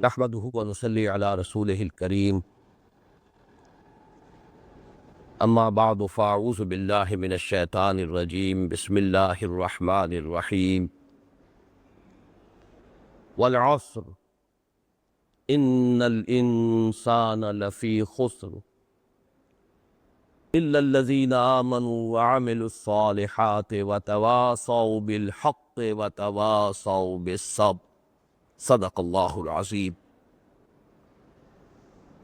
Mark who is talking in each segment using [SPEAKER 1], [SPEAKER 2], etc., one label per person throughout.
[SPEAKER 1] نحمده ونصلي على رسوله الكريم اما بعد فاعوذ بالله من الشیطان الرجیم بسم اللہ الرحمن الرحیم والعصر ان الانسان لفی خسر الا الذین آمنوا وعملوا الصالحات وتواصوا بالحق وتواصوا بالصبر صدق اللہ العظیم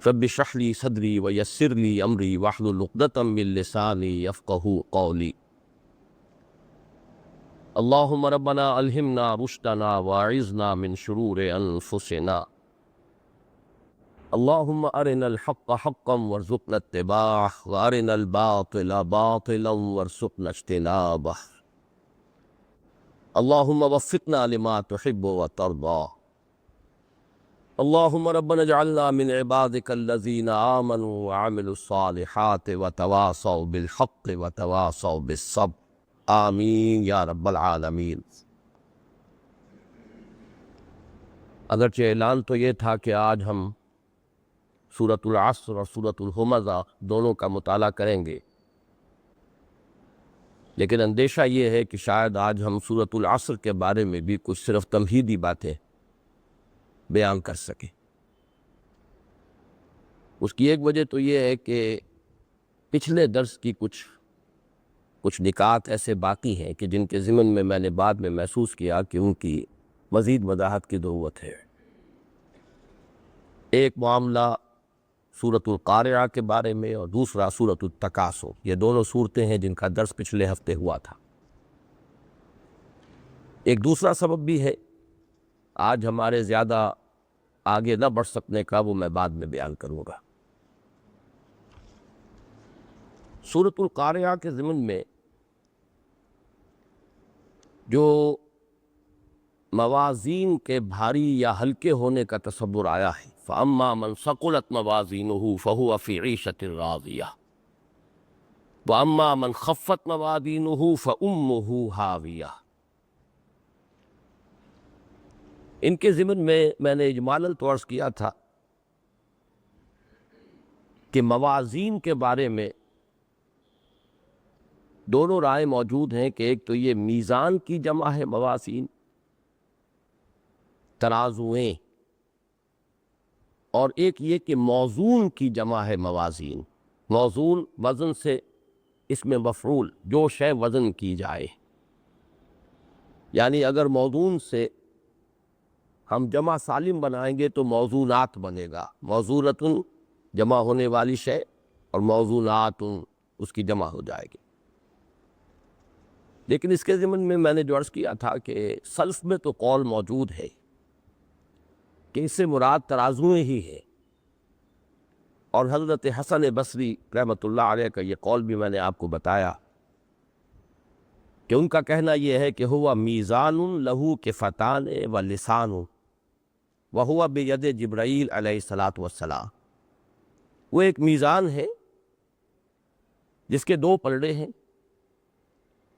[SPEAKER 1] رب اشرح لي صدری ویسر لي امری واحلل عقدۃ من لسانی یفقهوا قولی اللهم ربنا الہمنا رشدنا واعذنا من شرور انفسنا اللهم ارنا الحق حقا وارزقنا اتباعه وارنا الباطل باطلا وارزقنا اجتنابه اللهم وفقنا لما تحب وترضى اللهم ربنا اجعلنا من عبادك الذين آمنوا وعملوا الصالحات وتواصوا بالحق وتواصوا بالصبر آمین یا رب العالمین۔ اگرچہ اعلان تو یہ تھا کہ آج ہم سورۃ العصر اور سورۃ الہمزہ دونوں کا مطالعہ کریں گے، لیکن اندیشہ یہ ہے کہ شاید آج ہم سورۃ العصر کے بارے میں بھی کچھ صرف تمہیدی باتیں بیان کر سکیں۔ اس کی ایک وجہ تو یہ ہے کہ پچھلے درس کی کچھ نکات ایسے باقی ہیں کہ جن کے ضمن میں نے بعد میں محسوس کیا کہ ان کی مزید وضاحت کی ضرورت ہے۔ ایک معاملہ سورۃ القارعہ کے بارے میں اور دوسرا سورۃ التکاثر، یہ دونوں صورتیں ہیں جن کا درس پچھلے ہفتے ہوا تھا۔ ایک دوسرا سبب بھی ہے آج ہمارے زیادہ آگے نہ بڑھ سکنے کا، وہ میں بعد میں بیان کروں گا۔ سورۃ القارعہ کے ضمن میں جو موازین کے بھاری یا ہلکے ہونے کا تصور آیا ہے، فَأَمَّا مَنْ ثَقُلَتْ مَوَازِينُهُ فَهُوَ فِي عِيشَةٍ رَاضِيَةٍ وَأَمَّا مَنْ خَفَّتْ مَوَازِينُهُ فَأُمُّهُ هَاوِيَةٌ۔ ان کے ضمن میں نے اجمالاً تو عرض کیا تھا کہ موازین کے بارے میں دونوں رائے موجود ہیں کہ ایک تو یہ میزان کی جمع ہے موازین، ترازویں، اور ایک یہ کہ موزون کی جمع ہے موازین۔ موزون وزن سے اس میں مفعول، جو شے وزن کی جائے، یعنی اگر موزون سے ہم جمع سالم بنائیں گے تو موزونات بنے گا، موزونتن جمع ہونے والی شے اور موزونات اس کی جمع ہو جائے گی۔ لیکن اس کے ضمن میں نے جو عرض کیا تھا کہ سلف میں تو قول موجود ہے کہ اس سے مراد ترازویں ہی ہے، اور حضرت حسن بصری رحمۃ اللہ علیہ کا یہ قول بھی میں نے آپ کو بتایا کہ ان کا کہنا یہ ہے کہ ہوا میزان لہو کفتان و لسان وہوا بید جبرائیل علیہ الصلاۃ والسلام۔ وہ ایک میزان ہے جس کے دو پلڑے ہیں،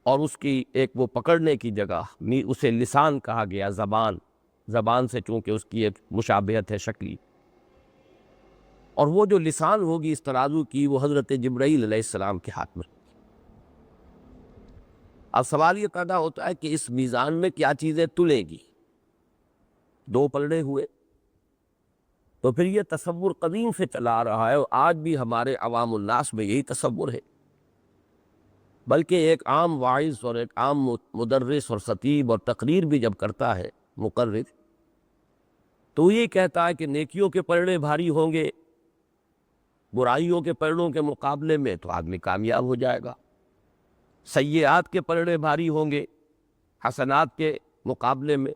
[SPEAKER 1] اور اس کی ایک وہ پکڑنے کی جگہ، اسے لسان کہا گیا، زبان سے چونکہ اس کی ایک مشابہت ہے شکلی، اور وہ جو لسان ہوگی اس ترازو کی وہ حضرت جبرائیل علیہ السلام کے ہاتھ میں۔ اب سوال یہ پیدا ہوتا ہے کہ اس میزان میں کیا چیزیں تلیں گی؟ دو پلڑے ہوئے تو پھر یہ تصور قدیم سے چلا آ رہا ہے، اور آج بھی ہمارے عوام الناس میں یہی تصور ہے، بلکہ ایک عام واعظ اور ایک عام مدرس اور خطیب اور تقریر بھی جب کرتا ہے مقرر، تو وہ یہ کہتا ہے کہ نیکیوں کے پلڑے بھاری ہوں گے برائیوں کے پلڑوں کے مقابلے میں تو آدمی کامیاب ہو جائے گا، سیئات کے پلڑے بھاری ہوں گے حسنات کے مقابلے میں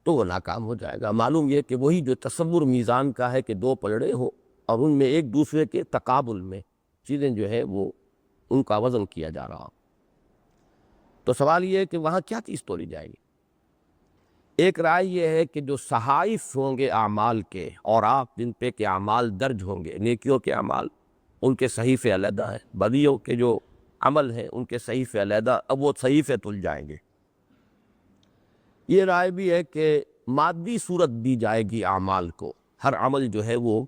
[SPEAKER 1] تو وہ ناکام ہو جائے گا۔ معلوم یہ کہ وہی جو تصور میزان کا ہے کہ دو پلڑے ہوں اور ان میں ایک دوسرے کے تقابل میں چیزیں جو ہے وہ ان کا وزن کیا جا رہا، تو سوال یہ ہے کہ وہاں کیا چیز تولی جائے گی؟ ایک رائے یہ ہے کہ جو صحائف ہوں گے اعمال کے، اور آپ جن پہ کہ اعمال درج ہوں گے، نیکیوں کے اعمال، ان کے صحیفے علیحدہ ہیں، بدیوں کے جو عمل ہیں ان کے صحیفے علیحدہ، اب وہ صحیفے تل جائیں گے۔ یہ رائے بھی ہے کہ مادی صورت دی جائے گی اعمال کو. ہر عمل جو ہے وہ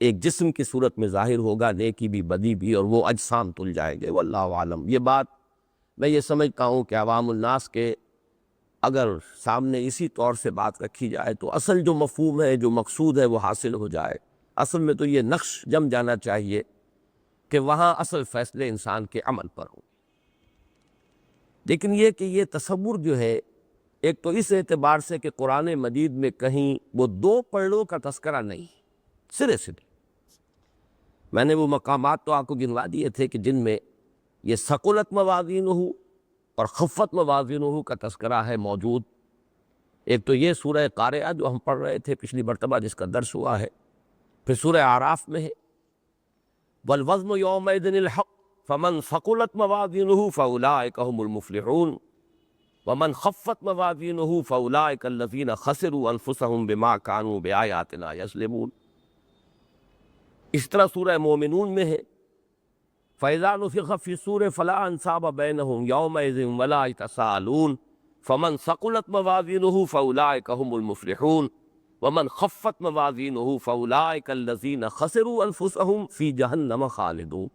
[SPEAKER 1] ایک جسم کی صورت میں ظاہر ہوگا، نیکی بھی بدی بھی، اور وہ اجسام تل جائیں گے. واللہ عالم. یہ بات میں یہ سمجھتا ہوں کہ عوام الناس کے اگر سامنے اسی طور سے بات رکھی جائے تو اصل جو مفہوم ہے، جو مقصود ہے، وہ حاصل ہو جائے. اصل میں تو یہ نقش جم جانا چاہیے کہ وہاں اصل فیصلے انسان کے عمل پر ہوں. لیکن یہ کہ یہ تصور جو ہے، ایک تو اس اعتبار سے کہ قرآن مجید میں کہیں وہ دو پلڑوں کا تذکرہ نہیں، سرے سے. میں نے وہ مقامات تو آپ کو گنوا دیے تھے کہ جن میں یہ ثقلت موازینہ اور خفت موازینہ کا تذکرہ ہے موجود. ایک تو یہ سورہ قارعہ جو ہم پڑھ رہے تھے پچھلی مرتبہ، جس کا درس ہوا ہے. پھر سورہ اعراف میں ہے والوزن یومئذ الحق فمن ثقلت موازینہ فاولئک هم المفلحون ومن خفت موازینہ فاولئک الذین خسروا انفسهم بما كانوا بآیاتنا یظلمون. اس طرح سورہ مومنون میں ہے فَإِذَا نُفِخَ فِي الصُّورِ فَلَا أَنْسَابَ بَيْنَهُمْ يَوْمَئِذٍ وَلَا يَتَسَاءَلُونَ فَمَنْ ثَقُلَتْ مَوَازِينُهُ فَأُولَئِكَ هُمُ الْمُفْلِحُونَ وَمَنْ خَفَّتْ مَوَازِينُهُ فَأُولَئِكَ الَّذِينَ خَسِرُوا أَنفُسَهُمْ فِي جَهَنَّمَ خَالِدُونَ.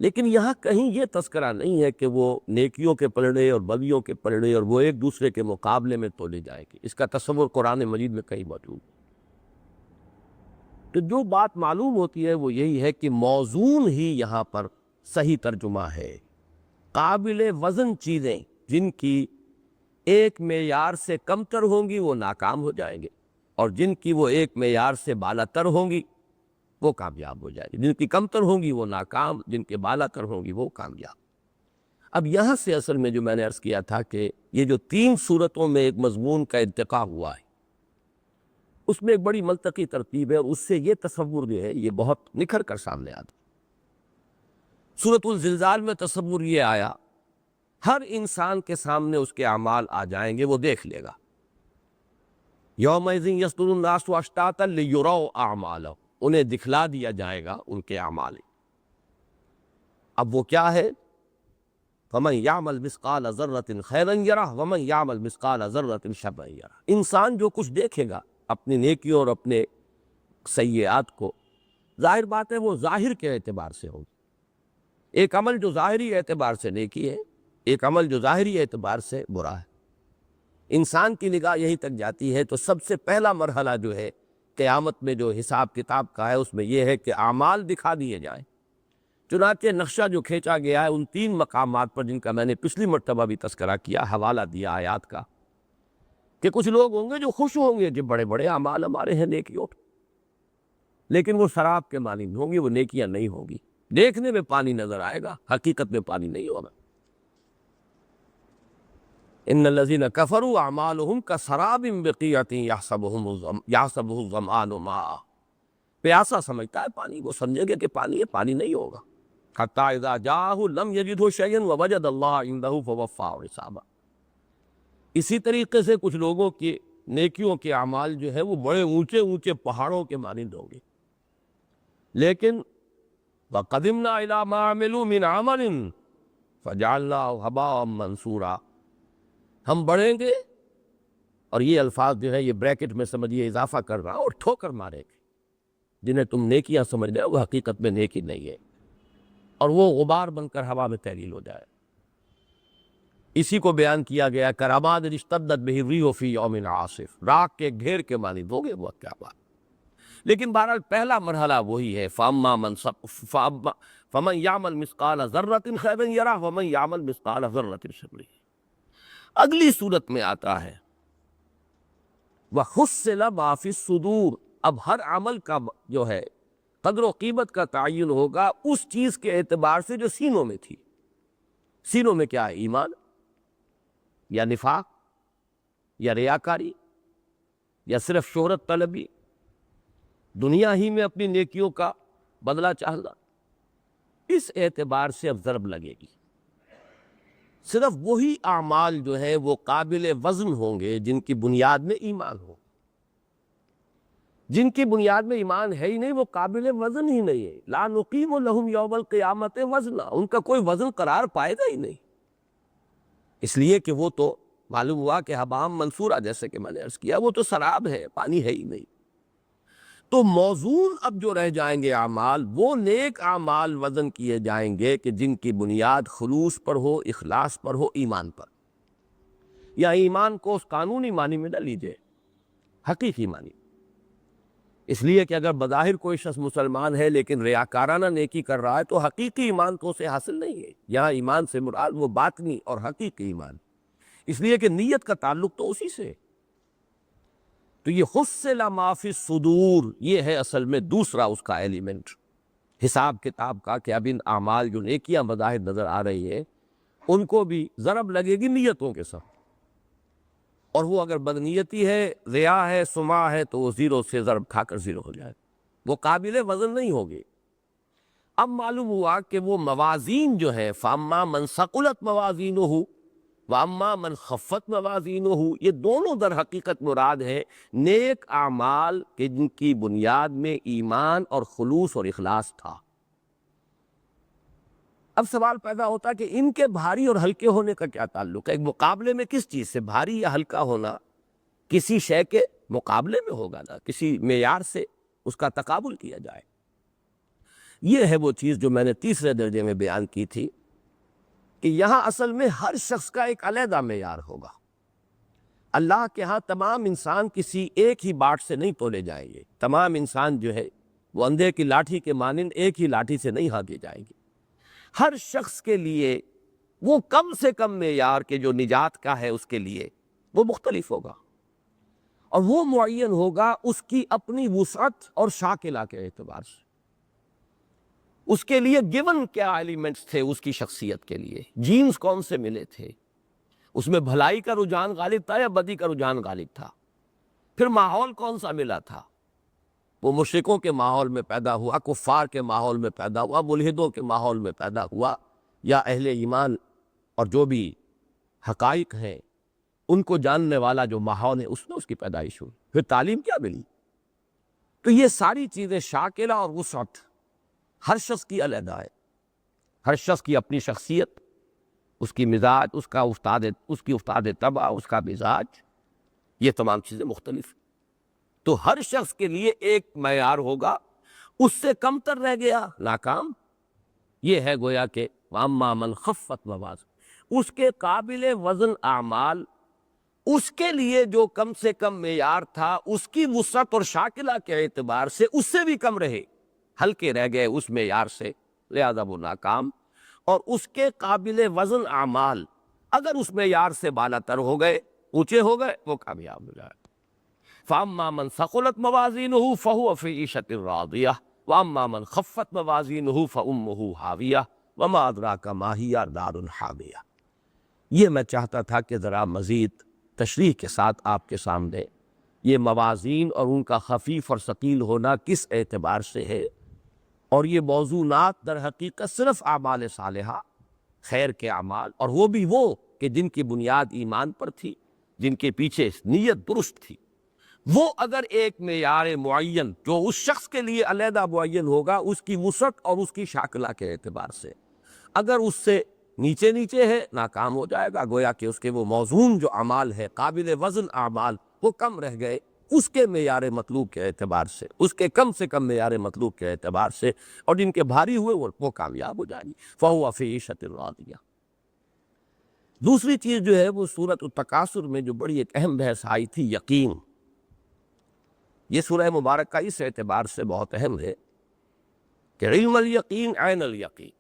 [SPEAKER 1] لیکن یہاں کہیں یہ تذکرہ نہیں ہے کہ وہ نیکیوں کے پلڑے اور بدیوں کے پلڑے اور وہ ایک دوسرے کے مقابلے میں تولے جائیں گے. اس کا تصور قرآن مجید میں کہیں موجود ہے. تو جو بات معلوم ہوتی ہے وہ یہی ہے کہ موزون ہی یہاں پر صحیح ترجمہ ہے. قابل وزن چیزیں جن کی ایک معیار سے کم تر ہوں گی وہ ناکام ہو جائیں گے، اور جن کی وہ ایک معیار سے بالا تر ہوں گی وہ کامیاب ہو جائیں گے. جن کی کم تر ہوں گی وہ ناکام، جن کے بالا تر ہوں گی وہ کامیاب. اب یہاں سے اصل میں جو میں نے عرض کیا تھا کہ یہ جو تین صورتوں میں ایک مضمون کا ارتقا ہوا ہے، اس میں ایک بڑی ملتقی ترتیب ہے، اور اس سے یہ تصور جو ہے یہ بہت نکھر کر سامنے آتا. سورۃ الزلزال میں تصور یہ آیا ہر انسان کے سامنے اس کے اعمال آ جائیں گے، وہ دیکھ لے گا. یومئذ یصدر الناس اشتاتا لیروا اعمالهم، انہیں دکھلا دیا جائے گا ان کے اعمال. اب وہ کیا ہے؟ فمن یعمل مثقال ذرۃ خیرا یرہ ومن یعمل مثقال ذرۃ شرا یرہ. انسان جو کچھ دیکھے گا اپنی نیکیوں اور اپنے سیئات کو، ظاہر بات ہے وہ ظاہر کے اعتبار سے ہوگی. ایک عمل جو ظاہری اعتبار سے نیکی ہے، ایک عمل جو ظاہری اعتبار سے برا ہے. انسان کی نگاہ یہی تک جاتی ہے. تو سب سے پہلا مرحلہ جو ہے قیامت میں جو حساب کتاب کا ہے، اس میں یہ ہے کہ اعمال دکھا دیے جائیں. چنانچہ نقشہ جو کھینچا گیا ہے ان تین مقامات پر، جن کا میں نے پچھلی مرتبہ بھی تذکرہ کیا، حوالہ دیا آیات کا، کہ کچھ لوگ ہوں گے جو خوش ہوں گے کہ بڑے بڑے اعمال ہمارے ہیں نیکیوں، لیکن وہ شراب کے مانند ہوں گی، وہ نیکیاں نہیں ہوں گی. دیکھنے میں پانی نظر آئے گا، حقیقت میں پانی نہیں ہوگا. ان الذین کفروا اعمالهم کسراب بقیعۃ یحسبہ الظمآن ماء. پیاسا سمجھتا ہے پانی کو، سمجھے گا کہ پانی ہے، پانی نہیں ہوگا. حتی اذا جاءہ لم یجدہ شیئا ووجد اللہ عندہ فوفاہ حسابہ. اسی طریقے سے کچھ لوگوں کی نیکیوں کے اعمال جو ہے وہ بڑے اونچے اونچے پہاڑوں کے مانند ہوں گے، لیکن وَقَدِمْنَا إِلَىٰ مَا عَمِلُوا مِنْ عَمَلٍ فَجَعَلْنَاهُ هَبَاءً مَنْثُورًا. ہم بڑھیں گے، اور یہ الفاظ جو ہے یہ بریکٹ میں سمجھیے اضافہ کر رہا ہوں، اور ٹھوکر مارے گے. جنہیں تم نیکیاں سمجھ رہے ہو وہ حقیقت میں نیکی نہیں ہے، اور وہ غبار بن کر ہوا میں تحلیل ہو جائے. اسی کو بیان کیا گیا کراماد اشتدت بہ الریح فی یوم عاصف. راک کے گھیر کے مانند ہو گئے وہ، کیا بات. لیکن بہرحال پہلا مرحلہ وہی ہے، فمن یعمل مثقال ذرۃ خیرا یرہ ومن یعمل مثقال ذرۃ شرا یرہ. اگلی صورت میں آتا ہے وَحُصِّلَ مَا فِي الصُّدُورِ. اب ہر عمل کا جو ہے قدر و قیمت کا تعین ہوگا اس چیز کے اعتبار سے جو سینوں میں تھی. سینوں میں کیا ہے؟ ایمان یا نفاق یا ریاکاری یا صرف شہرت طلبی، دنیا ہی میں اپنی نیکیوں کا بدلہ چاہنا. اس اعتبار سے اب ضرب لگے گی. صرف وہی اعمال جو ہیں وہ قابل وزن ہوں گے جن کی بنیاد میں ایمان ہو. جن کی بنیاد میں ایمان ہے ہی نہیں وہ قابل وزن ہی نہیں ہے. لا نقیم لہم یوم القیامت وزنا. ان کا کوئی وزن قرار پائے گا ہی نہیں، اس لیے کہ وہ تو معلوم ہوا کہ حبام منصورہ، جیسے کہ میں نے عرض کیا، وہ تو سراب ہے، پانی ہے ہی نہیں۔ تو موزون اب جو رہ جائیں گے اعمال، وہ نیک اعمال وزن کیے جائیں گے کہ جن کی بنیاد خلوص پر ہو، اخلاص پر ہو، ایمان پر۔ یا ایمان کو اس قانونی معنی میں نہ لیجئے، حقیقی معنی۔ اس لیے کہ اگر بظاہر کوئی شخص مسلمان ہے لیکن ریاکارانہ نیکی کر رہا ہے تو حقیقی ایمان تو اسے حاصل نہیں ہے۔ یہاں ایمان سے مراد وہ باطنی اور حقیقی ایمان، اس لیے کہ نیت کا تعلق تو اسی سے۔ تو یہ حصل ما فی الصدور، یہ ہے اصل میں دوسرا اس کا ایلیمنٹ حساب کتاب کا، کہ اب ان اعمال جو نیکیاں بظاہر نظر آ رہی ہیں ان کو بھی ضرب لگے گی نیتوں کے ساتھ، اور وہ اگر بدنیتی ہے، ریا ہے، سماع ہے، تو وہ زیرو سے ضرب کھا کر زیرو ہو جائے، وہ قابل وزن نہیں ہوگی۔ اب معلوم ہوا کہ وہ موازین جو ہے، فاما من ثقلت موازینہ واما من خفت موازینہ، یہ دونوں در حقیقت مراد ہے نیک اعمال کہ جن کی بنیاد میں ایمان اور خلوص اور اخلاص تھا۔ اب سوال پیدا ہوتا ہے کہ ان کے بھاری اور ہلکے ہونے کا کیا تعلق ہے؟ ایک مقابلے میں کس چیز سے؟ بھاری یا ہلکا ہونا کسی شے کے مقابلے میں ہوگا نا، کسی معیار سے اس کا تقابل کیا جائے۔ یہ ہے وہ چیز جو میں نے تیسرے درجے میں بیان کی تھی کہ یہاں اصل میں ہر شخص کا ایک علیحدہ معیار ہوگا۔ اللہ کے ہاں تمام انسان کسی ایک ہی باٹ سے نہیں تولے جائیں گے، تمام انسان جو ہے وہ اندھے کی لاٹھی کے مانند ایک ہی لاٹھی سے نہیں ہانکے جائیں گے۔ ہر شخص کے لیے وہ کم سے کم معیار کے جو نجات کا ہے اس کے لیے وہ مختلف ہوگا، اور وہ معین ہوگا اس کی اپنی وسعت اور شاکلہ کے اعتبار سے۔ اس کے لیے گیون کیا ایلیمنٹس تھے اس کی شخصیت کے لیے، جینز کون سے ملے تھے، اس میں بھلائی کا رجحان غالب تھا یا بدی کا رجحان غالب تھا، پھر ماحول کون سا ملا تھا، وہ مشرکوں کے ماحول میں پیدا ہوا، کفار کے ماحول میں پیدا ہوا، ملحدوں کے ماحول میں پیدا ہوا، یا اہل ایمان اور جو بھی حقائق ہیں ان کو جاننے والا جو ماحول ہے اس میں اس کی پیدائش ہوئی، پھر تعلیم کیا ملی۔ تو یہ ساری چیزیں شاکلہ اور وسعت ہر شخص کی علیحدہ ہے، ہر شخص کی اپنی شخصیت، اس کی مزاج، اس کی استاد طبع، اس کا مزاج، یہ تمام چیزیں مختلف۔ تو ہر شخص کے لیے ایک معیار ہوگا، اس سے کم تر رہ گیا ناکام۔ یہ ہے گویا کہ واما من خفت موازینہ، اس کے قابل وزن اعمال، اس کے لیے جو کم سے کم معیار تھا اس کی وسعت اور شاکلہ کے اعتبار سے اس سے بھی کم رہے، ہلکے رہ گئے اس معیار سے، لہذا وہ ناکام۔ اور اس کے قابل وزن اعمال اگر اس معیار سے بالا تر ہو گئے، اونچے ہو گئے، وہ کامیاب ہو جائے۔ فَأَمَّا مَنْ ثَقُلَتْ مَوَازِينُهُ فَهُوَ فِي عِيشَةٍ رَاضِيَةٍ وَأَمَّا مَنْ خَفَّتْ مَوَازِينُهُ فَأُمُّهُ هَاوِيَةٌ وَمَا أَدْرَاكَ مَا هِيَ نَارٌ حَامِيَةٌ۔ یہ میں چاہتا تھا کہ ذرا مزید تشریح کے ساتھ آپ کے سامنے یہ موازین اور ان کا خفیف اور ثقیل ہونا کس اعتبار سے ہے، اور یہ موضوعات در حقیقت صرف اعمال صالحہ، خیر کے اعمال، اور وہ بھی وہ کہ جن کی بنیاد ایمان پر تھی، جن کے پیچھے نیت درست تھی، وہ اگر ایک معیار معین جو اس شخص کے لیے علیحدہ معین ہوگا اس کی وسعت اور اس کی شاکلہ کے اعتبار سے، اگر اس سے نیچے نیچے ہے ناکام ہو جائے گا، گویا کہ اس کے وہ موزون جو اعمال ہے، قابل وزن اعمال، وہ کم رہ گئے اس کے معیار مطلوب کے اعتبار سے، اس کے کم سے کم معیار مطلوب کے اعتبار سے، اور جن کے بھاری ہوئے وہ کامیاب ہو جائیں گی۔ فَهُوَ فِي عِيشَةٍ رَاضِيَةٍ۔ دوسری چیز جو ہے وہ سورۃ التکاثر میں جو بڑی ایک اہم بحث آئی تھی، یقین۔ یہ سورہ مبارکہ اس اعتبار سے بہت اہم ہے کہ علم الیقین عین الیقین،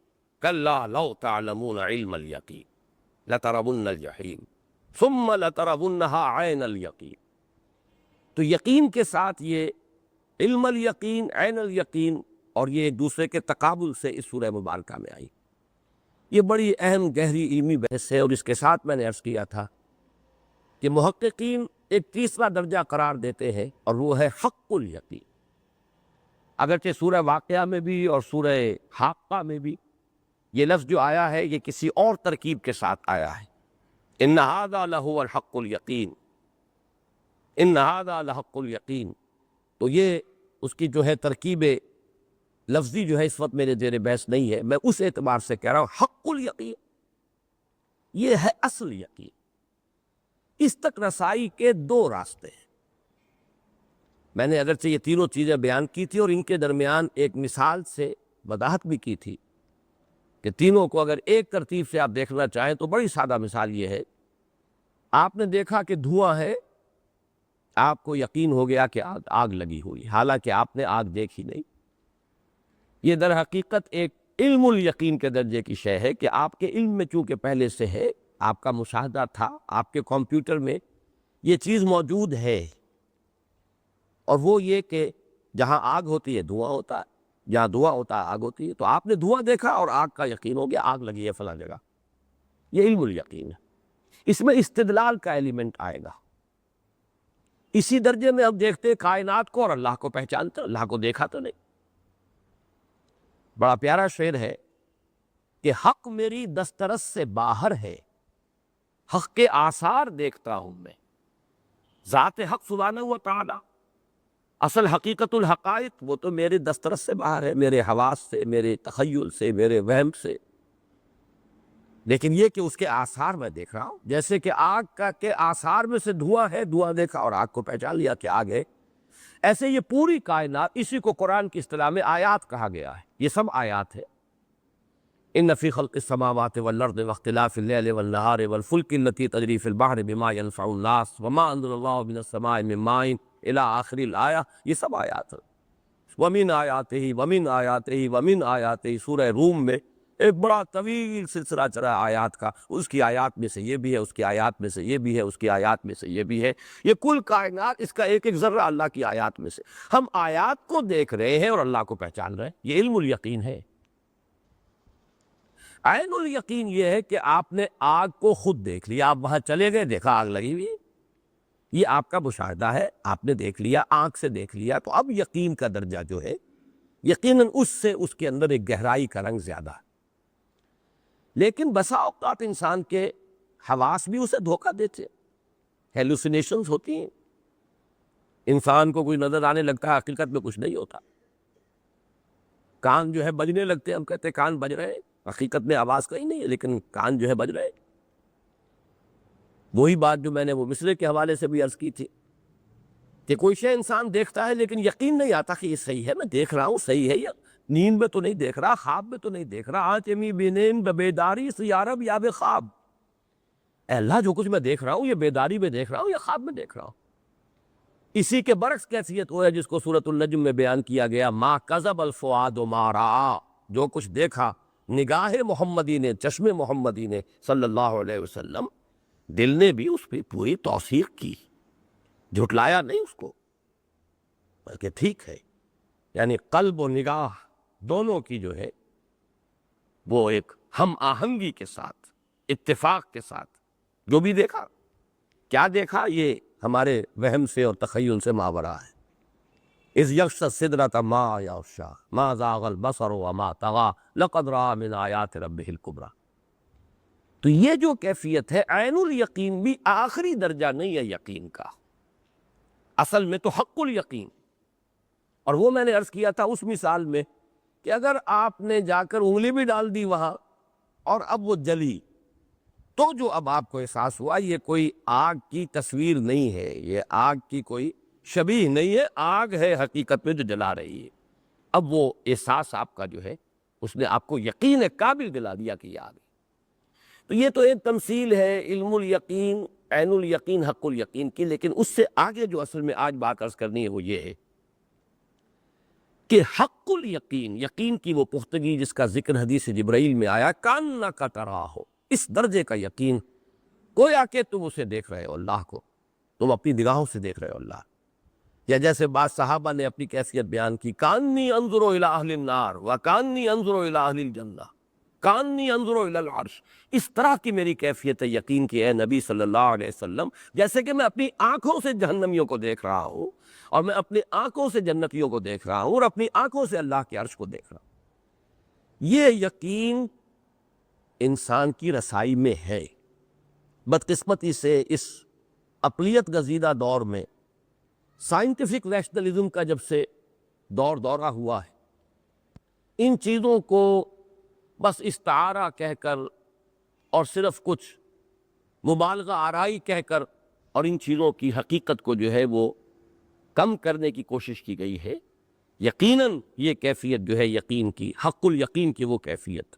[SPEAKER 1] کلا لو تعلمون علم الیقین لترون الجحیم ثم لترونها عین الیقین۔ تو یقین کے ساتھ یہ علم الیقین، عین الیقین، اور یہ ایک دوسرے کے تقابل سے اس سورہ مبارکہ میں آئی۔ یہ بڑی اہم گہری علمی بحث ہے، اور اس کے ساتھ میں نے عرض کیا تھا کہ محققین ایک تیسرا درجہ قرار دیتے ہیں، اور وہ ہے حق الیقین۔ اگرچہ سورہ واقعہ میں بھی اور سورہ حاقہ میں بھی یہ لفظ جو آیا ہے یہ کسی اور ترکیب کے ساتھ آیا ہے، ان ھذا لہو الحق الیقین، ان ھذا لحق الیقین۔ تو یہ اس کی جو ہے ترکیب لفظی جو ہے اس وقت میرے زیر بحث نہیں ہے، میں اس اعتبار سے کہہ رہا ہوں حق الیقین، یہ ہے اصل یقین۔ اس تک رسائی کے دو راستے ہیں۔ میں نے اگرچہ یہ تینوں چیزیں بیان کی تھی اور ان کے درمیان ایک مثال سے وضاحت بھی کی تھی کہ تینوں کو اگر ایک ترتیب سے آپ دیکھنا چاہیں تو بڑی سادہ مثال یہ ہے، آپ نے دیکھا کہ دھواں ہے، آپ کو یقین ہو گیا کہ آگ لگی ہوئی، حالانکہ آپ نے آگ دیکھی نہیں۔ یہ در حقیقت ایک علم الیقین کے درجے کی شے ہے کہ آپ کے علم میں چونکہ پہلے سے ہے، آپ کا مشاہدہ تھا، آپ کے کمپیوٹر میں یہ چیز موجود ہے، اور وہ یہ کہ جہاں آگ ہوتی ہے دھواں ہوتا ہے، جہاں دھواں ہوتا ہے آگ ہوتی ہے۔ تو آپ نے دھواں دیکھا اور آگ کا یقین ہو گیا، آگ لگی ہے فلاں جگہ۔ یہ علم الیقین ہے۔ اس میں استدلال کا ایلیمنٹ آئے گا۔ اسی درجے میں اب دیکھتے کائنات کو اور اللہ کو پہچانتے، اللہ کو دیکھا تو نہیں۔ بڑا پیارا شعر ہے کہ حق میری دسترس سے باہر ہے، حق کے آثار دیکھتا ہوں میں، ذات حق سبحانہ و تعالی، اصل حقیقت الحقائق وہ تو میرے دسترس سے باہر ہے، میرے حواس سے، میرے تخیل سے، میرے وہم سے، لیکن یہ کہ اس کے آثار میں دیکھ رہا ہوں۔ جیسے کہ آگ کا کے آثار میں سے دھواں ہے، دھواں دیکھا اور آگ کو پہچان لیا کہ آگ ہے، ایسے یہ پوری کائنات، اسی کو قرآن کی اصطلاح میں آیات کہا گیا ہے۔ یہ سب آیات ہے۔ ان فی خلق السماوات والارض واختلاف اللیل والنہار والفلک التی تجری فی البحر بما ینفع الناس وما انزل اللہ من السماء من ماء الی آخر الآیہ، یہ سب آیات ہیں۔ ومن آیاتہ ومن آیاتہ ومن آیاتہ، سورہ روم میں ایک بڑا طویل سلسلہ چلا آیات کا، اس کی آیات میں سے یہ بھی ہے، اس کی آیات میں سے یہ بھی ہے، اس کی آیات میں سے یہ بھی ہے۔ یہ کل کائنات، اس کا ایک ایک ذرہ اللہ کی آیات میں سے۔ ہم آیات کو دیکھ رہے ہیں اور اللہ کو پہچان رہے ہیں۔ یہ علم الیقین ہے۔ عین الیقین یہ ہے کہ آپ نے آگ کو خود دیکھ لیا، آپ وہاں چلے گئے، دیکھا آگ لگی ہوئی ہے، یہ آپ کا مشاہدہ ہے، آپ نے دیکھ لیا، آنکھ سے دیکھ لیا۔ تو اب یقین کا درجہ جو ہے، یقیناً اس سے اس کے اندر ایک گہرائی کا رنگ زیادہ ہے۔ لیکن بسا اوقات انسان کے حواس بھی اسے دھوکہ دیتے ہیں، ہیلوسینیشنز ہوتی ہیں، انسان کو کوئی نظر آنے لگتا ہے، حقیقت میں کچھ نہیں ہوتا۔ کان جو ہے بجنے لگتے ہیں، ہم کہتے ہیں کان بج رہے ہیں، حقیقت میں آواز کہیں نہیں ہے لیکن کان جو ہے بج رہے ہیں۔ وہی بات جو میں نے وہ مصرے کے حوالے سے بھی عرض کی تھی کہ کوئی شے انسان دیکھتا ہے لیکن یقین نہیں آتا کہ یہ صحیح ہے، میں دیکھ رہا ہوں صحیح ہے، یا نیند میں تو نہیں دیکھ رہا، خواب میں تو نہیں دیکھ رہا، آنچمی بینین بیداری سیارب یا بے خواب، اے اللہ جو کچھ میں دیکھ رہا ہوں یہ بیداری میں دیکھ رہا ہوں یا خواب میں دیکھ رہا ہوں۔ اسی کے برعکس کیفیت وہ ہے جس کو سورۃ النجم میں بیان کیا گیا، ما کذب الفؤاد ما رأى، جو کچھ دیکھا نگاہ محمدی نے، چشم محمدی نے صلی اللہ علیہ وسلم، دل نے بھی اس پہ پوری توثیق کی، جھٹلایا نہیں اس کو، بلکہ ٹھیک ہے۔ یعنی قلب و نگاہ دونوں کی جو ہے وہ ایک ہم آہنگی کے ساتھ، اتفاق کے ساتھ جو بھی دیکھا، کیا دیکھا یہ ہمارے وہم سے اور تخیل سے ماورا ہے۔ اذ یغشی السدرۃ ما یغشی ما زاغ البصر وما طغی لقد رأى من آیات ربہ الکبریٰ۔ تو یہ جو کیفیت ہے عین الیقین بھی آخری درجہ نہیں ہے یقین کا، اصل میں تو حق الیقین۔ اور وہ میں نے عرض کیا تھا اس مثال میں کہ اگر آپ نے جا کر انگلی بھی ڈال دی وہاں اور اب وہ جلی، تو جو اب آپ کو احساس ہوا یہ کوئی آگ کی تصویر نہیں ہے، یہ آگ کی کوئی شبیہ نہیں ہے، آگ ہے حقیقت میں جو جلا رہی ہے۔ اب وہ احساس آپ کا جو ہے اس نے آپ کو یقین کامل دلا دیا کہ یہ آگ ہے۔ تو یہ تو ایک تمثیل ہے علم الیقین، عین الیقین، حق الیقین کی۔ لیکن اس سے آگے جو اصل میں آج بات عرض کرنی ہے وہ یہ ہے کہ حق الیقین، یقین کی وہ پختگی جس کا ذکر حدیث جبرائیل میں آیا، کانک تراہ، اس درجے کا یقین گویا کہ تم اسے دیکھ رہے ہو، اللہ کو تم اپنی نگاہوں سے دیکھ رہے ہو اللہ۔ یا جیسے بعض صحابہ نے اپنی کیفیت بیان کی، کانی انظر الی اہل النار وکانی انظر الی اہل الجنہ کانی انظر الی العرش۔ اس طرح کی میری کیفیت ہے یقین کی اے نبی صلی اللہ علیہ وسلم، جیسے کہ میں اپنی آنکھوں سے جہنمیوں کو دیکھ رہا ہوں، اور میں اپنی آنکھوں سے جنتیوں کو دیکھ رہا ہوں، اور اپنی آنکھوں سے اللہ کے عرش کو دیکھ رہا ہوں۔ یہ یقین انسان کی رسائی میں ہے۔ بدقسمتی سے اس اقلیت گزیدہ دور میں سائنٹیفک نیشنلزم کا جب سے دورہ ہوا ہے، ان چیزوں کو بس استعارہ کہہ کر اور صرف کچھ مبالغہ آرائی کہہ کر اور ان چیزوں کی حقیقت کو جو ہے وہ کم کرنے کی کوشش کی گئی ہے، یقیناً یہ کیفیت جو ہے یقین کی، حق الیقین کی وہ کیفیت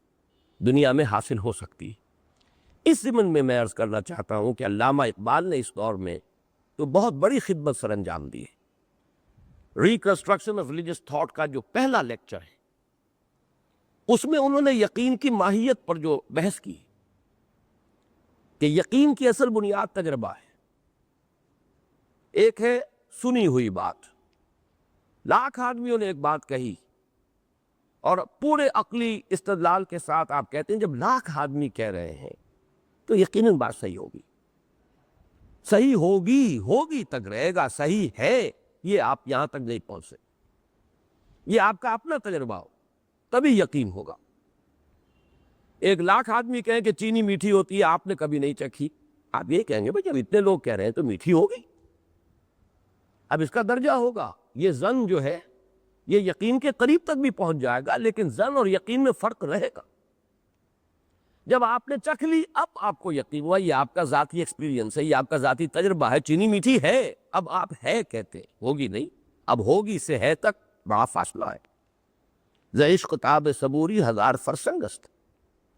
[SPEAKER 1] دنیا میں حاصل ہو سکتی ہے۔ اس ضمن میں عرض کرنا چاہتا ہوں کہ علامہ اقبال نے اس دور میں تو بہت بڑی خدمت سر انجام دی ہے۔ ریکنسٹرکشن آف ریلیجس تھاٹ کا جو پہلا لیکچر ہے اس میں انہوں نے یقین کی ماہیت پر جو بحث کی کہ یقین کی اصل بنیاد تجربہ ہے۔ ایک ہے سنی ہوئی بات، لاکھ آدمیوں نے ایک بات کہی اور پورے عقلی استدلال کے ساتھ آپ کہتے ہیں جب لاکھ آدمی کہہ رہے ہیں تو یقیناً بات صحیح ہوگی، صحیح ہوگی تک رہے گا، صحیح ہے یہ آپ یہاں تک نہیں پہنچ سکتے، یہ آپ کا اپنا تجربہ ہو تبھی یقین ہوگا۔ ایک لاکھ آدمی کہیں کہ چینی میٹھی ہوتی ہے، آپ نے کبھی نہیں چکھی، آپ یہ کہیں گے بھائی جب اتنے لوگ کہہ رہے ہیں تو میٹھی ہوگی، اب اس کا درجہ ہوگا۔ یہ ظن جو ہے یہ یقین کے قریب تک بھی پہنچ جائے گا، لیکن ظن اور یقین میں فرق رہے گا۔ جب آپ نے چکھ لی اب آپ کو یقین ہوا، یہ آپ کا ذاتی ایکسپیرینس ہے، یہ آپ کا ذاتی تجربہ ہے، چینی میٹھی ہے، اب آپ ہے کہتے ہوگی نہیں، اب ہوگی سے ہے تک بڑا فاصلہ ہے۔ ز عشق تاب صبوری ہزار فرسنگ است،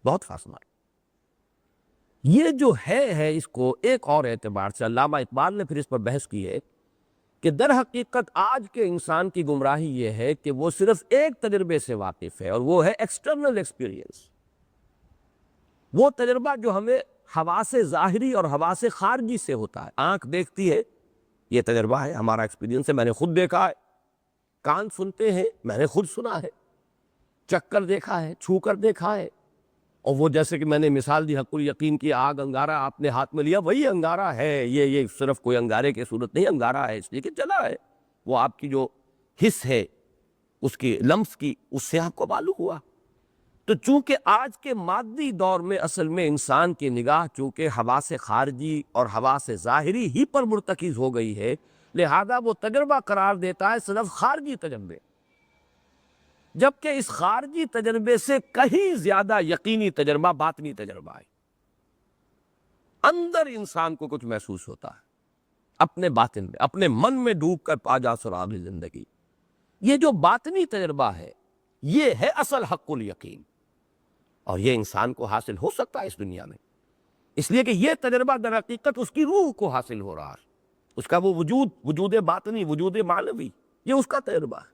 [SPEAKER 1] بہت فاصلہ ہے۔ یہ جو ہے اس کو ایک اور اعتبار سے علامہ اقبال نے پھر اس پر بحث کی ہے کہ در حقیقت آج کے انسان کی گمراہی یہ ہے کہ وہ صرف ایک تجربے سے واقف ہے اور وہ ہے ایکسٹرنل ایکسپیرینس، وہ تجربہ جو ہمیں حواس ظاہری اور حواس خارجی سے ہوتا ہے۔ آنکھ دیکھتی ہے، یہ تجربہ ہے، ہمارا ایکسپیرینس ہے، میں نے خود دیکھا ہے۔ کان سنتے ہیں، میں نے خود سنا ہے، چکھ کر دیکھا ہے، چھو کر دیکھا ہے۔ اور وہ جیسے کہ میں نے مثال دی حق الیقین کی، آگ انگارہ آپ نے ہاتھ میں لیا، وہی انگارہ ہے، یہ صرف کوئی انگارے کی صورت نہیں، انگارہ ہے اس لیے کہ جلا ہے، وہ آپ کی جو حس ہے اس کی لمس کی، اس سے آپ کو معلوم ہوا۔ تو چونکہ آج کے مادی دور میں اصل میں انسان کی نگاہ چونکہ حواس خارجی اور حواس ظاہری ہی پر مرتکز ہو گئی ہے، لہذا وہ تجربہ قرار دیتا ہے صرف خارجی تجربے، جبکہ اس خارجی تجربے سے کہیں زیادہ یقینی تجربہ باطنی تجربہ ہے۔ اندر انسان کو کچھ محسوس ہوتا ہے، اپنے باطن میں، اپنے من میں ڈوب کر پا جا سراغ زندگی، یہ جو باطنی تجربہ ہے یہ ہے اصل حق الیقین، اور یہ انسان کو حاصل ہو سکتا ہے اس دنیا میں، اس لیے کہ یہ تجربہ در حقیقت اس کی روح کو حاصل ہو رہا ہے، اس کا وہ وجود باطنی، وجود معنوی، یہ اس کا تجربہ ہے۔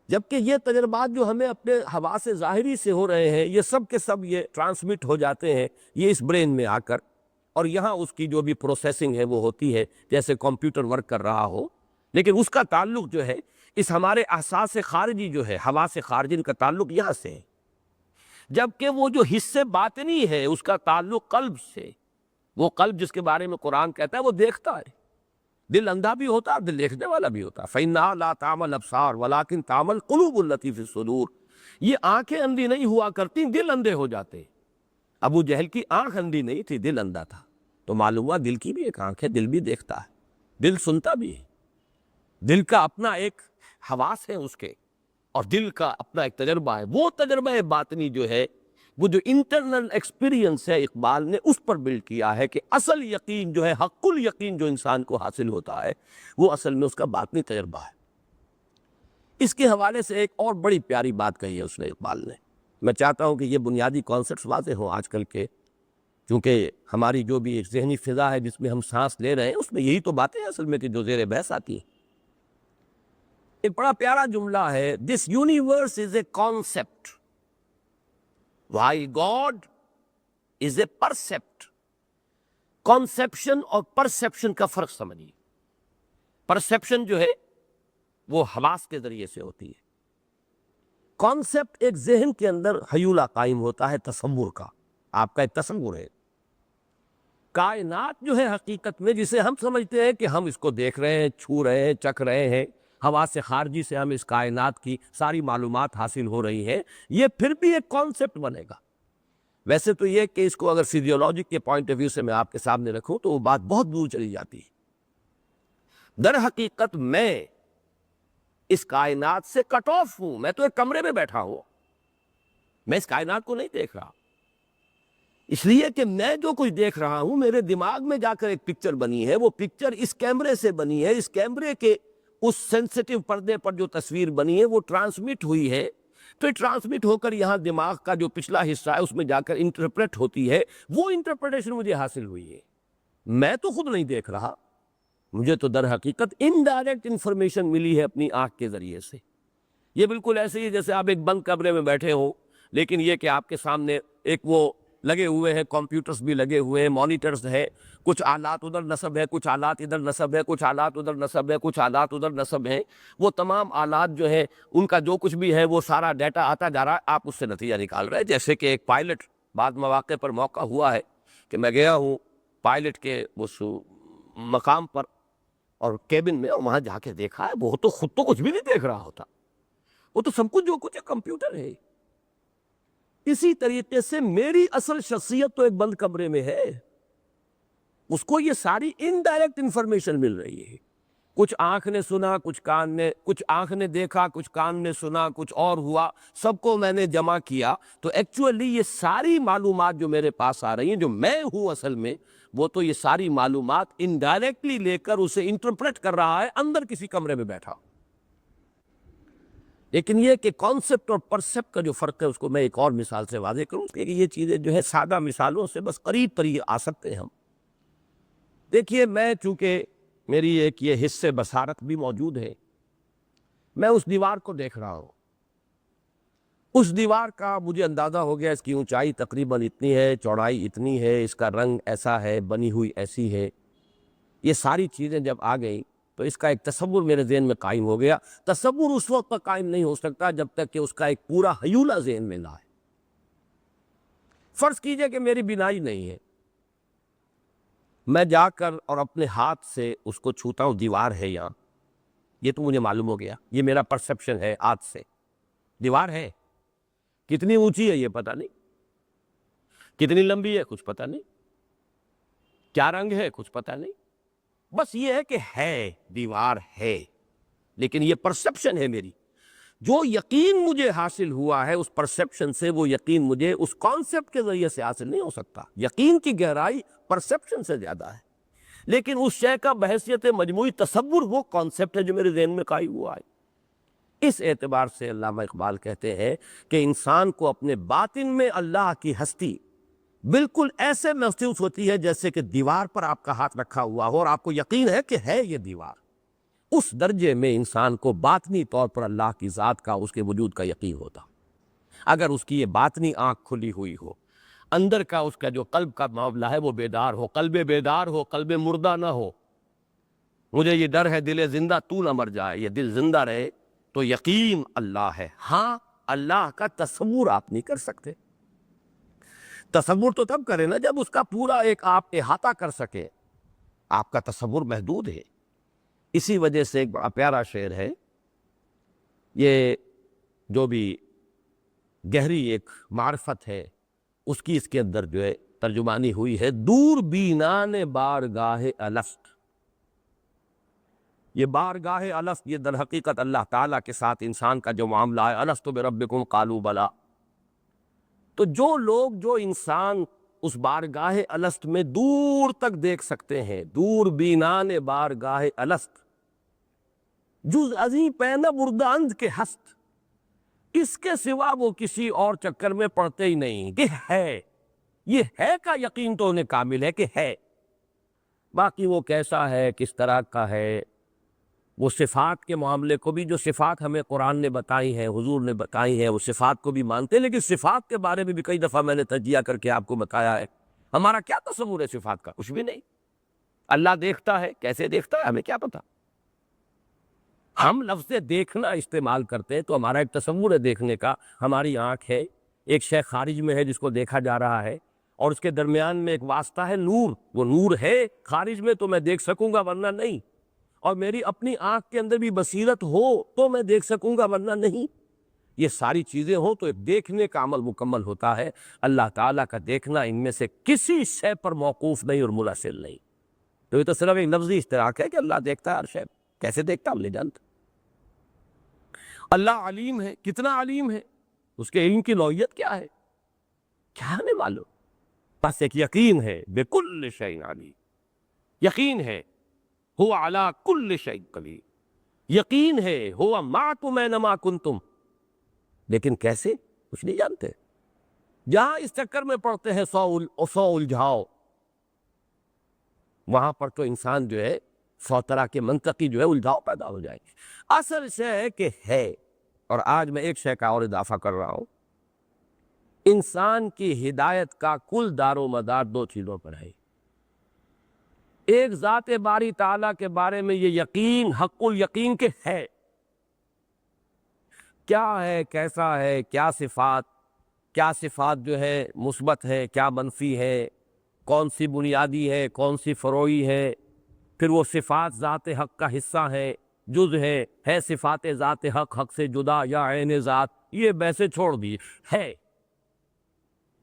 [SPEAKER 1] جبکہ یہ تجربات جو ہمیں اپنے حواس ظاہری سے ہو رہے ہیں یہ سب کے سب یہ ٹرانسمٹ ہو جاتے ہیں یہ اس برین میں آ کر، اور یہاں اس کی جو بھی پروسیسنگ ہے وہ ہوتی ہے جیسے کمپیوٹر ورک کر رہا ہو، لیکن اس کا تعلق جو ہے اس ہمارے احساس خارجی جو ہے، حواس خارجی کا تعلق یہاں سے ہے، جبکہ وہ جو حصے باطنی ہے اس کا تعلق قلب سے، وہ قلب جس کے بارے میں قرآن کہتا ہے وہ دیکھتا ہے، دل اندھا بھی ہوتا ہے، دل دیکھنے والا بھی ہوتا ہے۔ فَإِنَّهَا لَا تَعْمَى الْأَبْصَارُ وَلَكِنْ تَعْمَى الْقُلُوبُ الَّتِي فِي الصُّدُورِ، یہ آنکھیں اندھی نہیں ہوا کرتی، دل اندھے ہو جاتے۔ ابو جہل کی آنکھ اندھی نہیں تھی، دل اندھا تھا، تو معلوم ہوا دل کی بھی ایک آنکھ ہے، دل بھی دیکھتا ہے، دل سنتا بھی ہے، دل کا اپنا ایک حواس ہے اس کے، اور دل کا اپنا ایک تجربہ ہے، وہ تجربہ باطنی جو ہے وہ جو انٹرنل ایکسپیرینس ہے اقبال نے اس پر بلڈ کیا ہے کہ اصل یقین جو ہے، حق الیقین جو انسان کو حاصل ہوتا ہے وہ اصل میں اس کا باطنی تجربہ ہے۔ اس کے حوالے سے ایک اور بڑی پیاری بات کہی ہے اس نے، اقبال نے، میں چاہتا ہوں کہ یہ بنیادی کانسیپٹس واضح ہوں آج کل کے، کیونکہ ہماری جو بھی ایک ذہنی فضا ہے جس میں ہم سانس لے رہے ہیں اس میں یہی تو باتیں اصل میں کہ جو زیر بحث آتی ہیں۔ ایک بڑا پیارا جملہ ہے، this universe is a concept while God is a percept۔ Conception اور پرسیپشن کا فرق سمجھیے۔ پرسیپشن جو ہے وہ حواس کے ذریعے سے ہوتی ہے، کانسیپٹ ایک ذہن کے اندر حیولہ قائم ہوتا ہے تصور کا، آپ کا ایک تصور ہے۔ کائنات جو ہے حقیقت میں جسے ہم سمجھتے ہیں کہ ہم اس کو دیکھ رہے ہیں، چھو رہے ہیں، چکھ رہے ہیں، حواس خارجی سے ہم اس کائنات کی ساری معلومات حاصل ہو رہی ہیں، یہ پھر بھی ایک کانسیپٹ بنے گا۔ ویسے تو یہ کہ اس کو اگر فزیولوجی کے پوائنٹ آف ویو سے میں آپ کے سامنے رکھوں تو وہ بات بہت دور چلی جاتی ہے۔ در حقیقت میں اس کائنات سے کٹ آف ہوں، میں تو ایک کمرے میں بیٹھا ہوں، میں اس کائنات کو نہیں دیکھ رہا، اس لیے کہ میں جو کچھ دیکھ رہا ہوں میرے دماغ میں جا کر ایک پکچر بنی ہے، وہ پکچر اس کیمرے سے بنی ہے، اس کیمرے کے اس سینسیٹیو پردے پر جو تصویر بنی ہے وہ ٹرانسمٹ ہوئی ہے، تو ٹرانسمٹ ہو کر یہاں دماغ کا جو پچھلا حصہ ہے اس میں جا کر انٹرپریٹ ہوتی ہے، وہ انٹرپریٹیشن مجھے حاصل ہوئی ہے۔ میں تو خود نہیں دیکھ رہا، مجھے تو در حقیقت انڈائریکٹ انفارمیشن ملی ہے اپنی آنکھ کے ذریعے سے۔ یہ بالکل ایسے ہی جیسے آپ ایک بند کمرے میں بیٹھے ہو، لیکن یہ کہ آپ کے سامنے ایک وہ لگے ہوئے ہیں، کمپیوٹرز بھی لگے ہوئے ہیں، مانیٹرز ہے، کچھ آلات ادھر نصب ہے، کچھ آلات ادھر نصب ہے، کچھ آلات ادھر نصب ہے، کچھ آلات ادھر نصب ہیں، وہ تمام آلات جو ہے ان کا جو کچھ بھی ہے وہ سارا ڈیٹا آتا جا رہا ہے، آپ اس سے نتیجہ نکال رہے ہیں۔ جیسے کہ ایک پائلٹ، بعض مواقع پر موقع ہوا ہے کہ میں گیا ہوں پائلٹ کے اس مقام پر اور کیبن میں، اور وہاں جا کے دیکھا ہے وہ تو خود تو کچھ بھی نہیں دیکھ رہا ہوتا، وہ تو سب کچھ جو کچھ ہے کمپیوٹر ہے۔ اسی طریقے سے میری اصل شخصیت تو ایک بند کمرے میں ہے، اس کو یہ ساری انڈائریکٹ انفارمیشن مل رہی ہے، کچھ آنکھ نے سنا، کچھ آنکھ نے دیکھا، کچھ کان نے سنا، کچھ اور ہوا، سب کو میں نے جمع کیا، تو ایکچولی یہ ساری معلومات جو میرے پاس آ رہی ہیں، جو میں ہوں اصل میں، وہ تو یہ ساری معلومات انڈائریکٹلی لے کر اسے انٹرپریٹ کر رہا ہے اندر کسی کمرے میں بیٹھا۔ لیکن یہ کہ کانسیپٹ اور پرسیپٹ کا جو فرق ہے اس کو میں ایک اور مثال سے واضح کروں کہ یہ چیزیں جو ہے سادہ مثالوں سے بس قریب قریب آ سکتے ہیں ہم۔ دیکھیے میں چونکہ میری ایک یہ حصے بصارت بھی موجود ہے، میں اس دیوار کو دیکھ رہا ہوں، اس دیوار کا مجھے اندازہ ہو گیا اس کی اونچائی تقریباً اتنی ہے، چوڑائی اتنی ہے، اس کا رنگ ایسا ہے، بنی ہوئی ایسی ہے۔ یہ ساری چیزیں جب آ گئیں تو اس کا ایک تصور میرے ذہن میں قائم ہو گیا۔ تصور اس وقت تک قائم نہیں ہو سکتا جب تک کہ اس کا ایک پورا ہیولہ ذہن میں نہ آئے۔ فرض کیجئے کہ میری بینائی نہیں ہے، میں جا کر اور اپنے ہاتھ سے اس کو چھوتا ہوں، دیوار ہے یہاں، یہ تو مجھے معلوم ہو گیا، یہ میرا پرسیپشن ہے ہاتھ سے، دیوار ہے، کتنی اونچی ہے یہ پتہ نہیں، کتنی لمبی ہے کچھ پتہ نہیں، کیا رنگ ہے کچھ پتہ نہیں، بس یہ ہے کہ ہے، دیوار ہے۔ لیکن یہ پرسیپشن ہے میری، جو یقین مجھے حاصل ہوا ہے اس پرسیپشن سے، وہ یقین مجھے اس کانسیپٹ کے ذریعے سے حاصل نہیں ہو سکتا۔ یقین کی گہرائی پرسیپشن سے زیادہ ہے، لیکن اس شے کا بحیثیت مجموعی تصور وہ کانسیپٹ ہے جو میرے ذہن میں قائم ہوا ہے۔ اس اعتبار سے علامہ اقبال کہتے ہیں کہ انسان کو اپنے باطن میں اللہ کی ہستی بالکل ایسے محسوس ہوتی ہے جیسے کہ دیوار پر آپ کا ہاتھ رکھا ہوا ہو اور آپ کو یقین ہے کہ ہے یہ دیوار۔ اس درجے میں انسان کو باطنی طور پر اللہ کی ذات کا، اس کے وجود کا یقین ہوتا۔ اگر اس کی یہ باطنی آنکھ کھلی ہوئی ہو، اندر کا اس کا جو قلب کا معاملہ ہے وہ بیدار ہو، قلب بیدار ہو، قلب مردہ نہ ہو۔ مجھے یہ ڈر ہے دل زندہ تو نہ مر جائے، یہ دل زندہ رہے تو یقین اللہ ہے۔ ہاں اللہ کا تصور آپ نہیں کر سکتے، تصور تو تب کرے نا جب اس کا پورا ایک آپ احاطہ کر سکے، آپ کا تصور محدود ہے۔ اسی وجہ سے ایک بڑا پیارا شعر ہے، یہ جو بھی گہری ایک معرفت ہے اس کی اس کے اندر جو ہے ترجمانی ہوئی ہے، دور بینان بارگاہ الست۔ یہ بارگاہ الست یہ در حقیقت اللہ تعالیٰ کے ساتھ انسان کا جو معاملہ ہے، الست بربکم قالوا بلی۔ تو جو لوگ، جو انسان اس بارگاہ الست میں دور تک دیکھ سکتے ہیں، دور بینان بارگاہ الست، جز ازیں پین برداند کے ہست، اس کے سوا وہ کسی اور چکر میں پڑتے ہی نہیں کہ ہے، یہ ہے کا یقین تو انہیں کامل ہے کہ ہے۔ باقی وہ کیسا ہے، کس طرح کا ہے، وہ صفات کے معاملے کو بھی، جو صفات ہمیں قرآن نے بتائی ہیں، حضور نے بتائی ہیں، وہ صفات کو بھی مانتے ہیں، لیکن صفات کے بارے میں بھی کئی دفعہ میں نے تجزیہ کر کے آپ کو بتایا ہے ہمارا کیا تصور ہے صفات کا، کچھ بھی نہیں۔ اللہ دیکھتا ہے، کیسے دیکھتا ہے ہمیں کیا پتا، ہم لفظ دیکھنا استعمال کرتے ہیں تو ہمارا ایک تصور ہے دیکھنے کا، ہماری آنکھ ہے، ایک شے خارج میں ہے جس کو دیکھا جا رہا ہے، اور اس کے درمیان میں ایک واسطہ ہے نور، وہ نور ہے خارج میں تو میں دیکھ سکوں گا ورنہ نہیں، اور میری اپنی آنکھ کے اندر بھی بصیرت ہو تو میں دیکھ سکوں گا ورنہ نہیں۔ یہ ساری چیزیں ہوں تو ایک دیکھنے کا عمل مکمل ہوتا ہے۔ اللہ تعالیٰ کا دیکھنا ان میں سے کسی شے پر موقوف نہیں اور منحصر نہیں۔ تو یہ تو صرف ایک لفظی اشتراک ہے کہ اللہ دیکھتا ہے ہر شے، کیسے دیکھتا ہم نہیں جانتے۔ اللہ علیم ہے، کتنا علیم ہے، اس کے علم کی نوعیت کیا ہے، کیا ہمیں معلوم۔ بس ایک یقین ہے بکل شیء علیم، یقین ہے هو علی کل شیء قدیر، یقین ہے هو معکم اینما کنتم، لیکن کیسے کچھ نہیں جانتے۔ جہاں اس چکر میں پڑتے ہیں سو الجھاؤ، وہاں پر تو انسان جو ہے 100 طرح کے منطقی جو ہے الجھاؤ پیدا ہو جائے گی۔ اصل شے ہے کہ ہے، اور آج میں ایک شے کا اور اضافہ کر رہا ہوں، انسان کی ہدایت کا کل دار و مدار دو چیزوں پر ہے۔ ایک ذات باری تعالیٰ کے بارے میں یہ یقین، حق الیقین کہ ہے، کیا ہے، کیسا ہے، کیا صفات جو ہے مثبت ہے، کیا منفی ہے، کون سی بنیادی ہے، کون سی فروعی ہے، پھر وہ صفات ذات حق کا حصہ ہے، جز ہے صفات ذات حق، حق سے جدا یا عین ذات، یہ ویسے چھوڑ دی ہے۔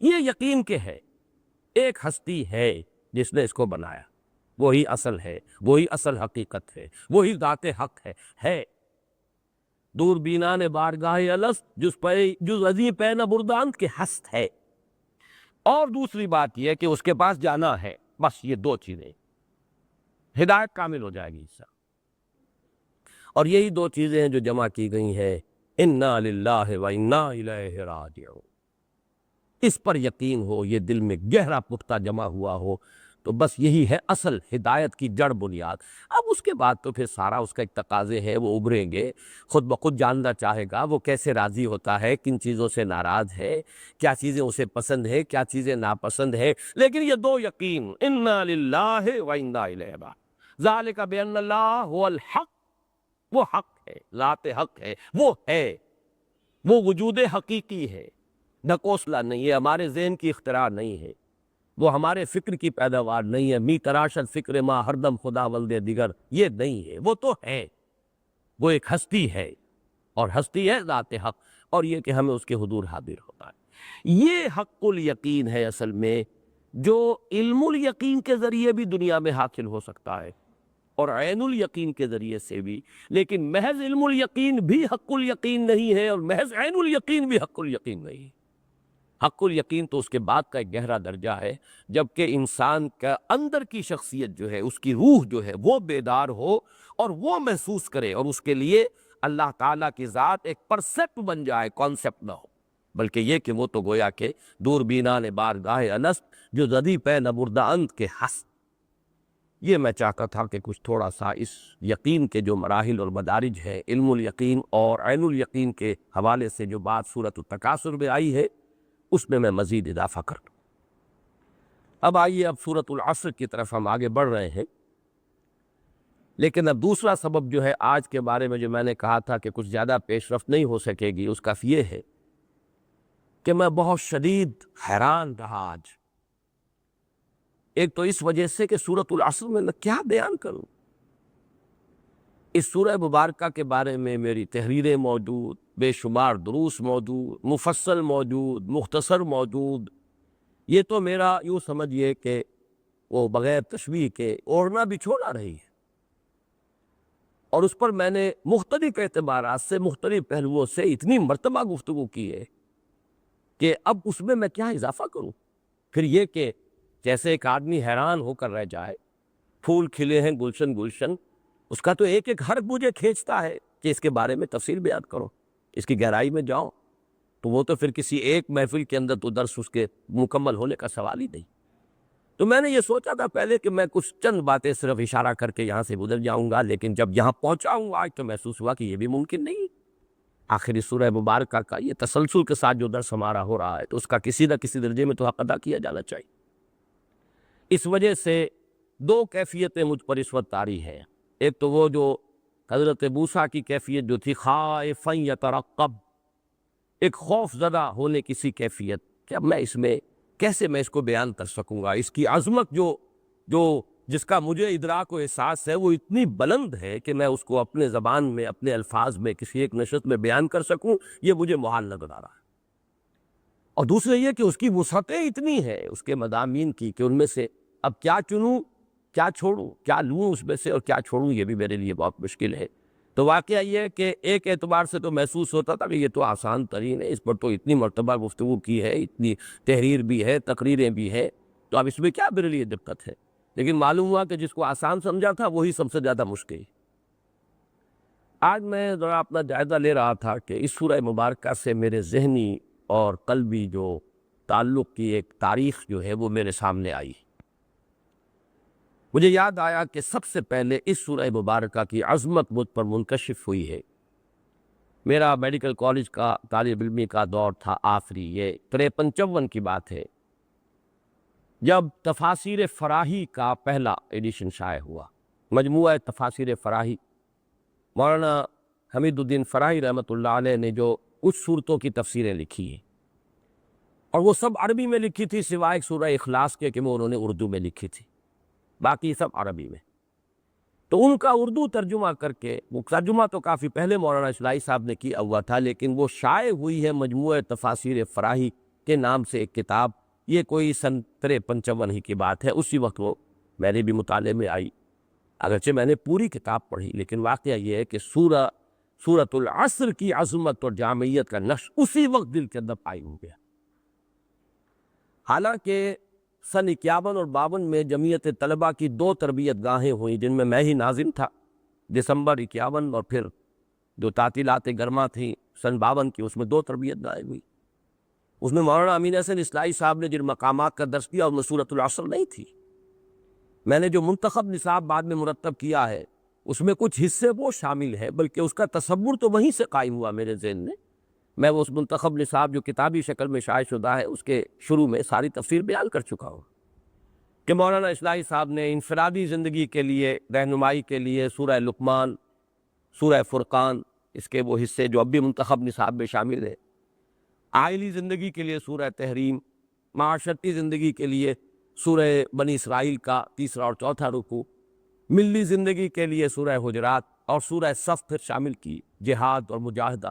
[SPEAKER 1] یہ یقین کہ ہے ایک ہستی ہے جس نے اس کو بنایا، وہی اصل ہے، وہی اصل حقیقت ہے، وہی ذات حق ہے۔ دور بینان بارگاہ الست جز ازیں پہ نہ بردانت کے ہست ہے۔ اور دوسری بات یہ کہ اس کے پاس جانا ہے، بس یہ دو چیزیں، ہدایت کامل ہو جائے گی اس سے۔ اور یہی دو چیزیں ہیں جو جمع کی گئی ہیں، انا للہ و انا الیہ راجعون۔ اس پر یقین ہو، یہ دل میں گہرا پختہ جمع ہوا ہو، تو بس یہی ہے اصل ہدایت کی جڑ بنیاد۔ اب اس کے بعد تو پھر سارا اس کا ایک تقاضے ہے، وہ ابھریں گے، خود بخود جاننا چاہے گا وہ کیسے راضی ہوتا ہے، کن چیزوں سے ناراض ہے، کیا چیزیں اسے پسند ہے، کیا چیزیں ناپسند ہے۔ لیکن یہ دو یقین، انا للہ و انا الیہ راجعون، ذالک بان اللہ هو الحق، وہ حق ہے، ذات حق ہے، وہ وجود حقیقی ہے، ڈھکوسلا نہیں ہے، ہمارے ذہن کی اختراع نہیں ہے، وہ ہمارے فکر کی پیداوار نہیں ہے، می تراشد فکر ما ہردم خدا ولد دیگر، یہ نہیں ہے، وہ تو ہے، وہ ایک ہستی ہے، اور ہستی ہے ذات حق، اور یہ کہ ہمیں اس کے حضور حاضر ہوتا ہے۔ یہ حق الیقین ہے اصل میں، جو علم الیقین کے ذریعے بھی دنیا میں حاصل ہو سکتا ہے، اور عین الیقین کے ذریعے سے بھی، لیکن محض علم الیقین بھی حق الیقین نہیں ہے، اور محض عین الیقین بھی حق الیقین نہیں ہے۔ حق الیقین تو اس کے بعد کا ایک گہرا درجہ ہے، جبکہ انسان کا اندر کی شخصیت جو ہے، اس کی روح جو ہے وہ بیدار ہو اور وہ محسوس کرے، اور اس کے لیے اللہ تعالیٰ کی ذات ایک پرسیپٹ بن جائے، کانسیپٹ نہ ہو، بلکہ یہ کہ وہ تو گویا کہ دور بینان بارگاہ الست جو زدی پہ نبردہ اند کے ہست۔ یہ میں چاہتا تھا کہ کچھ تھوڑا سا اس یقین کے جو مراحل اور مدارج ہے، علم الیقین اور عین الیقین کے حوالے سے جو بات سورۃ التکاثر میں آئی ہے، اس میں مزید اضافہ کر دوں۔ اب آئیے، اب سورۃ العصر کی طرف ہم آگے بڑھ رہے ہیں، لیکن اب دوسرا سبب جو ہے آج کے بارے میں جو میں نے کہا تھا کہ کچھ زیادہ پیش رفت نہیں ہو سکے گی، اس کا یہ ہے کہ میں بہت شدید حیران رہا آج۔ ایک تو اس وجہ سے کہ سورۃ العصر میں کیا بیان کروں، اس سورہ مبارکہ کے بارے میں میری تحریریں موجود، بے شمار دروس موجود، مفصل موجود، مختصر موجود، یہ تو میرا یوں سمجھیے کہ وہ بغیر تشبیہ کے اوڑھنا بچھونا رہی ہے، اور اس پر میں نے مختلف اعتبارات سے، مختلف پہلوؤں سے اتنی مرتبہ گفتگو کی ہے کہ اب اس میں کیا اضافہ کروں۔ پھر یہ کہ جیسے ایک آدمی حیران ہو کر رہ جائے، پھول کھلے ہیں گلشن گلشن، اس کا تو ایک ایک حرف مجھے کھینچتا ہے کہ اس کے بارے میں تفصیل بیان کرو، اس کی گہرائی میں جاؤ، تو وہ تو پھر کسی ایک محفل کے اندر تو درس اس کے مکمل ہونے کا سوال ہی نہیں۔ تو میں نے یہ سوچا تھا پہلے کہ میں کچھ چند باتیں صرف اشارہ کر کے یہاں سے گزر جاؤں گا، لیکن جب یہاں پہنچا ہوں آج تو محسوس ہوا کہ یہ بھی ممکن نہیں۔ آخری سورہ مبارکہ کا یہ تسلسل کے ساتھ جو درس ہمارا ہو رہا ہے، تو اس کا کسی نہ کسی درجے میں تو حق ادا کیا جانا چاہیے۔ اس وجہ سے دو کیفیتیں مجھ پر اس وقت طاری ہیں۔ ایک تو وہ جو حضرت موسیٰ کی کیفیت جو تھی خائفا یترقب، ایک خوف زدہ ہونے کی سی کیفیت کہ اب میں اس میں کیسے میں اس کو بیان کر سکوں گا، اس کی عظمت جس کا مجھے ادراک و احساس ہے وہ اتنی بلند ہے کہ میں اس کو اپنے زبان میں، اپنے الفاظ میں کسی ایک نشست میں بیان کر سکوں، یہ مجھے محال نظر آ رہا ہے۔ اور دوسرے یہ کہ اس کی وسعتیں اتنی ہیں اس کے مضامین کی کہ ان میں سے اب کیا چنوں، کیا چھوڑوں، کیا لوں اس میں سے اور کیا چھوڑوں، یہ بھی میرے لیے بہت مشکل ہے۔ تو واقعہ یہ ہے کہ ایک اعتبار سے تو محسوس ہوتا تھا کہ یہ تو آسان ترین ہے، اس پر تو اتنی مرتبہ گفتگو کی ہے، اتنی تحریر بھی ہے، تقریریں بھی ہیں، تو اب اس میں کیا میرے لیے دقت ہے؟ لیکن معلوم ہوا کہ جس کو آسان سمجھا تھا وہی سب سے زیادہ مشکل۔ آج میں ذرا اپنا جائزہ لے رہا تھا کہ اس سورہ مبارکہ سے میرے ذہنی اور قلبی جو تعلق کی ایک تاریخ جو ہے وہ میرے سامنے آئی۔ مجھے یاد آیا کہ سب سے پہلے اس سورہ مبارکہ کی عظمت مجھ پر منکشف ہوئی ہے۔ میرا میڈیکل کالج کا طالب علمی کا دور تھا آخری، یہ 53-54 کی بات ہے، جب تفاسیر فراہی کا پہلا ایڈیشن شائع ہوا۔ مجموعہ تفاسیر فراہی، مولانا حمید الدین فراہی رحمۃ اللہ علیہ نے جو کچھ صورتوں کی تفسیریں لکھی ہیں، اور وہ سب عربی میں لکھی تھی سوائے سورہ اخلاص کے کہ وہ انہوں نے اردو میں لکھی تھی، باقی سب عربی میں۔ تو ان کا اردو ترجمہ کر کے، وہ ترجمہ تو کافی پہلے مولانا اسلائی صاحب نے کیا ہوا تھا، لیکن وہ شائع ہوئی ہے مجموعہ تفاسیر فراہی کے نام سے ایک کتاب۔ یہ کوئی سن 53-55 ہی کی بات ہے، اسی وقت وہ میرے بھی مطالعے میں آئی، اگرچہ میں نے پوری کتاب پڑھی، لیکن واقعہ یہ ہے کہ سورۃ العصر کی عظمت اور جامعیت کا نقش اسی وقت دل کے اندر قائم ہو گیا۔ حالانکہ سن 51 اور 52 میں جمعیت طلبہ کی 2 تربیت گاہیں ہوئیں جن میں ہی ناظم تھا، دسمبر 51 اور پھر جو تعطیلات گرما تھیں سن 52 کی، اس میں 2 تربیت گاہیں ہوئی۔ اس میں مولانا امین حسن اصلاحی صاحب نے جن مقامات کا درس کیا ان میں سورۃ العصر نہیں تھی۔ میں نے جو منتخب نصاب بعد میں مرتب کیا ہے اس میں کچھ حصے وہ شامل ہیں، بلکہ اس کا تصور تو وہیں سے قائم ہوا میرے ذہن میں۔ میں وہ اس منتخب نصاب جو کتابی شکل میں شائع شدہ ہے اس کے شروع میں ساری تفسیر بیان کر چکا ہوں کہ مولانا اصلاحی صاحب نے انفرادی زندگی کے لیے رہنمائی کے لیے سورہ لقمان، سورہ فرقان، اس کے وہ حصے جو اب بھی منتخب نصاب میں شامل ہیں، عائلی زندگی کے لیے سورہ تحریم، معاشرتی زندگی کے لیے سورہ بنی اسرائیل کا 3 اور 4 رکوع، ملی زندگی کے لیے سورہ حجرات اور سورہ صف پھر شامل کی، جہاد اور مجاہدہ،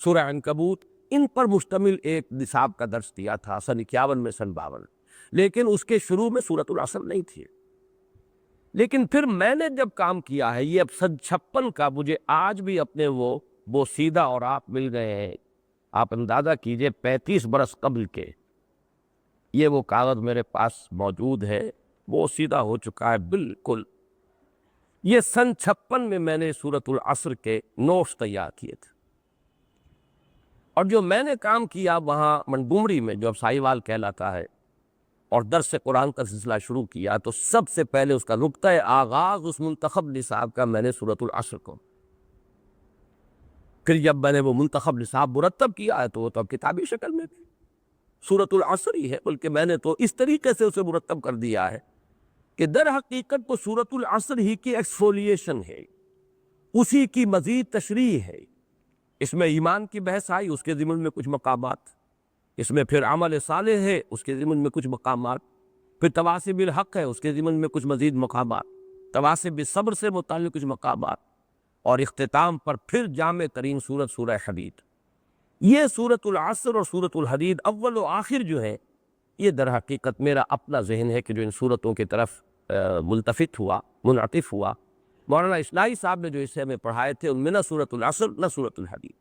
[SPEAKER 1] سورہ عنکبوت، ان پر مشتمل ایک نصاب کا درس دیا تھا سن 51 میں، سن 52، لیکن اس کے شروع میں سورۃ العصر نہیں تھی۔ لیکن پھر میں نے جب کام کیا ہے، یہ اب سن 56 کا، مجھے آج بھی اپنے وہ سیدھا اور آپ مل گئے ہیں، آپ اندازہ کیجئے 35 برس قبل کے، یہ وہ کاغذ میرے پاس موجود ہے، وہ سیدھا ہو چکا ہے بالکل۔ یہ سن 56 میں میں نے سورۃ العصر کے نوٹس تیار کیے تھے، اور جو میں نے کام کیا وہاں منڈومری میں جو اب ساہیوال کہلاتا ہے، اور درس قرآن کا سلسلہ شروع کیا، تو سب سے پہلے اس کا نقطۂ آغاز اس منتخب نصاب کا میں نے سورۃ العصر کو، پھر جب میں نے وہ منتخب نصاب مرتب کیا ہے تو وہ تو اب کتابی شکل میں بھی سورۃ العصر ہی ہے، بلکہ میں نے تو اس طریقے سے اسے مرتب کر دیا ہے کہ در حقیقت تو سورۃ العصر ہی کی ایکسفولیشن ہے، اسی کی مزید تشریح ہے۔ اس میں ایمان کی بحث آئی، اس کے ضمن میں کچھ مقامات، اس میں پھر عمل صالح ہے، اس کے ضمن میں کچھ مقامات، پھر تواصی بالحق ہے، اس کے ضمن میں کچھ مزید مقامات، تواصی بالصبر سے متعلق کچھ مقامات، اور اختتام پر پھر جامع ترین سورت سورہ حدید۔ یہ سورۃ العصر اور سورۃ الحدید اول و آخر جو ہے، یہ در حقیقت میرا اپنا ذہن ہے کہ جو ان سورتوں کی طرف ملتفت ہوا، منعطف ہوا۔ مولانا اصلاحی صاحب نے جو حصے میں پڑھائے تھے ان میں نہ سورۃ العصر نہ سورۃ الحدید،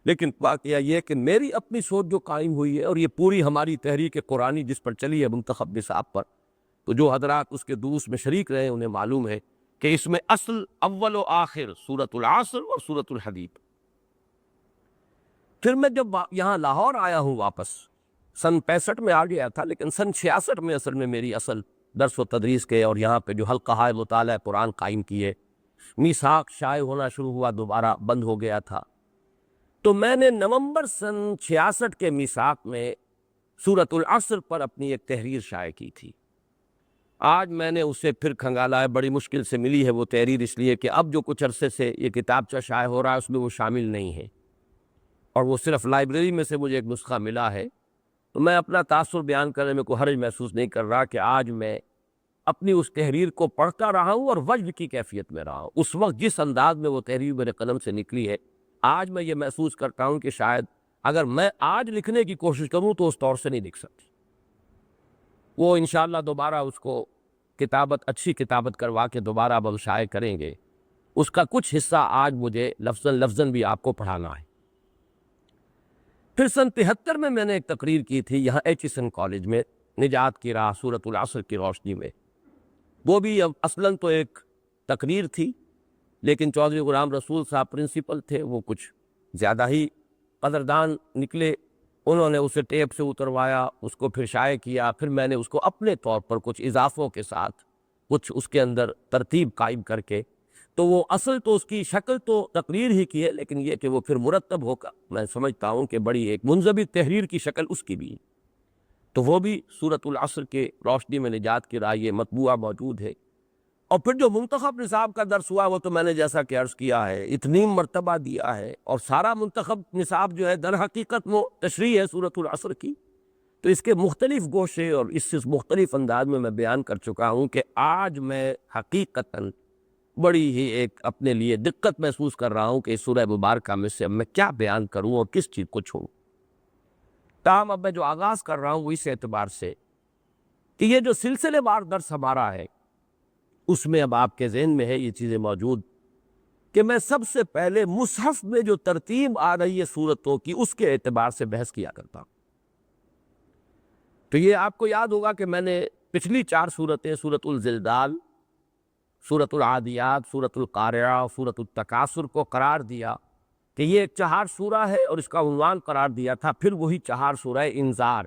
[SPEAKER 1] لیکن واقعہ یہ کہ میری اپنی سوچ جو قائم ہوئی ہے، اور یہ پوری ہماری تحریک قرآنی جس پر چلی ہے منتخب نصاب پر، تو جو حضرات اس کے دروس میں شریک رہے انہیں معلوم ہے کہ اس میں اصل اول و آخر سورۃ العصر اور سورۃ الحدید۔ پھر میں جب یہاں لاہور آیا ہوں واپس، سن 65 میں آ گیا تھا، لیکن سن 66 میں اصل میں میری اصل درس و تدریس کے اور یہاں پہ جو حلقہ مطالعہ قرآن قائم کیے، میثاق شائع ہونا شروع ہوا، دوبارہ بند ہو گیا تھا، تو میں نے نومبر سن 66 کے میثاق میں سورۃ العصر پر اپنی ایک تحریر شائع کی تھی۔ آج میں نے اسے پھر کھنگالا ہے، بڑی مشکل سے ملی ہے وہ تحریر، اس لیے کہ اب جو کچھ عرصے سے یہ کتابچہ شائع ہو رہا ہے اس میں وہ شامل نہیں ہے، اور وہ صرف لائبریری میں سے مجھے ایک نسخہ ملا ہے۔ تو میں اپنا تاثر بیان کرنے میں کوئی حرج محسوس نہیں کر رہا کہ آج میں اپنی اس تحریر کو پڑھتا رہا ہوں اور وجد کی کیفیت میں رہا ہوں۔ اس وقت جس انداز میں وہ تحریر میرے قلم سے نکلی ہے، آج میں یہ محسوس کرتا ہوں کہ شاید اگر میں آج لکھنے کی کوشش کروں تو اس طور سے نہیں لکھ سکتی۔ وہ انشاءاللہ دوبارہ اس کو اچھی کتابت کروا کے دوبارہ اب ہم شائع کریں گے۔ اس کا کچھ حصہ آج مجھے لفظاً بھی آپ کو پڑھانا ہے۔ پھر سن 73 میں نے ایک تقریر کی تھی یہاں ایچ ایس این کالج میں، نجات کی راہ سورۃ العصر کی روشنی میں، وہ بھی اب اصلاً تو ایک تقریر تھی، لیکن چودھری غلام رسول صاحب پرنسپل تھے، وہ کچھ زیادہ ہی قدردان نکلے، انہوں نے اسے ٹیپ سے اتروایا، اس کو پھر شائع کیا، پھر میں نے اس کو اپنے طور پر کچھ اضافوں کے ساتھ کچھ اس کے اندر ترتیب قائم کر کے، تو وہ اصل تو اس کی شکل تو تقریر ہی کی ہے، لیکن یہ کہ وہ پھر مرتب ہو کر میں سمجھتا ہوں کہ بڑی ایک منضبط تحریر کی شکل اس کی بھی، تو وہ بھی سورۃ العصر کے روشنی میں نجات کی راہ یہ مطبوعہ موجود ہے۔ اور پھر جو منتخب نصاب کا درس ہوا وہ تو میں نے جیسا کہ عرض کیا ہے اتنی مرتبہ دیا ہے، اور سارا منتخب نصاب جو ہے در حقیقت وہ تشریح ہے سورۃ العصر کی، تو اس کے مختلف گوشے اور اس سے مختلف انداز میں بیان کر چکا ہوں کہ آج میں حقیقتاً بڑی ہی ایک اپنے لیے دقت محسوس کر رہا ہوں کہ اس سورہ مبارکہ میں سے اب میں کیا بیان کروں اور کس چیز کو چھوڑوں۔ تاہم اب میں جو آغاز کر رہا ہوں وہ اس اعتبار سے کہ یہ جو سلسلے وار درس ہمارا ہے اس میں اب آپ کے ذہن میں ہے یہ چیزیں موجود کہ میں سب سے پہلے مصحف میں جو ترتیب آ رہی ہے سورتوں کی اس کے اعتبار سے بحث کیا کرتا ہوں۔ تو یہ آپ کو یاد ہوگا کہ میں نے پچھلی 4 سورتیں سورۃ الزلزال، سورۃ العادیات، سورۃ القارعہ، سورۃ التکاثر کو قرار دیا کہ یہ ایک 4 سورہ ہے، اور اس کا عنوان قرار دیا تھا پھر وہی 4 سورہ انذار،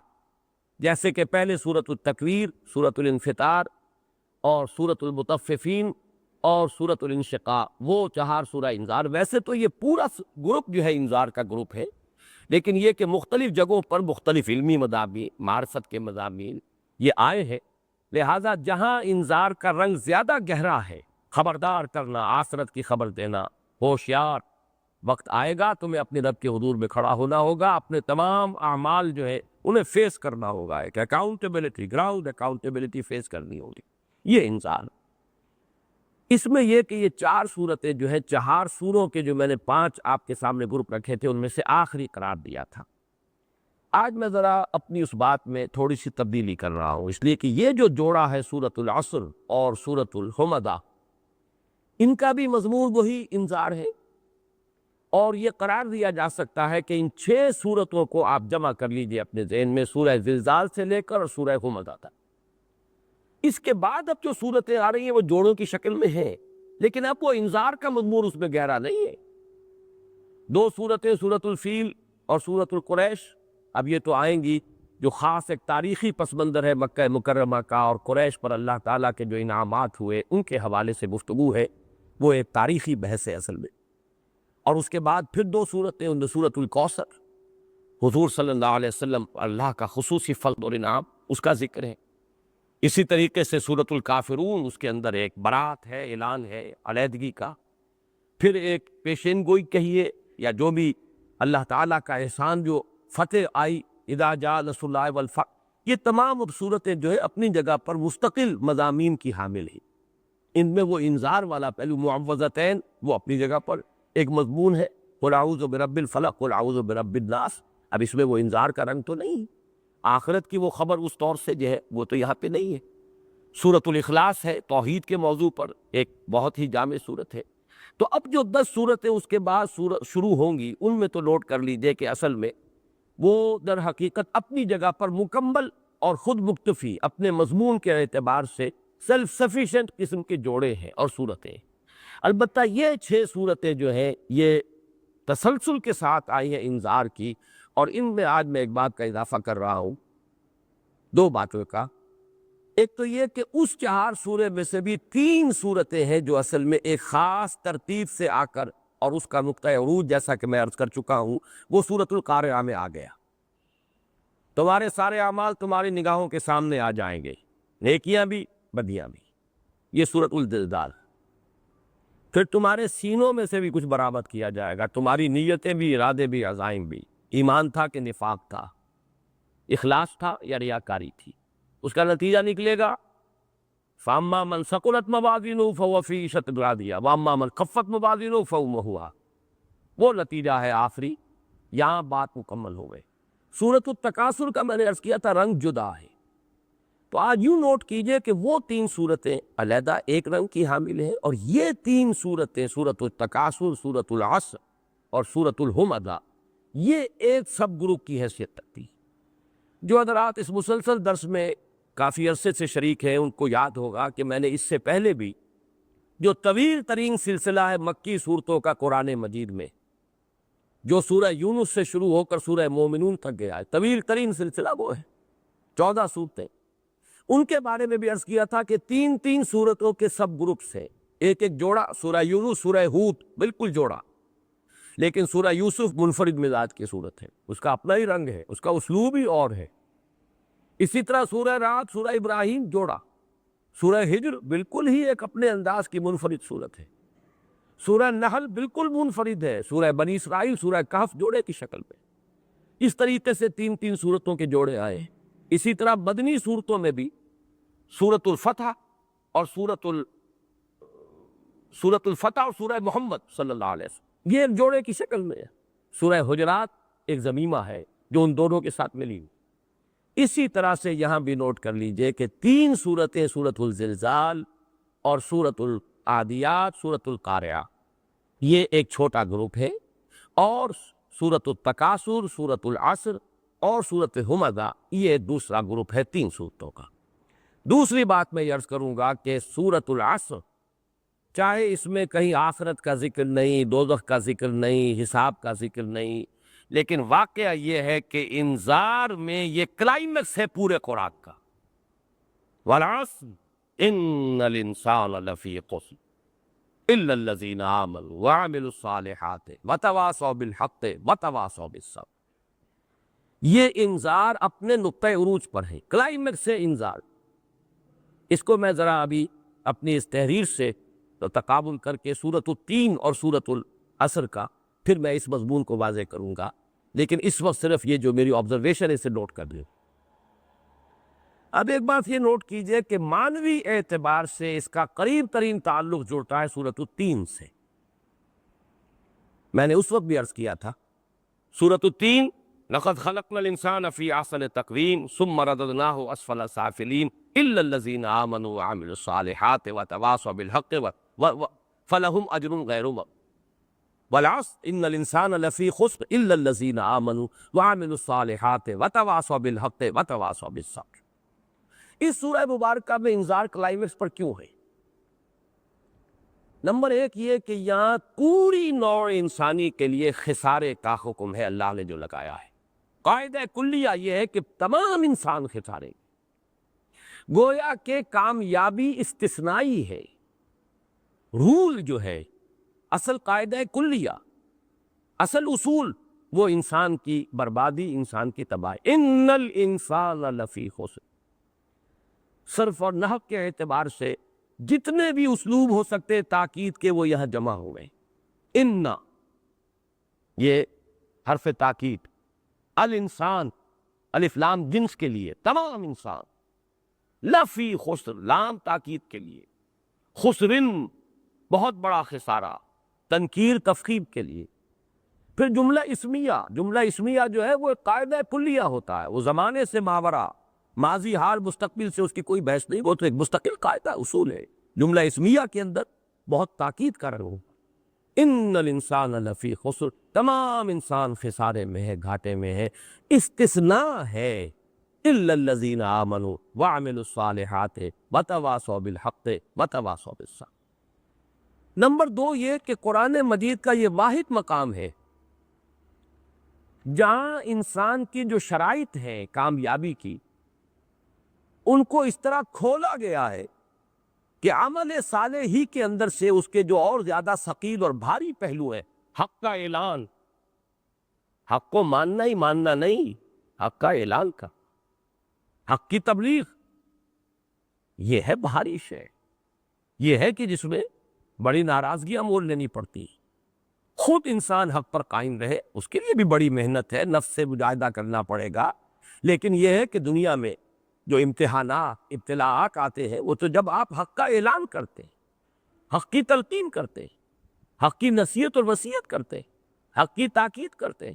[SPEAKER 1] جیسے کہ پہلے سورۃ التکویر، سورۃ الانفطار اور سورۃ المطففین اور سورۃ الانشقاق، وہ 4 سورہ انذار۔ ویسے تو یہ پورا گروپ جو ہے انذار کا گروپ ہے، لیکن یہ کہ مختلف جگہوں پر مختلف علمی مضامین، معرفت کے مضامین یہ آئے ہیں، لہٰذا جہاں انذار کا رنگ زیادہ گہرا ہے، خبردار کرنا، آخرت کی خبر دینا، ہوشیار، وقت آئے گا تمہیں اپنے رب کے حضور میں کھڑا ہونا ہوگا، اپنے تمام اعمال جو ہے انہیں فیس کرنا ہوگا، ایک اکاؤنٹیبلٹی، گراؤنڈ اکاؤنٹیبلٹی فیس کرنی ہوگی، یہ انذار۔ اس میں یہ کہ یہ 4 سورتیں جو ہے 4 سوروں کے جو میں نے 5 آپ کے سامنے گروپ رکھے تھے ان میں سے آخری قرار دیا تھا۔ آج میں ذرا اپنی اس بات میں تھوڑی سی تبدیلی کر رہا ہوں، اس لیے کہ یہ جو جوڑا ہے سورۃ العصر اور سورۃ الحمزہ، ان کا بھی مضمون وہی انذار ہے، اور یہ قرار دیا جا سکتا ہے کہ ان 6 سورتوں کو آپ جمع کر لیجئے اپنے ذہن میں، سورہ زلزال سے لے کر سورہ حمزہ تک۔ اس کے بعد اب جو سورتیں آ رہی ہیں وہ جوڑوں کی شکل میں ہیں، لیکن اب وہ انذار کا مضمون اس میں گہرا نہیں ہے۔ 2 سورتیں سورۃ الفیل اور سورۃ القریش اب یہ تو آئیں گی، جو خاص ایک تاریخی پس منظر ہے مکہ مکرمہ کا، اور قریش پر اللہ تعالیٰ کے جو انعامات ہوئے ان کے حوالے سے گفتگو ہے، وہ ایک تاریخی بحث ہے اصل میں۔ اور اس کے بعد پھر 2 سورتیں، ان میں سورۃ الکوثر، حضور صلی اللہ علیہ وسلم اللہ کا خصوصی فضل اور انعام، اس کا ذکر ہے۔ اسی طریقے سے سورۃ الکافرون، اس کے اندر ایک برات ہے، اعلان ہے علیحدگی کا، پھر ایک پیشین گوئی کہیے یا جو بھی اللہ تعالیٰ کا احسان، جو فتح آئی، اذا جاء نصر اللہ والفتح، یہ تمام اب صورتیں جو ہے اپنی جگہ پر مستقل مضامین کی حامل ہیں۔ ان میں وہ انذار والا پہلو معوذتین وہ اپنی جگہ پر ایک مضمون ہے، قل اعوذ برب الفلق قل اعوذ برب الناس، اب اس میں وہ انذار کا رنگ تو نہیں ہے، آخرت کی وہ خبر اس طور سے جو ہے وہ تو یہاں پہ نہیں ہے۔ سورۃ الاخلاص ہے توحید کے موضوع پر، ایک بہت ہی جامع صورت ہے۔ تو اب جو 10 صورتیں اس کے بعد شروع ہوں گی، ان میں تو نوٹ کر لیجیے کہ اصل میں وہ در حقیقت اپنی جگہ پر مکمل اور خود مکتفی اپنے مضمون کے اعتبار سے سیلف سفیشینٹ قسم کے جوڑے ہیں اور صورتیں۔ البتہ یہ 6 صورتیں جو ہیں یہ تسلسل کے ساتھ آئی ہیں انذار کی، اور ان میں آج میں ایک بات کا اضافہ کر رہا ہوں، 2 باتوں کا۔ ایک تو یہ کہ اس 4 سورے میں سے بھی 3 صورتیں ہیں جو اصل میں ایک خاص ترتیب سے آ کر، اور اس کا نقطہ عروج جیسا کہ میں عرض کر چکا ہوں وہ سورۃ القارعہ میں آ گیا۔ تمہارے سارے اعمال تمہاری نگاہوں کے سامنے آ جائیں گے، نیکیاں بھی بدیاں بھی، یہ سورۃ الزلزال۔ پھر تمہارے سینوں میں سے بھی کچھ برآمد کیا جائے گا، تمہاری نیتیں بھی، ارادے بھی، عزائم بھی، ایمان تھا کہ نفاق تھا، اخلاص تھا یا ریاکاری تھی، اس کا نتیجہ نکلے گا فَأَمَّا مَنْ ثَقُلَتْ مَوَازِينُهُ فَهُوَ فِي عِيشَةٍ رَاضِيَةٍ وَأَمَّا مَنْ خَفَّتْ مَوَازِينُهُ فَأُمُّهُ هَاوِيَةٌ، وہ نتیجہ ہے آخری، یہاں بات مکمل ہو گئی۔ سورۃ التکاثر کا میں نے عرض کیا تھا رنگ جدا ہے، تو آج یوں نوٹ کیجئے کہ وہ 3 صورتیں علیحدہ ایک رنگ کی حامل ہیں، اور یہ 3 صورتیں سورۃ التکاثر، سورۃ العصر اور سورۃ الحمزہ، یہ ایک سب گروپ کی حیثیت رکھتی۔ جو حضرات اس مسلسل درس میں کافی عرصے سے شریک ہیں ان کو یاد ہوگا کہ میں نے اس سے پہلے بھی جو طویل ترین سلسلہ ہے مکی صورتوں کا قرآن مجید میں، جو سورہ یونس سے شروع ہو کر سورہ مومنون تک گیا ہے، طویل ترین سلسلہ وہ ہے 14 صورتیں، ان کے بارے میں بھی عرض کیا تھا کہ 3 صورتوں کے سب گروپس ہیں، ایک جوڑا سورہ یونس، سورہ ہود بالکل جوڑا، لیکن سورہ یوسف منفرد مزاج کی صورت ہے، اس کا اپنا ہی رنگ ہے، اس کا اسلوب ہی اور ہے۔ اسی طرح سورہ رعد، سورہ ابراہیم جوڑا، سورہ ہجر بالکل ہی ایک اپنے انداز کی منفرد صورت ہے، سورہ نحل بالکل منفرد ہے، سورہ بنی اسرائیل، سورہ کہف جوڑے کی شکل میں۔ اس طریقے سے 3 صورتوں کے جوڑے آئے ہیں۔ اسی طرح مدنی صورتوں میں بھی سورۃ الفتح اور سورۃ الفتح اور سورہ محمد صلی اللہ علیہ وسلم، یہ ایک جوڑے کی شکل میں ہے۔ سورہ حجرات ایک ضمیمہ ہے جو ان دونوں کے ساتھ ملی ہوئی۔ اسی طرح سے یہاں بھی نوٹ کر لیجئے کہ 3 صورتیں سورۃ الزلزال اور سورۃ العادیات، سورۃ القارعہ، یہ ایک چھوٹا گروپ ہے، اور سورۃ التکاثر، سورۃ العصر اور سورۃ ہمزہ یہ دوسرا گروپ ہے 3 صورتوں کا۔ دوسری بات میں یہ عرض کروں گا کہ سورۃ العصر، چاہے اس میں کہیں آخرت کا ذکر نہیں، دوزخ کا ذکر نہیں، حساب کا ذکر نہیں، لیکن واقعہ یہ ہے کہ انذار میں یہ کلائمیکس ہے پورے قرآن کا۔ والعصر ان الانسان لفی خسر الا الذین آمنوا وعملوا الصالحات وتواصوا بالحق وتواصوا بالصبر۔ یہ انذار اپنے نقطہ عروج پر ہے، کلائمیکس ہے انذار۔ اس کو میں ذرا ابھی اپنی اس تحریر سے تقابل کر کے سورۃ التین اور سورۃ العصر کا پھر میں اس مضمون کو واضح کروں گا، لیکن اس وقت صرف یہ جو میری آبزرویشن ہے اسے نوٹ کر لیں۔ اب ایک بات یہ نوٹ کیجئے کہ معنوی اعتبار سے اس کا قریب ترین تعلق جڑتا ہے سورۃ التین سے۔ میں نے اس وقت بھی عرض کیا تھا سورۃ التین، لقد خلقنا الانسان فی احسن تقویم ثم رددناہ اسفل سافلین الا الذین آمنوا وعملوا الصالحات وتواصوا بالحق فلہم اجر غیر ممنون۔ والعصر ان الانسان لفی خسر الا الذین آمنوا وعملوا الصالحات وتواصوا بالحق وتواصوا بالصبر۔ اس سورہ مبارکہ میں انذار کلائمیکس پر کیوں ہے؟ نمبر 1 یہ کہ یہاں پوری نوع انسانی کے لیے خسارے کا حکم ہے، اللہ نے جو لگایا ہے۔ قاعدہ کلیہ یہ ہے کہ تمام انسان خسارے، گویا کہ کامیابی استثنائی ہے، رول جو ہے، اصل قاعدہ کلیہ، اصل اصول وہ انسان کی بربادی، انسان کی تباہی۔ ان الانسان لفی خسر، صرف اور نحو کے اعتبار سے جتنے بھی اسلوب ہو سکتے تاکید کے وہ یہاں جمع ہوئے۔ ان یہ حرف تاکید، الانسان الف لام جنس کے لیے، تمام انسان، لفی خسر لام تاکید کے لیے، خسرن بہت بڑا خسارہ، تنکیر تفخیم کے لیے۔ پھر جملہ اسمیہ جو ہے وہ ایک قاعدہ کلیہ ہوتا ہے، وہ زمانے سے ماورا، ماضی حال مستقبل سے اس کی کوئی بحث نہیں، وہ تو ایک مستقل قاعدہ اصول ہے۔ جملہ اسمیہ کے اندر بہت تاکید کر رہا ہوں، ان الانسان لفی خسر، تمام انسان خسارے میں ہے، گھاٹے میں ہے۔ استثناء ہے الا الذین آمنوا وعملوا الصالحات وتواصوا بالحق وتواصوا بالصبر۔ نمبر 2 یہ کہ قرآن مجید کا یہ واحد مقام ہے جہاں انسان کی جو شرائط ہیں کامیابی کی، ان کو اس طرح کھولا گیا ہے کہ عمل صالح ہی کے اندر سے اس کے جو اور زیادہ ثقیل اور بھاری پہلو ہیں، حق کا اعلان، حق کو ماننا ہی ماننا نہیں، حق کا اعلان کا، حق کی تبلیغ، یہ ہے بھاری شے، یہ ہے کہ جس میں بڑی ناراضگیاں مول لینی پڑتی، خود انسان حق پر قائم رہے، اس کے لیے بھی بڑی محنت ہے، نفس سے مجاہدہ کرنا پڑے گا، لیکن یہ ہے کہ دنیا میں جو امتحانات ابتلاعات آتے ہیں وہ تو جب آپ حق کا اعلان کرتے، حق کی تلقین کرتے، حق کی نصیحت اور وصیت کرتے، حق کی تاکید کرتے،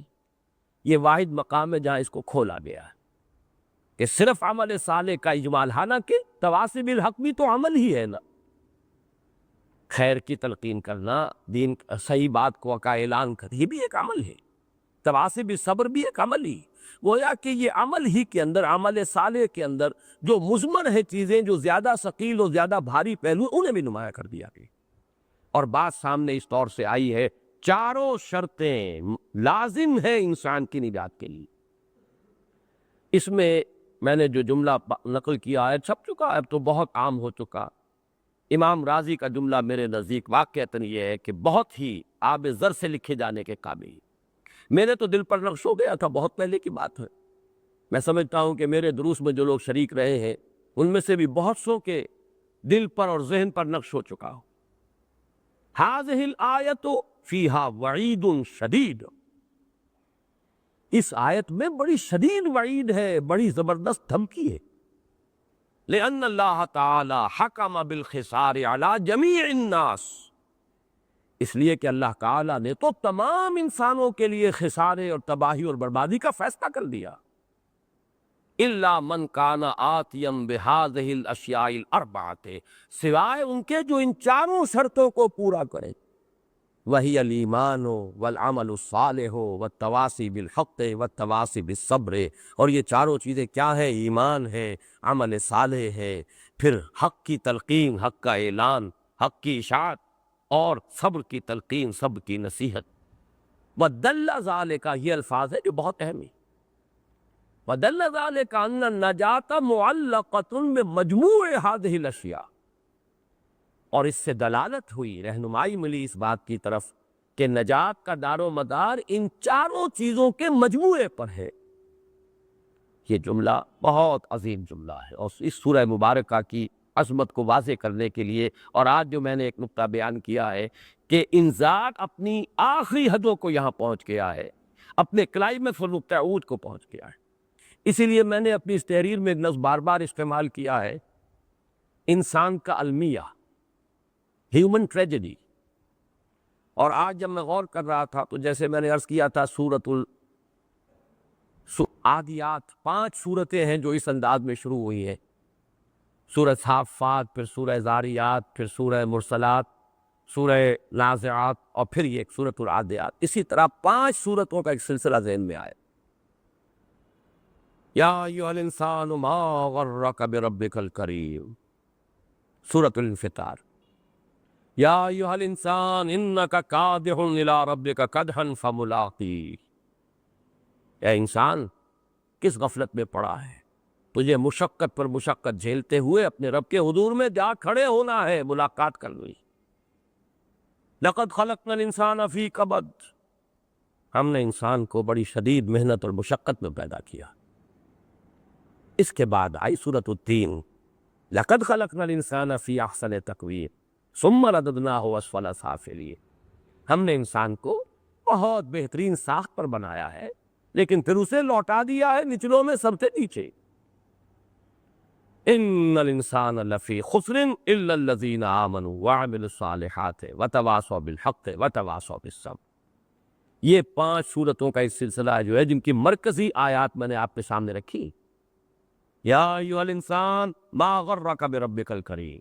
[SPEAKER 1] یہ واحد مقام ہے جہاں اس کو کھولا گیا ہے کہ صرف عمل صالح کا اجمال، حالانکہ تواصی بالحق بھی تو عمل ہی ہے نا، خیر کی تلقین کرنا، دین صحیح بات کو کا اعلان کرنا، یہ بھی ایک عمل ہے، تواصی بالصبر بھی ایک عمل ہی، گویا کہ یہ عمل ہی کے اندر، عمل صالح کے اندر جو مضمر ہے چیزیں، جو زیادہ ثقیل اور زیادہ بھاری پہلو، انہیں بھی نمایاں کر دیا گیا۔ اور بات سامنے اس طور سے آئی ہے، چاروں شرطیں لازم ہے انسان کی نجات کے لیے۔ اس میں نے جو جملہ نقل کیا ہے چھپ چکا ہے، اب تو بہت عام ہو چکا۔ امام راضی کا جملہ میرے نزدیک واقعتاً یہ ہے کہ بہت ہی آب زر سے لکھے جانے کے قابل۔ میرے تو دل پر نقش ہو گیا تھا، بہت پہلے کی بات ہے۔ میں سمجھتا ہوں کہ میرے دروس میں جو لوگ شریک رہے ہیں ان میں سے بھی بہت سو کے دل پر اور ذہن پر نقش ہو چکا ہو۔ هذه الآیت فیہا وعید شدید، اس آیت میں بڑی شدید وعید ہے، بڑی زبردست دھمکی ہے۔ لأن اللہ تعالی حکم بالخسار علی جمیع الناس، اس لیے کہ اللہ تعالی نے تو تمام انسانوں کے لیے خسارے اور تباہی اور بربادی کا فیصلہ کر دیا۔ الا من کان آتیا بہذہ الاشیاء الاربعۃ، سوائے ان کے جو ان چاروں شرطوں کو پورا کرے۔ وہی الایمان والعمل الصالح والتواصی بالحق والتواصی بالصبر، اور یہ چاروں چیزیں کیا ہے؟ ایمان ہے، عمل صالح ہے، پھر حق کی تلقین، حق کا اعلان، حق کی اشاعت، اور صبر کی تلقین، صبر کی نصیحت۔ وَدَلَّ ذَلِكَ، یہ الفاظ ہے جو بہت اہم ہے۔ وَدَلَّ ذَلِكَ أَنَّ النَّجَاةَ مُعَلَّقَةٌ بِمَجْمُوعِ هَذِهِ الْأَشْيَاءِ، اور اس سے دلالت ہوئی، رہنمائی ملی اس بات کی طرف کہ نجات کا دار و مدار ان چاروں چیزوں کے مجموعے پر ہے۔ یہ جملہ بہت عظیم جملہ ہے، اور اس سورہ مبارکہ کی عظمت کو واضح کرنے کے لیے، اور آج جو میں نے ایک نقطہ بیان کیا ہے کہ انذار اپنی آخری حدوں کو یہاں پہنچ گیا ہے، اپنے کلائمیکس اور نقطہ عود کو پہنچ گیا ہے۔ اسی لیے میں نے اپنی اس تحریر میں ایک لفظ بار بار استعمال کیا ہے، انسان کا المیہ، ہیومن ٹریجڈی۔ اور آج جب میں غور کر رہا تھا تو جیسے میں نے عرض کیا تھا، سورۃ العادیات 5 سورتیں ہیں جو اس انداز میں شروع ہوئی ہیں، سورہ صافات، پھر سورہ زاریات، پھر سورہ مرسلات، سورہ نازعات، اور پھر یہ ایک سورۃ العادیات۔ اسی طرح 5 سورتوں کا ایک سلسلہ ذہن میں آیا۔ یا ایھا الانسان ما غرک بربک الکریم، سورۃ الانفطار۔ یا ایھا الانسان انک کادح الی ربک کدحا فملاقیہ، اے انسان کس غفلت میں پڑا ہے، تجھے مشقت پر مشقت جھیلتے ہوئے اپنے رب کے حضور میں جا کھڑے ہونا ہے، ملاقات کرنی۔ لقد خلقنا الانسان فی کبد، ہم نے انسان کو بڑی شدید محنت اور مشقت میں پیدا کیا۔ اس کے بعد آئی سورۃ التین، لقد خلقنا الانسان فی احسن تقویم ثم رددناہ اسفل سافلین، ہم نے انسان کو بہت بہترین ساخت پر بنایا ہے، لیکن پھر اسے لوٹا دیا ہے نچلوں میں سب سے نیچے۔ ان الانسان لفی خسر الا الذین آمنوا وعملوا الصالحات وتواصوا بالحق وتواصوا بالصبر۔ یہ 5 سورتوں کا ایک سلسلہ جو ہے، جن کی مرکزی آیات میں نے آپ کے سامنے رکھی۔ یا ایھا الانسان ما غرک بربک الکریم،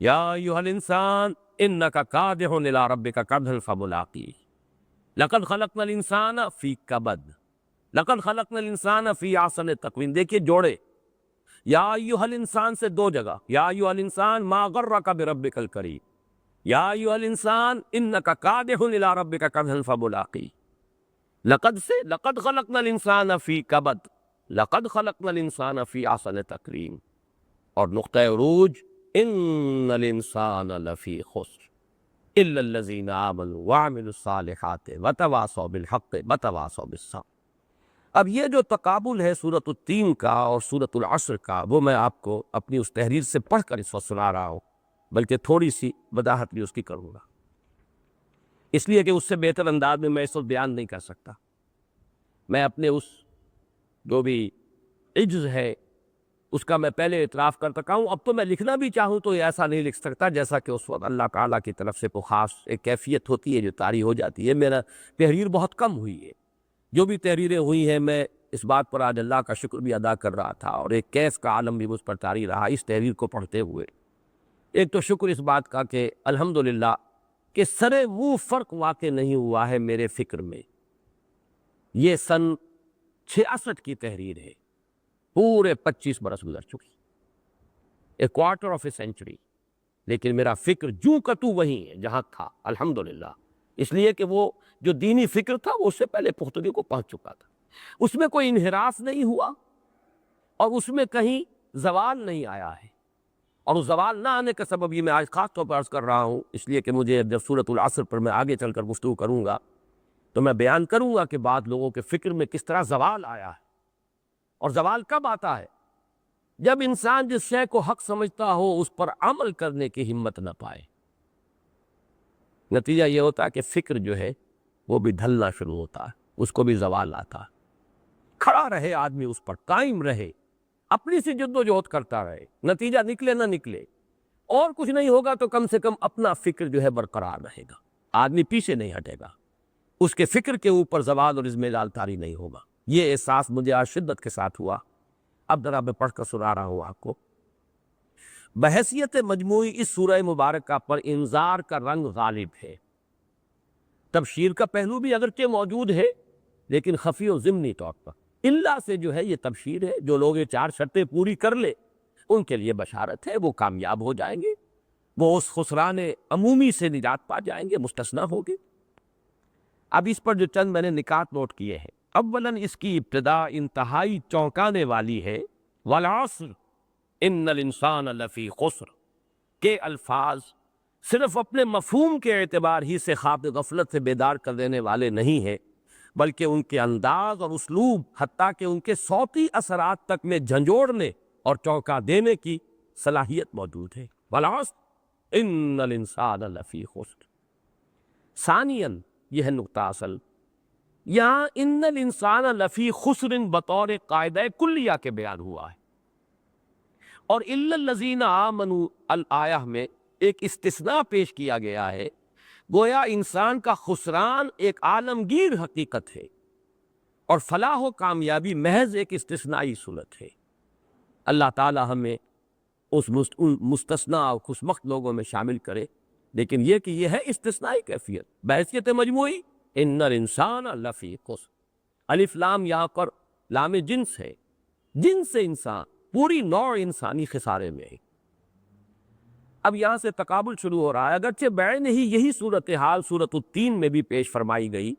[SPEAKER 1] یا ایھا الانسان انک کادح الی ربک کدحا فملاقیہ، لقد خلقنا الانسان فی کبد، لقد خلقنا الانسان فی احسن تقویم۔ دیکھیے جوڑے، یا ایھا الانسان سے 2 جگہ، یا ایھا الانسان ما غرک بربک الکریم، یا ایھا الانسان انک کادح الی ربک کدحا فملاقیہ۔ لقد سے لقد خلقنا الانسان فی کبد، لقد خلقنا الانسان فی احسن تقویم، اور نقطہ عروج ان الانسان لفی خسر الا الذین آمنوا وعملوا الصالحات وتواصوا بالحق وتواصوا بالصبر۔ اب یہ جو تقابل ہے سورۃ التین کا اور سورۃ العصر کا، وہ میں آپ کو اپنی اس تحریر سے پڑھ کر اس وقت سنا رہا ہوں، بلکہ تھوڑی سی وضاحت بھی اس کی کروں گا، اس لیے کہ اس سے بہتر انداز میں اس وقت بیان نہیں کر سکتا۔ میں اپنے اس جو بھی عجز ہے اس کا میں پہلے اعتراف کر چکا ہوں، اب تو میں لکھنا بھی چاہوں تو ایسا نہیں لکھ سکتا جیسا کہ اس وقت اللہ تعالیٰ کی طرف سے کوئی خاص ایک کیفیت ہوتی ہے جو طاری ہو جاتی ہے۔ میرا تحریر بہت کم ہوئی ہے، جو بھی تحریریں ہوئی ہیں میں اس بات پر آج اللہ کا شکر بھی ادا کر رہا تھا، اور ایک کیف کا عالم بھی مجھ پر طاری رہا اس تحریر کو پڑھتے ہوئے۔ ایک تو شکر اس بات کا کہ الحمدللہ کہ سرے منہ فرق واقع نہیں ہوا ہے میرے فکر میں۔ یہ سن 66 کی تحریر ہے، پورے 25 برس گزر چکی، اے کوارٹر آف اے سینچری، لیکن میرا فکر جوں کا تو وہیں ہے جہاں تھا الحمدللہ، اس لیے کہ وہ جو دینی فکر تھا وہ اس سے پہلے پختگی کو پہنچ چکا تھا، اس میں کوئی انحراف نہیں ہوا اور اس میں کہیں زوال نہیں آیا ہے۔ اور اس زوال نہ آنے کا سبب یہ میں آج خاص طور پر عرض کر رہا ہوں، اس لیے کہ مجھے جب سورۃ العصر پر میں آگے چل کر گفتگو کروں گا تو میں بیان کروں گا کہ بعض لوگوں کے فکر میں کس طرح زوال آیا ہے، اور زوال کب آتا ہے؟ جب انسان جس شے کو حق سمجھتا ہو اس پر عمل کرنے کی ہمت نہ پائے، نتیجہ یہ ہوتا ہے کہ فکر جو ہے وہ بھی ڈھلنا شروع ہوتا ہے، اس کو بھی زوال آتا ہے۔ کھڑا رہے آدمی اس پر، قائم رہے، اپنی سی جد و جہد کرتا رہے، نتیجہ نکلے نہ نکلے، اور کچھ نہیں ہوگا تو کم سے کم اپنا فکر جو ہے برقرار رہے گا، آدمی پیچھے نہیں ہٹے گا، اس کے فکر کے اوپر زوال اور اضمحلال طاری نہیں ہوگا۔ یہ احساس مجھے آج شدت کے ساتھ ہوا۔ اب ذرا میں پڑھ کر سنا رہا ہوں آپ کو۔ بحیثیت مجموعی اس سورہ مبارکہ پر انذار کا رنگ غالب ہے، تبشیر کا پہلو بھی اگرچہ موجود ہے لیکن خفی و ضمنی طور پر، اللہ سے جو ہے یہ تبشیر ہے، جو لوگ یہ 4 شرطیں پوری کر لے ان کے لیے بشارت ہے، وہ کامیاب ہو جائیں گے، وہ اس خسران عمومی سے نجات پا جائیں گے، مستثنیٰ ہوں گے۔ اب اس پر جو چند میں نے نکات نوٹ کیے ہیں، اولاً اس کی ابتدا انتہائی چونکانے والی ہے، والعصر ان الانسان لفی خسر کے الفاظ صرف اپنے مفہوم کے اعتبار ہی سے خواب غفلت سے بیدار کر دینے والے نہیں ہیں، بلکہ ان کے انداز اور اسلوب حتیٰ کہ ان کے صوتی اثرات تک میں جھنجھوڑنے اور چونکا دینے کی صلاحیت موجود ہے۔ والعصر ان الانسان لفی خسر۔ ثانیاً یہ ہے نقطہ اصل، یہاں ان الانسان لفی خسر بطور قاعدہ کلیہ کے بیان ہوا ہے، اور الا الذین آمنوا الآیہ میں ایک استثناء پیش کیا گیا ہے، گویا انسان کا خسران ایک عالمگیر حقیقت ہے اور فلاح و کامیابی محض ایک استثنائی صورت ہے۔ اللہ تعالی ہمیں اس مستثنیٰ اور خوشبخت لوگوں میں شامل کرے، لیکن یہ کہ یہ ہے استثنائی کیفیت بحیثیت مجموعی، ان الانسان لفی خسر۔ الف لام یہاں پر لام جنس ہے، جنس انسان، پوری نوع انسانی خسارے میں ہے۔ اب یہاں سے تقابل شروع ہو رہا ہے، اگرچہ بعین ہی یہی صورتحال سورۃ التین میں بھی پیش فرمائی گئی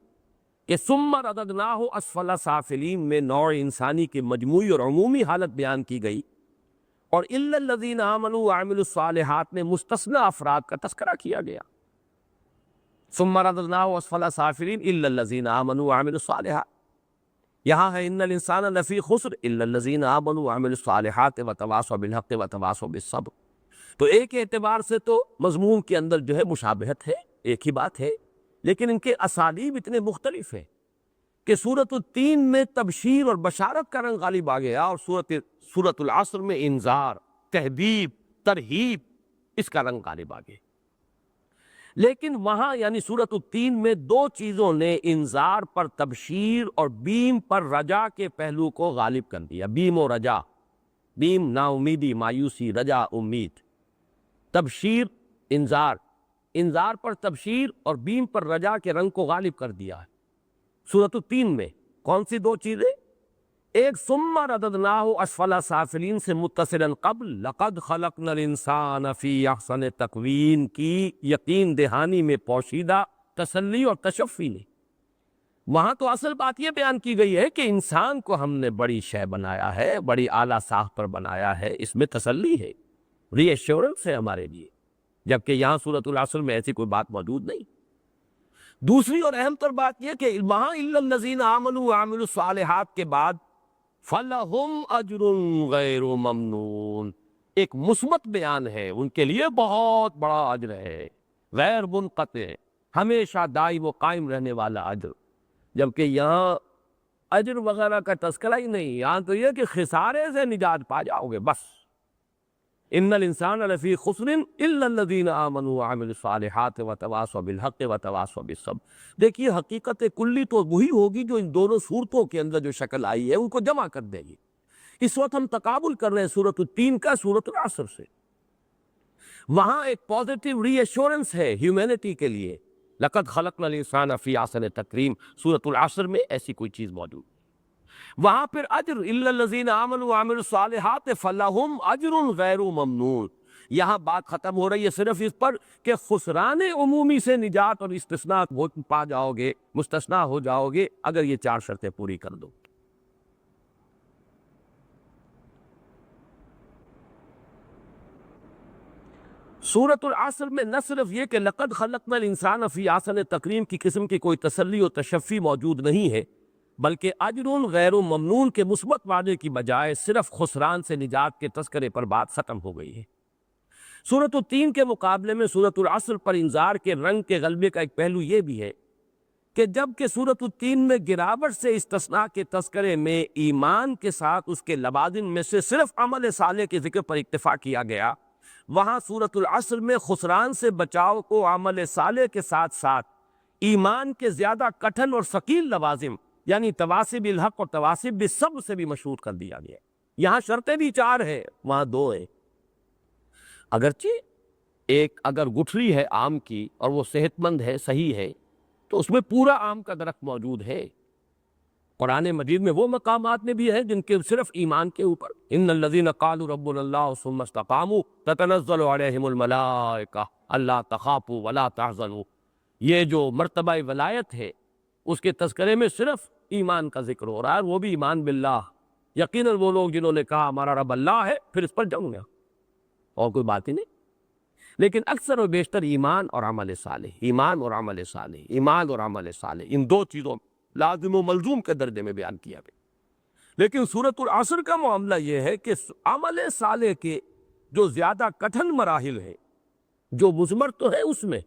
[SPEAKER 1] کہ ثم رددناہ اسفل سافلین میں نوع انسانی کی مجموعی اور عمومی حالت بیان کی گئی، اور الا الذین آمنوا وعملوا الصالحات میں مستثنی افراد کا تذکرہ کیا گیا۔ ثم رددناہ اسفل سافلین الا الذین آمنوا وعملوا الصالحات، یہاں ہے ان الانسان لفی خسر الا الذین آمنوا وعملوا الصالحات وتواصوا بالحق وتواصوا بالصبر۔ تو ایک اعتبار سے تو مضمون کے اندر جو ہے مشابہت ہے، ایک ہی بات ہے، لیکن ان کے اسالیب اتنے مختلف ہیں کہ سورۃ التین میں تبشیر اور بشارت کا رنگ غالب آ گیا، اور سورۃ العصر میں انذار، تہذیب، ترہیب، اس کا رنگ غالب آ گیا۔ لیکن وہاں یعنی سورۃ التین میں 2 چیزوں نے انذار پر تبشیر اور بیم پر رجا کے پہلو کو غالب کر دیا۔ بیم و رجا، بیم نا امیدی، مایوسی، رجا امید، تبشیر انذار، انذار پر تبشیر اور بیم پر رجا کے رنگ کو غالب کر دیا ہے۔ سورۃ التین میں کون سی 2 چیزیں؟ ایک ثم رددناہ اسفل سافلین سے متصلاً قبل لقد خلقنا الانسان فی احسن تقویم کی یقین دہانی میں پوشیدہ تسلی اور تشفی نے، وہاں تو اصل بات یہ بیان کی گئی ہے کہ انسان کو ہم نے بڑی شے بنایا ہے، بڑی اعلیٰ ساخت پر بنایا ہے، اس میں تسلی ہے، ری ایشورنس ہے ہمارے لیے، جبکہ یہاں سورۃ العصر میں ایسی کوئی بات موجود نہیں۔ دوسری اور اہم تر بات یہ کہ وہاں الا الذین آمنوا وعملوا الصالحات کے بعد فلہم اجر غیر ممنون، ایک مثبت بیان ہے، ان کے لیے بہت بڑا اجر ہے، غیر منقطع، ہمیشہ دائم و قائم رہنے والا اجر، جبکہ یہاں اجر وغیرہ کا تذکرہ ہی نہیں، یہاں تو یہ کہ خسارے سے نجات پا جاؤ گے بس۔ ان الانسان لفی خسر الا الذین آمنوا وعملوا الصالحات وتواصوا بالحق وتواصوا بالصبر۔ دیکھیے حقیقت کلی تو وہی ہوگی جو ان دونوں صورتوں کے اندر جو شکل آئی ہے ان کو جمع کر دے گی۔ اس وقت ہم تقابل کر رہے ہیں سورۃ التین کا سورۃ العصر سے، وہاں ایک پازیٹیو ری ایشورنس ہے ہیومینٹی کے لیے، لقد خلقنا الانسان فی احسن تقویم، سورۃ العصر میں ایسی کوئی چیز موجود۔ وہاں پھر اجر الا الذین آمنوا وعملوا الصالحات فلہم اجر غیر ممنون، یہاں بات ختم ہو رہی ہے صرف اس پر کہ خسران عمومی سے نجات اور استثناء وہ پا جاؤ گے، مستثنیٰ ہو جاؤ گے اگر یہ چار شرطیں پوری کر دو۔ سورۃ العصر میں نہ صرف یہ کہ لقد خلقنا الانسان فی احسن تقویم کی قسم کی کوئی تسلی و تشفی موجود نہیں ہے، بلکہ اجر غیر ممنون کے مثبت وعدے کی بجائے صرف خسران سے نجات کے تذکرے پر بات ختم ہو گئی ہے۔ سورۃ التین کے مقابلے میں سورۃ العصر پر انذار کے رنگ کے غلبے کا ایک پہلو یہ بھی ہے کہ جب کہ سورۃ التین میں گراوٹ سے استثناء کے تذکرے میں ایمان کے ساتھ اس کے لوازم میں سے صرف عمل صالح کے ذکر پر اکتفا کیا گیا، وہاں سورۃ العصر میں خسران سے بچاؤ کو عمل صالح کے ساتھ ساتھ ایمان کے زیادہ کٹھن اور ثقیل لوازم یعنی تواسب الحق اور تواسب بالصبر سے بھی مشہور کر دیا گیا۔ یہاں شرطیں بھی چار ہیں، وہاں دو ہیں، اگرچہ ایک اگر گٹھلی ہے آم کی اور وہ صحت مند ہے، صحیح ہے، تو اس میں پورا آم کا درخت موجود ہے۔ قرآن مجید میں وہ مقامات میں بھی ہیں جن کے صرف ایمان کے اوپر ان الذین قالوا ربنا اللہ ثم استقاموا تتنزل علیہم الملائکہ الا تخافوا ولا تحزنوا، یہ جو مرتبہ ولایت ہے اس کے تذکرے میں صرف ایمان کا ذکر ہو رہا ہے، وہ بھی ایمان باللہ، یقیناً وہ لوگ جنہوں نے کہا ہمارا رب اللہ ہے پھر اس پر جمع گیا اور کوئی بات ہی نہیں۔ لیکن اکثر و بیشتر ایمان اور عمل صالح، ایمان اور عمل صالح، ایمان اور عمل صالح، ان دو چیزوں لازم و ملزوم کے درجے میں بیان کیا گیا۔ لیکن سورۃ العصر کا معاملہ یہ ہے کہ عمل صالح کے جو زیادہ کٹھن مراحل ہیں، جو مضمر تو ہے اس میں،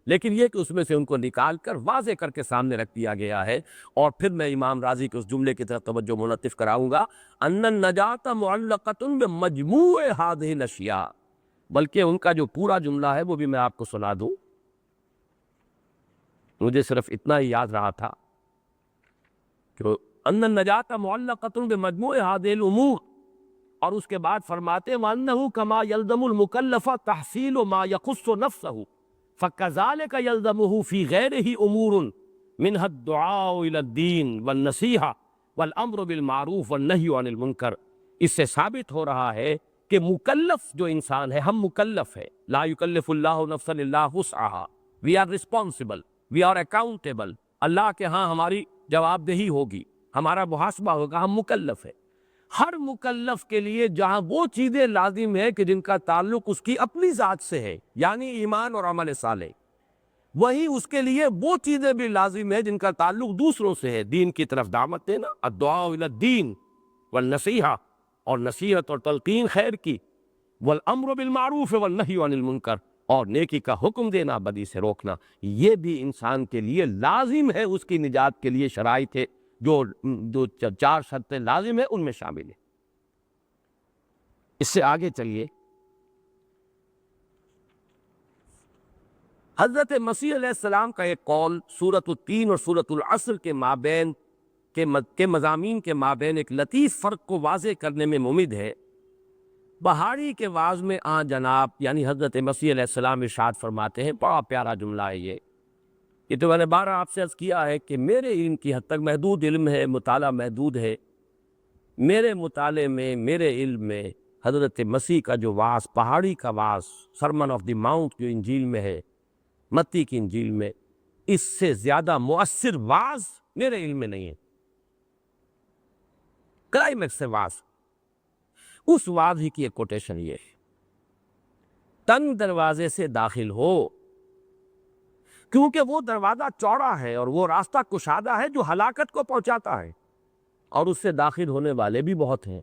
[SPEAKER 1] لیکن یہ کہ اس میں سے ان کو نکال کر واضح کر کے سامنے رکھ دیا گیا ہے۔ اور پھر میں امام راضی کے اس جملے کی طرف توجہ منعطف کراؤں گا، ان النجاۃ معلقۃ بمجموع ہذہ الاشیاء، بلکہ ان کا جو پورا جملہ ہے وہ بھی میں آپ کو سنا دوں، مجھے صرف اتنا ہی یاد رہا تھا کہ ان النجاۃ معلقۃ بمجموع ہذہ الامور، اور اس کے بعد فرماتے ہیں وانہ کما یلزم المکلف تحصیل ما یخص نفسہ فکذالک یلزمہ فی غیرہ امور منها الدعاء الی الدین والنصیحہ والامر بالمعروف والنہی عن المنکر۔ اس سے ثابت ہو رہا ہے کہ مکلف جو انسان ہے، ہم مکلف ہے، لا یکلف اللہ نفسا الا وسعہا، we are responsible, we are accountable, Allah کے ہاں ہماری جواب دہی ہوگی، ہمارا محاسبہ ہوگا، ہم مکلف ہے۔ ہر مکلف کے لیے جہاں وہ چیزیں لازم ہے کہ جن کا تعلق اس کی اپنی ذات سے ہے یعنی ایمان اور عمل صالح، وہیں اس کے لیے وہ چیزیں بھی لازم ہے جن کا تعلق دوسروں سے ہے، دین کی طرف دعوت دینا، الدعاء الی الدین والنصیحہ، اور نصیحت اور تلقین خیر کی، والامر بالمعروف والنہی عن المنکر، اور نیکی کا حکم دینا، بدی سے روکنا، یہ بھی انسان کے لیے لازم ہے، اس کی نجات کے لیے شرائط ہے، جو چار شرطیں لازم ہیں ان میں شامل ہیں۔ اس سے آگے چلیے، حضرت مسیح علیہ السلام کا ایک قول سورۃ التین اور سورۃ العصر کے مابین کے مضامین کے مابین ایک لطیف فرق کو واضح کرنے میں ممد ہے۔ بہاری کے واعظ میں آن جناب یعنی حضرت مسیح علیہ السلام ارشاد فرماتے ہیں، بڑا پیارا جملہ ہے یہ تو میں نے بارہ آپ سے عرض کیا ہے کہ میرے علم کی حد تک محدود علم ہے، مطالعہ محدود ہے، میرے مطالعے میں، میرے علم میں حضرت مسیح کا جو وعظ، پہاڑی کا وعظ، سرمن آف دی ماؤنٹ جو انجیل میں ہے، متی کی انجیل میں، اس سے زیادہ مؤثر وعظ میرے علم میں نہیں ہے۔ کلائمیکس سے وعظ، اس وعظ ہی کی ایک کوٹیشن یہ ہے، تنگ دروازے سے داخل ہو، کیونکہ وہ دروازہ چوڑا ہے اور وہ راستہ کشادہ ہے جو ہلاکت کو پہنچاتا ہے، اور اس سے داخل ہونے والے بھی بہت ہیں،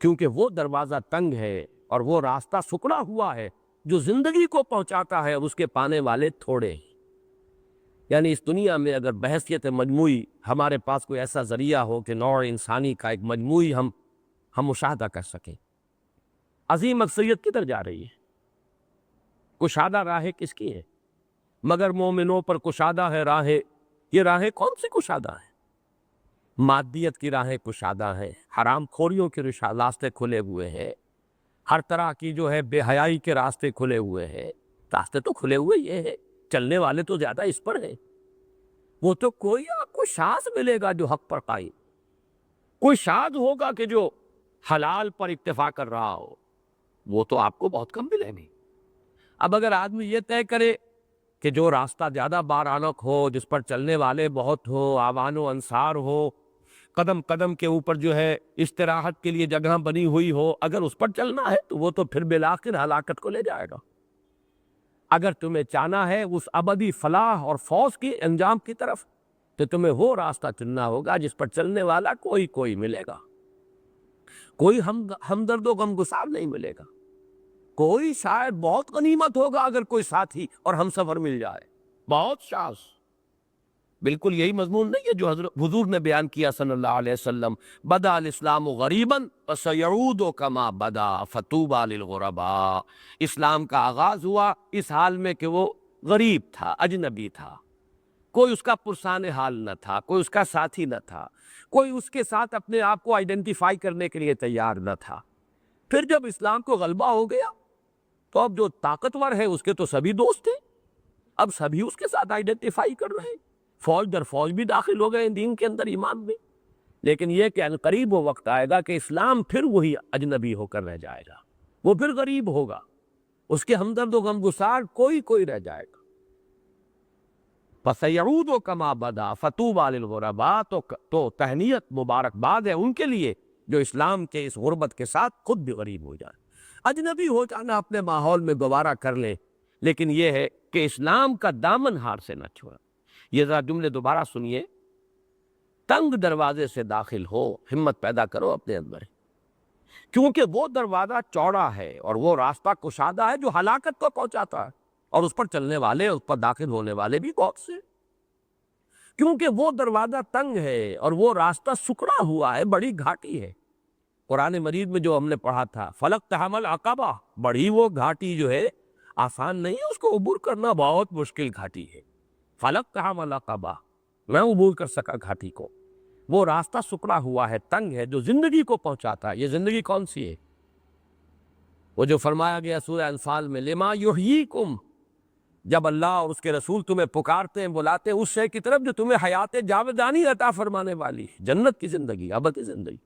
[SPEAKER 1] کیونکہ وہ دروازہ تنگ ہے اور وہ راستہ سکڑا ہوا ہے جو زندگی کو پہنچاتا ہے، اور اس کے پانے والے تھوڑے ہیں۔ یعنی اس دنیا میں اگر بحثیت مجموعی ہمارے پاس کوئی ایسا ذریعہ ہو کہ نوع انسانی کا ایک مجموعی ہم مشاہدہ کر سکیں، عظیم اکثریت کدھر جا رہی ہے؟ کشادہ راہیں کس کی ہیں؟ مگر مومنوں پر کشادہ ہے راہیں، یہ راہیں کون سی کشادہ ہیں؟ مادیت کی راہیں کشادہ ہیں، حرام خوریوں کے راستے کھلے ہوئے ہیں، ہر طرح کی جو ہے بے حیائی کے راستے کھلے ہوئے ہیں۔ راستے تو کھلے ہوئے یہ ہے، چلنے والے تو زیادہ اس پر ہیں، وہ تو کوئی آپ کو شاذ ملے گا جو حق پر قائم، کوئی شاد ہوگا کہ جو حلال پر اکتفا کر رہا ہو، وہ تو آپ کو بہت کم ملیں گے۔ اب اگر آدمی یہ طے کرے کہ جو راستہ زیادہ بارانک ہو، جس پر چلنے والے بہت ہو، آوان و انصار ہو، قدم قدم کے اوپر جو ہے استراحت کے لیے جگہ بنی ہوئی ہو، اگر اس پر چلنا ہے تو وہ تو پھر بالآخر ہلاکت کو لے جائے گا۔ اگر تمہیں چاہنا ہے اس ابدی فلاح اور فوز کے انجام کی طرف، تو تمہیں وہ راستہ چننا ہوگا جس پر چلنے والا کوئی ملے گا، کوئی ہمدرد و غمگسار نہیں ملے گا، کوئی شاید بہت غنیمت ہوگا اگر کوئی ساتھی اور ہم سفر مل جائے، بہت شاذ۔ بالکل یہی مضمون نہیں ہے جو حضور نے بیان کیا صلی اللہ علیہ وسلم، بدا الاسلام غریبا فسیعود کما بدا فطوبی للغرباء۔ اسلام کا آغاز ہوا اس حال میں کہ وہ غریب تھا، اجنبی تھا، کوئی اس کا پرسان حال نہ تھا، کوئی اس کا ساتھی نہ تھا، کوئی اس کے ساتھ اپنے آپ کو آئیڈینٹیفائی کرنے کے لیے تیار نہ تھا۔ پھر جب اسلام کو غلبہ ہو گیا تو اب جو طاقتور ہے اس کے تو سبھی دوست ہیں، اب سبھی اس کے ساتھ آئیڈینٹیفائی کر رہے ہیں، فوج در فوج بھی داخل ہو گئے دین کے اندر، ایمان میں۔ لیکن یہ کہ عنقریب وہ وقت آئے گا کہ اسلام پھر وہی اجنبی ہو کر رہ جائے گا، وہ پھر غریب ہوگا، اس کے ہمدرد و غمگسار کوئی رہ جائے گا۔ فَسَيَعُودُ كَمَا بَدَا فَطُوبَى لِلْغُرَبَاء، تو تہنیت مبارکباد ہے ان کے لیے جو اسلام کے اس غربت کے ساتھ خود بھی غریب ہو جائے۔ اجنبی ہو جانا اپنے ماحول میں گوارا کر لیں، لیکن یہ ہے کہ اسلام کا دامن ہار سے نہ چھوڑا۔ یہ ذرا جملے دوبارہ سنیے، تنگ دروازے سے داخل ہو، ہمت پیدا کرو اپنے اندر، کیونکہ وہ دروازہ چوڑا ہے اور وہ راستہ کشادہ ہے جو ہلاکت کو پہنچاتا ہے، اور اس پر چلنے والے، اس پر داخل ہونے والے بھی بہت سے، کیونکہ وہ دروازہ تنگ ہے اور وہ راستہ سکڑا ہوا ہے، بڑی گھاٹی ہے۔ قرآن مجید میں جو ہم نے پڑھا تھا فَلَقْتَحَمَ الْعَقَبَةَ، بڑی وہ گھاٹی جو ہے آسان نہیں ہے، اس کو عبور کرنا بہت مشکل گھاٹی ہے۔ فَلَقْتَحَمَ الْعَقَبَةَ، میں عبور کر سکا گھاٹی کو، وہ راستہ سکڑا ہوا ہے، تنگ ہے، جو زندگی کو پہنچاتا ہے۔ یہ زندگی کون سی ہے؟ وہ جو فرمایا گیا سورہ انفال میں لِمَا يُحْيِيكُمْ، جب اللہ اور اس کے رسول تمہیں پکارتے ہیں، بلاتے ہیں اس شے کی طرف جو تمہیں حیات جاودانی عطا فرمانے والی، جنت کی زندگی، ابدی زندگی،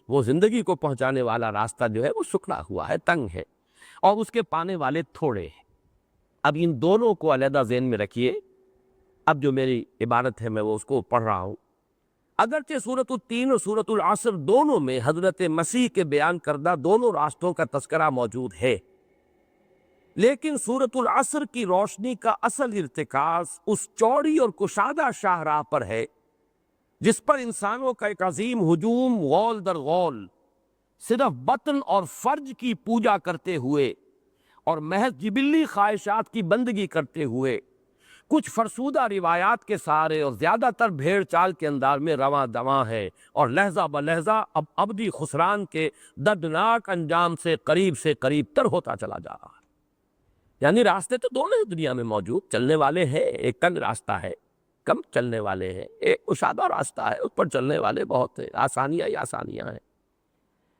[SPEAKER 1] وہ زندگی کو پہنچانے والا راستہ جو ہے وہ سکڑا ہوا ہے، تنگ ہے، اور اس کے پانے والے تھوڑے ہیں۔ اب ان دونوں کو علیحدہ ذہن میں رکھیے۔ اب جو میری عبارت ہے میں وہ اس کو پڑھ رہا ہوں۔ اگرچہ سورۃ التین اور سورۃ العصر دونوں میں حضرت مسیح کے بیان کردہ دونوں راستوں کا تذکرہ موجود ہے، لیکن سورۃ العصر کی روشنی کا اصل ارتکاز اس چوڑی اور کشادہ شاہراہ پر ہے جس پر انسانوں کا ایک عظیم ہجوم غول در غول صرف بطن اور فرج کی پوجا کرتے ہوئے اور محض جبلی خواہشات کی بندگی کرتے ہوئے کچھ فرسودہ روایات کے سہارے اور زیادہ تر بھیڑ چال کے انداز میں رواں دواں ہے، اور لحظہ بلحظہ اب ابدی خسران کے دردناک انجام سے قریب تر ہوتا چلا جا رہا ہے۔ یعنی راستے تو دونوں ہی دنیا میں موجود، چلنے والے ہیں، ایک تنگ راستہ ہے، کم چلنے والے ہیں، ایک کشادہ راستہ ہے، اس پر چلنے والے بہت ہیں، آسانیاں ہی آسانیاں ہیں۔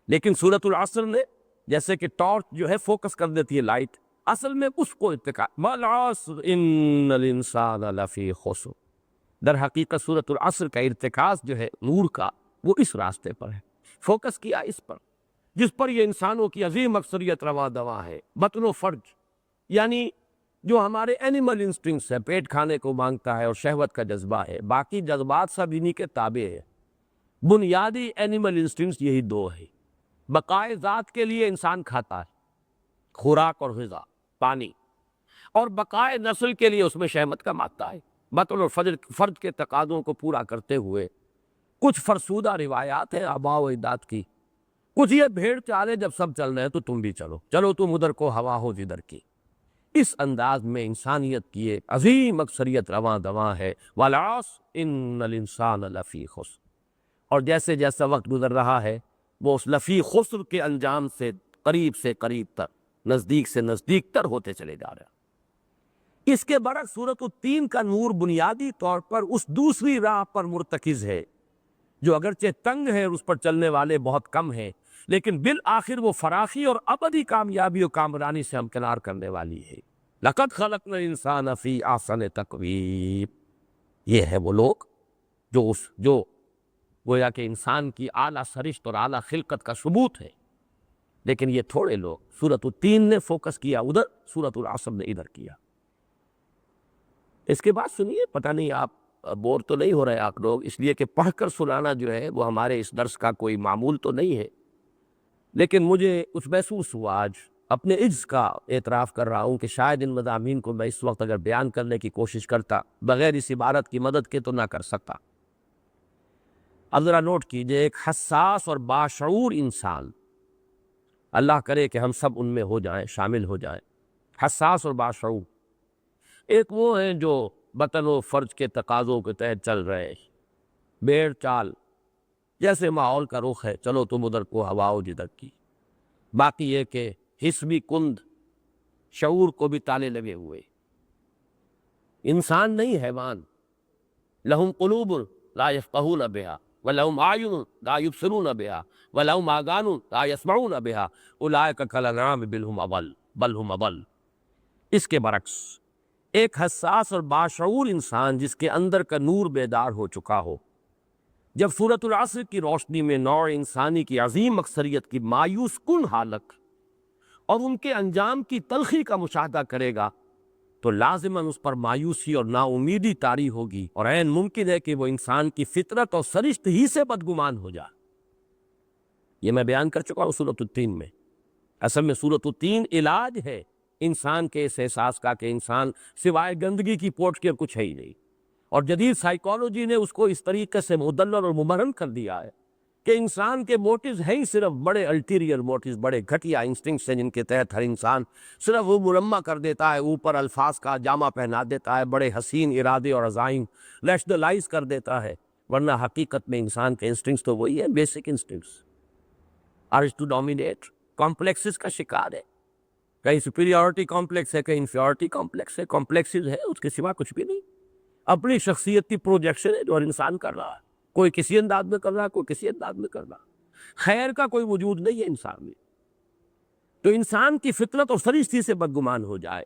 [SPEAKER 1] لیکن سورۃ العصر نے جیسے کہ ٹارچ جو ہے فوکس کر دیتی ہے لائٹ، اصل میں اس کو ارتقا والعصر ان الانسان لفی خسر، در حقیقت سورۃ العصر کا ارتکاز جو ہے نور کا وہ اس راستے پر ہے، فوکس کیا اس پر جس پر یہ انسانوں کی عظیم اکثریت رواں دواں ہے، بطن و فرج، یعنی جو ہمارے اینیمل انسٹنکٹس ہے، پیٹ کھانے کو مانگتا ہے اور شہوت کا جذبہ ہے، باقی جذبات سب انہی کے تابع ہے۔ بنیادی اینیمل انسٹنکٹس یہی دو ہے۔ بقائے ذات کے لیے انسان کھاتا ہے، خوراک اور غذا، پانی، اور بقائے نسل کے لیے اس میں شہوت کا مادہ ہے۔ بطن اور فرد کے تقاضوں کو پورا کرتے ہوئے کچھ فرسودہ روایات ہیں آباء و اجداد کی، کچھ یہ بھیڑ چالے جب سب چل رہے ہیں تو تم بھی چلو تم ادھر کو ہوا ہو جدھر کی۔ اس انداز میں انسانیت کی ایک عظیم اکثریت رواں دواں ہے، والعصر ان الانسان لفی خسر، اور جیسے جیسا وقت گزر رہا ہے وہ اس لفی خسر کے انجام سے قریب تر، نزدیک سے نزدیک تر ہوتے چلے جا رہے ہیں۔ اس کے برعکس سورۃ التین کا نور بنیادی طور پر اس دوسری راہ پر مرتکز ہے جو اگرچہ تنگ ہے اور اس پر چلنے والے بہت کم ہیں، لیکن بالآخر وہ فراخی اور ابدی کامیابی و کامرانی سے ہمکنار کرنے والی ہے۔ لقد خلقنا الانسان فی احسن تقویم، یہ ہے وہ لوگ جو گویا کہ انسان کی اعلیٰ سرشت اور اعلیٰ خلقت کا ثبوت ہے، لیکن یہ تھوڑے لوگ، سورۃ التین نے فوکس کیا ادھر، سورۃ العصر نے ادھر کیا۔ اس کے بعد سنیے، پتہ نہیں آپ بور تو نہیں ہو رہے آپ لوگ، اس لیے کہ پڑھ کر سنانا جو ہے وہ ہمارے اس درس کا کوئی معمول تو نہیں ہے، لیکن مجھے کچھ محسوس ہوا، آج اپنے عجز کا اعتراف کر رہا ہوں کہ شاید ان مضامین کو میں اس وقت اگر بیان کرنے کی کوشش کرتا بغیر اس عبارت کی مدد کے تو نہ کر سکتا۔ اب ذرا نوٹ کیجئے، ایک حساس اور باشعور انسان، اللہ کرے کہ ہم سب ان میں ہو جائیں، شامل ہو جائیں، حساس اور باشعور، ایک وہ ہیں جو وطن و فرض کے تقاضوں کے تحت چل رہے ہیں، بیڑ چال، جیسے ماحول کا رخ ہے چلو تم ادھر کو ہواؤ جدھر کی، باقی یہ کہ حسبی کند شعور کو بھی تالے لگے ہوئے، انسان نہیں حیوان، لہم قلوب لا یفقہون بہا ولہم اعین لا یبصرون بہا ولہم آذان لا یسمعون بہا اولئک کالانعام بل ہم اضل بل ہم اضل۔ اس کے برعکس ایک حساس اور باشعور انسان جس کے اندر کا نور بیدار ہو چکا ہو، جب سورۃ العصر کی روشنی میں نوع انسانی کی عظیم اکثریت کی مایوس کن حالت اور ان کے انجام کی تلخی کا مشاہدہ کرے گا تو لازماً اس پر مایوسی اور نا امیدی طاری ہوگی، اور عین ممکن ہے کہ وہ انسان کی فطرت اور سرشت ہی سے بدگمان ہو جائے۔ یہ میں بیان کر چکا ہوں سورۃ التین میں۔ اصل میں سورۃ التین علاج ہے انسان کے اس احساس کا کہ انسان سوائے گندگی کی پوٹ کے کچھ ہے ہی نہیں، اور جدید سائیکالوجی نے اس کو اس طریقے سے مدلل اور مبرہن کر دیا ہے کہ انسان کے موٹیوز ہیں ہی صرف بڑے الٹیریئر موٹیوز، بڑے گھٹیا انسٹنکٹس ہیں جن کے تحت ہر انسان صرف وہ مرمع کر دیتا ہے، اوپر الفاظ کا جامہ پہنا دیتا ہے، بڑے حسین ارادے اور عزائم ریشنلائز کر دیتا ہے، ورنہ حقیقت میں انسان کے انسٹنکٹس تو وہی ہے، basic instincts, urge to dominate, complexes کا شکار ہے، کہیں سپیریورٹی کمپلیکس ہے، کہیں انفیریورٹی کمپلیکس ہے، کمپلیکسز ہے، اس کے سوا کچھ بھی نہیں، اپنی شخصیت کی پروجیکشن ہے جو ہر انسان کر رہا ہے، کوئی کسی انداز میں کر رہا ہے، کوئی کسی انداز میں کر رہا ہے، خیر کا کوئی وجود نہیں ہے انسان میں، تو انسان کی فطرت اور سرشتی سے بدگمان ہو جائے۔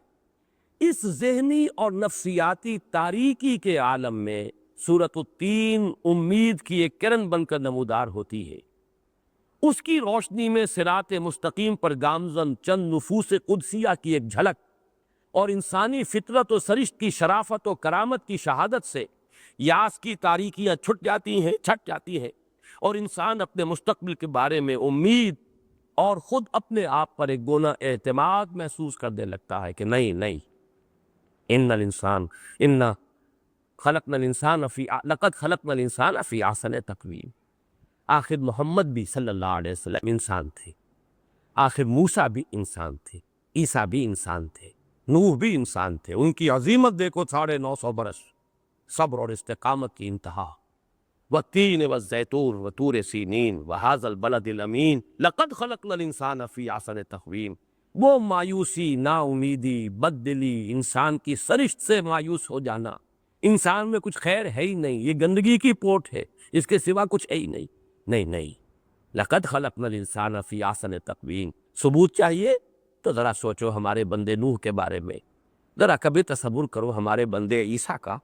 [SPEAKER 1] اس ذہنی اور نفسیاتی تاریکی کے عالم میں سورۃ التین امید کی ایک کرن بن کر نمودار ہوتی ہے، اس کی روشنی میں صراط مستقیم پر گامزن چند نفوس قدسیہ کی ایک جھلک اور انسانی فطرت و سرشت کی شرافت و کرامت کی شہادت سے یاس کی تاریکیاں چھٹ جاتی ہیں اور انسان اپنے مستقبل کے بارے میں امید اور خود اپنے آپ پر ایک گونا اعتماد محسوس کرنے لگتا ہے کہ نہیں، لقد خلقنا الانسان فی احسن تقویم۔ آخر محمد بھی صلی اللہ علیہ وسلم انسان تھے، آخر موسیٰ بھی انسان تھے، عیسیٰ بھی انسان تھے، نوح بھی انسان تھے، ان کی عظیمت دیکھو 950 برس صبر اور استقامت کی انتہا، والتین والزیتون وطور سینین وہذا البلد الامین لقد خلقنا الانسان فی احسن تقویم۔ وہ مایوسی، نا امیدی، بد دلی، انسان کی سرشت سے مایوس ہو جانا، انسان میں کچھ خیر ہے ہی نہیں، یہ گندگی کی پوٹ ہے، اس کے سوا کچھ ہے ہی نہیں، لقد خلقنا الانسان فی احسن تقویم۔ ثبوت چاہیے تو ذرا سوچو ہمارے بندے نوح کے بارے میں، ذرا کبھی تصور کرو ہمارے بندے عیسیٰ کا،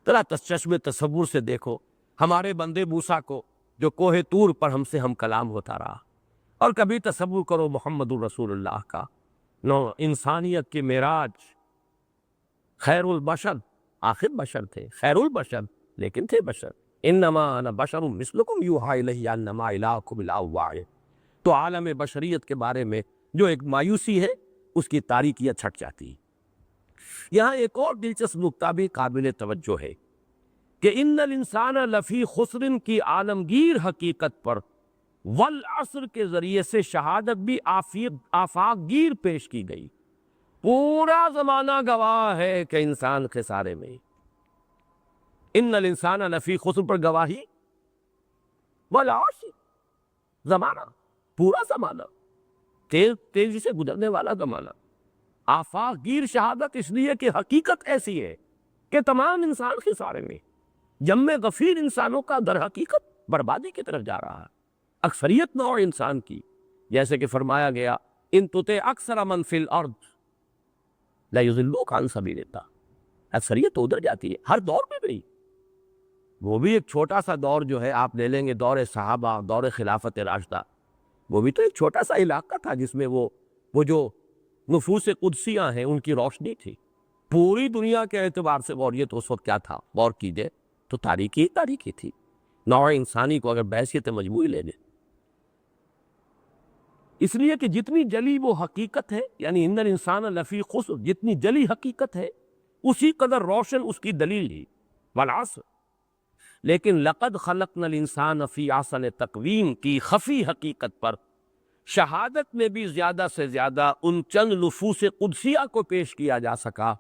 [SPEAKER 1] ذرا چشم تصور سے دیکھو ہمارے بندے موسیٰ کو جو کوہ طور پر ہم سے ہم کلام ہوتا رہا، اور کبھی تصور کرو محمد الرسول اللہ کا، نو انسانیت کی معراج، خیر البشر، آخر بشر تھے، خیر البشر لیکن تھے بشر، انما انا بشر مثلکم یوحی الی انما الہکم الہ واحد۔ تو عالم بشریت کے بارے میں جو ایک مایوسی ہے اس کی تاریکیاں چھٹ جاتی۔ یہاں ایک اور دلچسپ نکتہ بھی قابل توجہ ہے کہ ان الانسان لفی خسر کی عالمگیر حقیقت پر والعصر کے ذریعے سے شہادت بھی آفاق گیر پیش کی گئی، پورا زمانہ گواہ ہے کہ انسان خسارے میں، ان الانسان لفی خسر پر گواہی، والعصر زمانہ، پورا زمانہ، تیزی سے گزرنے والا زمانہ، آفاق گیر شہادت اس لیے کہ حقیقت ایسی ہے کہ تمام انسان خسارے میں، جم غفیر انسانوں کا در حقیقت بربادی کی طرف جا رہا ہے، اکثریت نوع انسان کی، جیسے کہ فرمایا گیا ان تطع اکثر من فی الارض لا یضلوک عن سبیل اللہ، اکثریت تو ادھر جاتی ہے ہر دور میں بھی، وہ بھی ایک چھوٹا سا دور جو ہے آپ لے لیں گے، دور صحابہ، دور خلافت راشدہ، وہ بھی تو ایک چھوٹا سا علاقہ تھا جس میں وہ جو نفوس قدسیاں ہیں ان کی روشنی تھی پوری دنیا کے اعتبار سے۔ اور یہ تو اس وقت کیا تھا، غور کیجئے تو تاریخی تاریخی تھی۔ نوع انسانی کو اگر بحیثیت مجموعی لے لیں، اس لیے کہ جتنی جلی وہ حقیقت ہے، یعنی ان الانسان لفی خسر، جتنی جلی حقیقت ہے اسی قدر روشن اس کی دلیل ہی، والعصر۔ لیکن لقد خلقنا الانسان فی احسن تقویم کی خفی حقیقت پر شہادت میں بھی زیادہ سے زیادہ ان چند نفوس قدسیہ کو پیش کیا جا سکا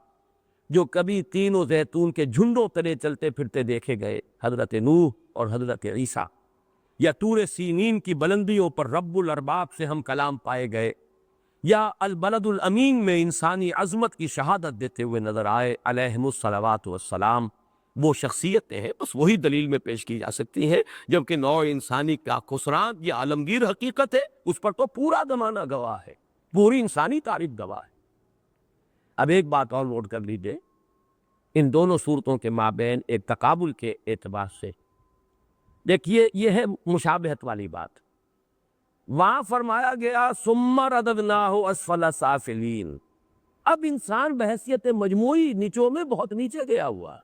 [SPEAKER 1] جو کبھی تین و زیتون کے جھنڈوں تلے چلتے پھرتے دیکھے گئے، حضرت نوح اور حضرت عیسیٰ، یا طور سینین کی بلندیوں پر رب الارباب سے ہم کلام پائے گئے، یا البلد الامین میں انسانی عظمت کی شہادت دیتے ہوئے نظر آئے علیہم الصلوات والسلام۔ وہ شخصیتیں ہیں، بس وہی دلیل میں پیش کی جا سکتی ہیں، جبکہ نوع انسانی کا خسران یہ عالمگیر حقیقت ہے، اس پر تو پورا زمانہ گواہ ہے، پوری انسانی تاریخ گواہ ہے۔ اب ایک بات اور نوٹ کر لیجئے، ان دونوں صورتوں کے مابین ایک تقابل کے اعتبار سے دیکھیے، یہ ہے مشابہت والی بات۔ وہاں فرمایا گیا ثم رددناہ اسفل سافلین، اب انسان بحیثیت مجموعی نیچوں میں بہت نیچے گیا ہوا،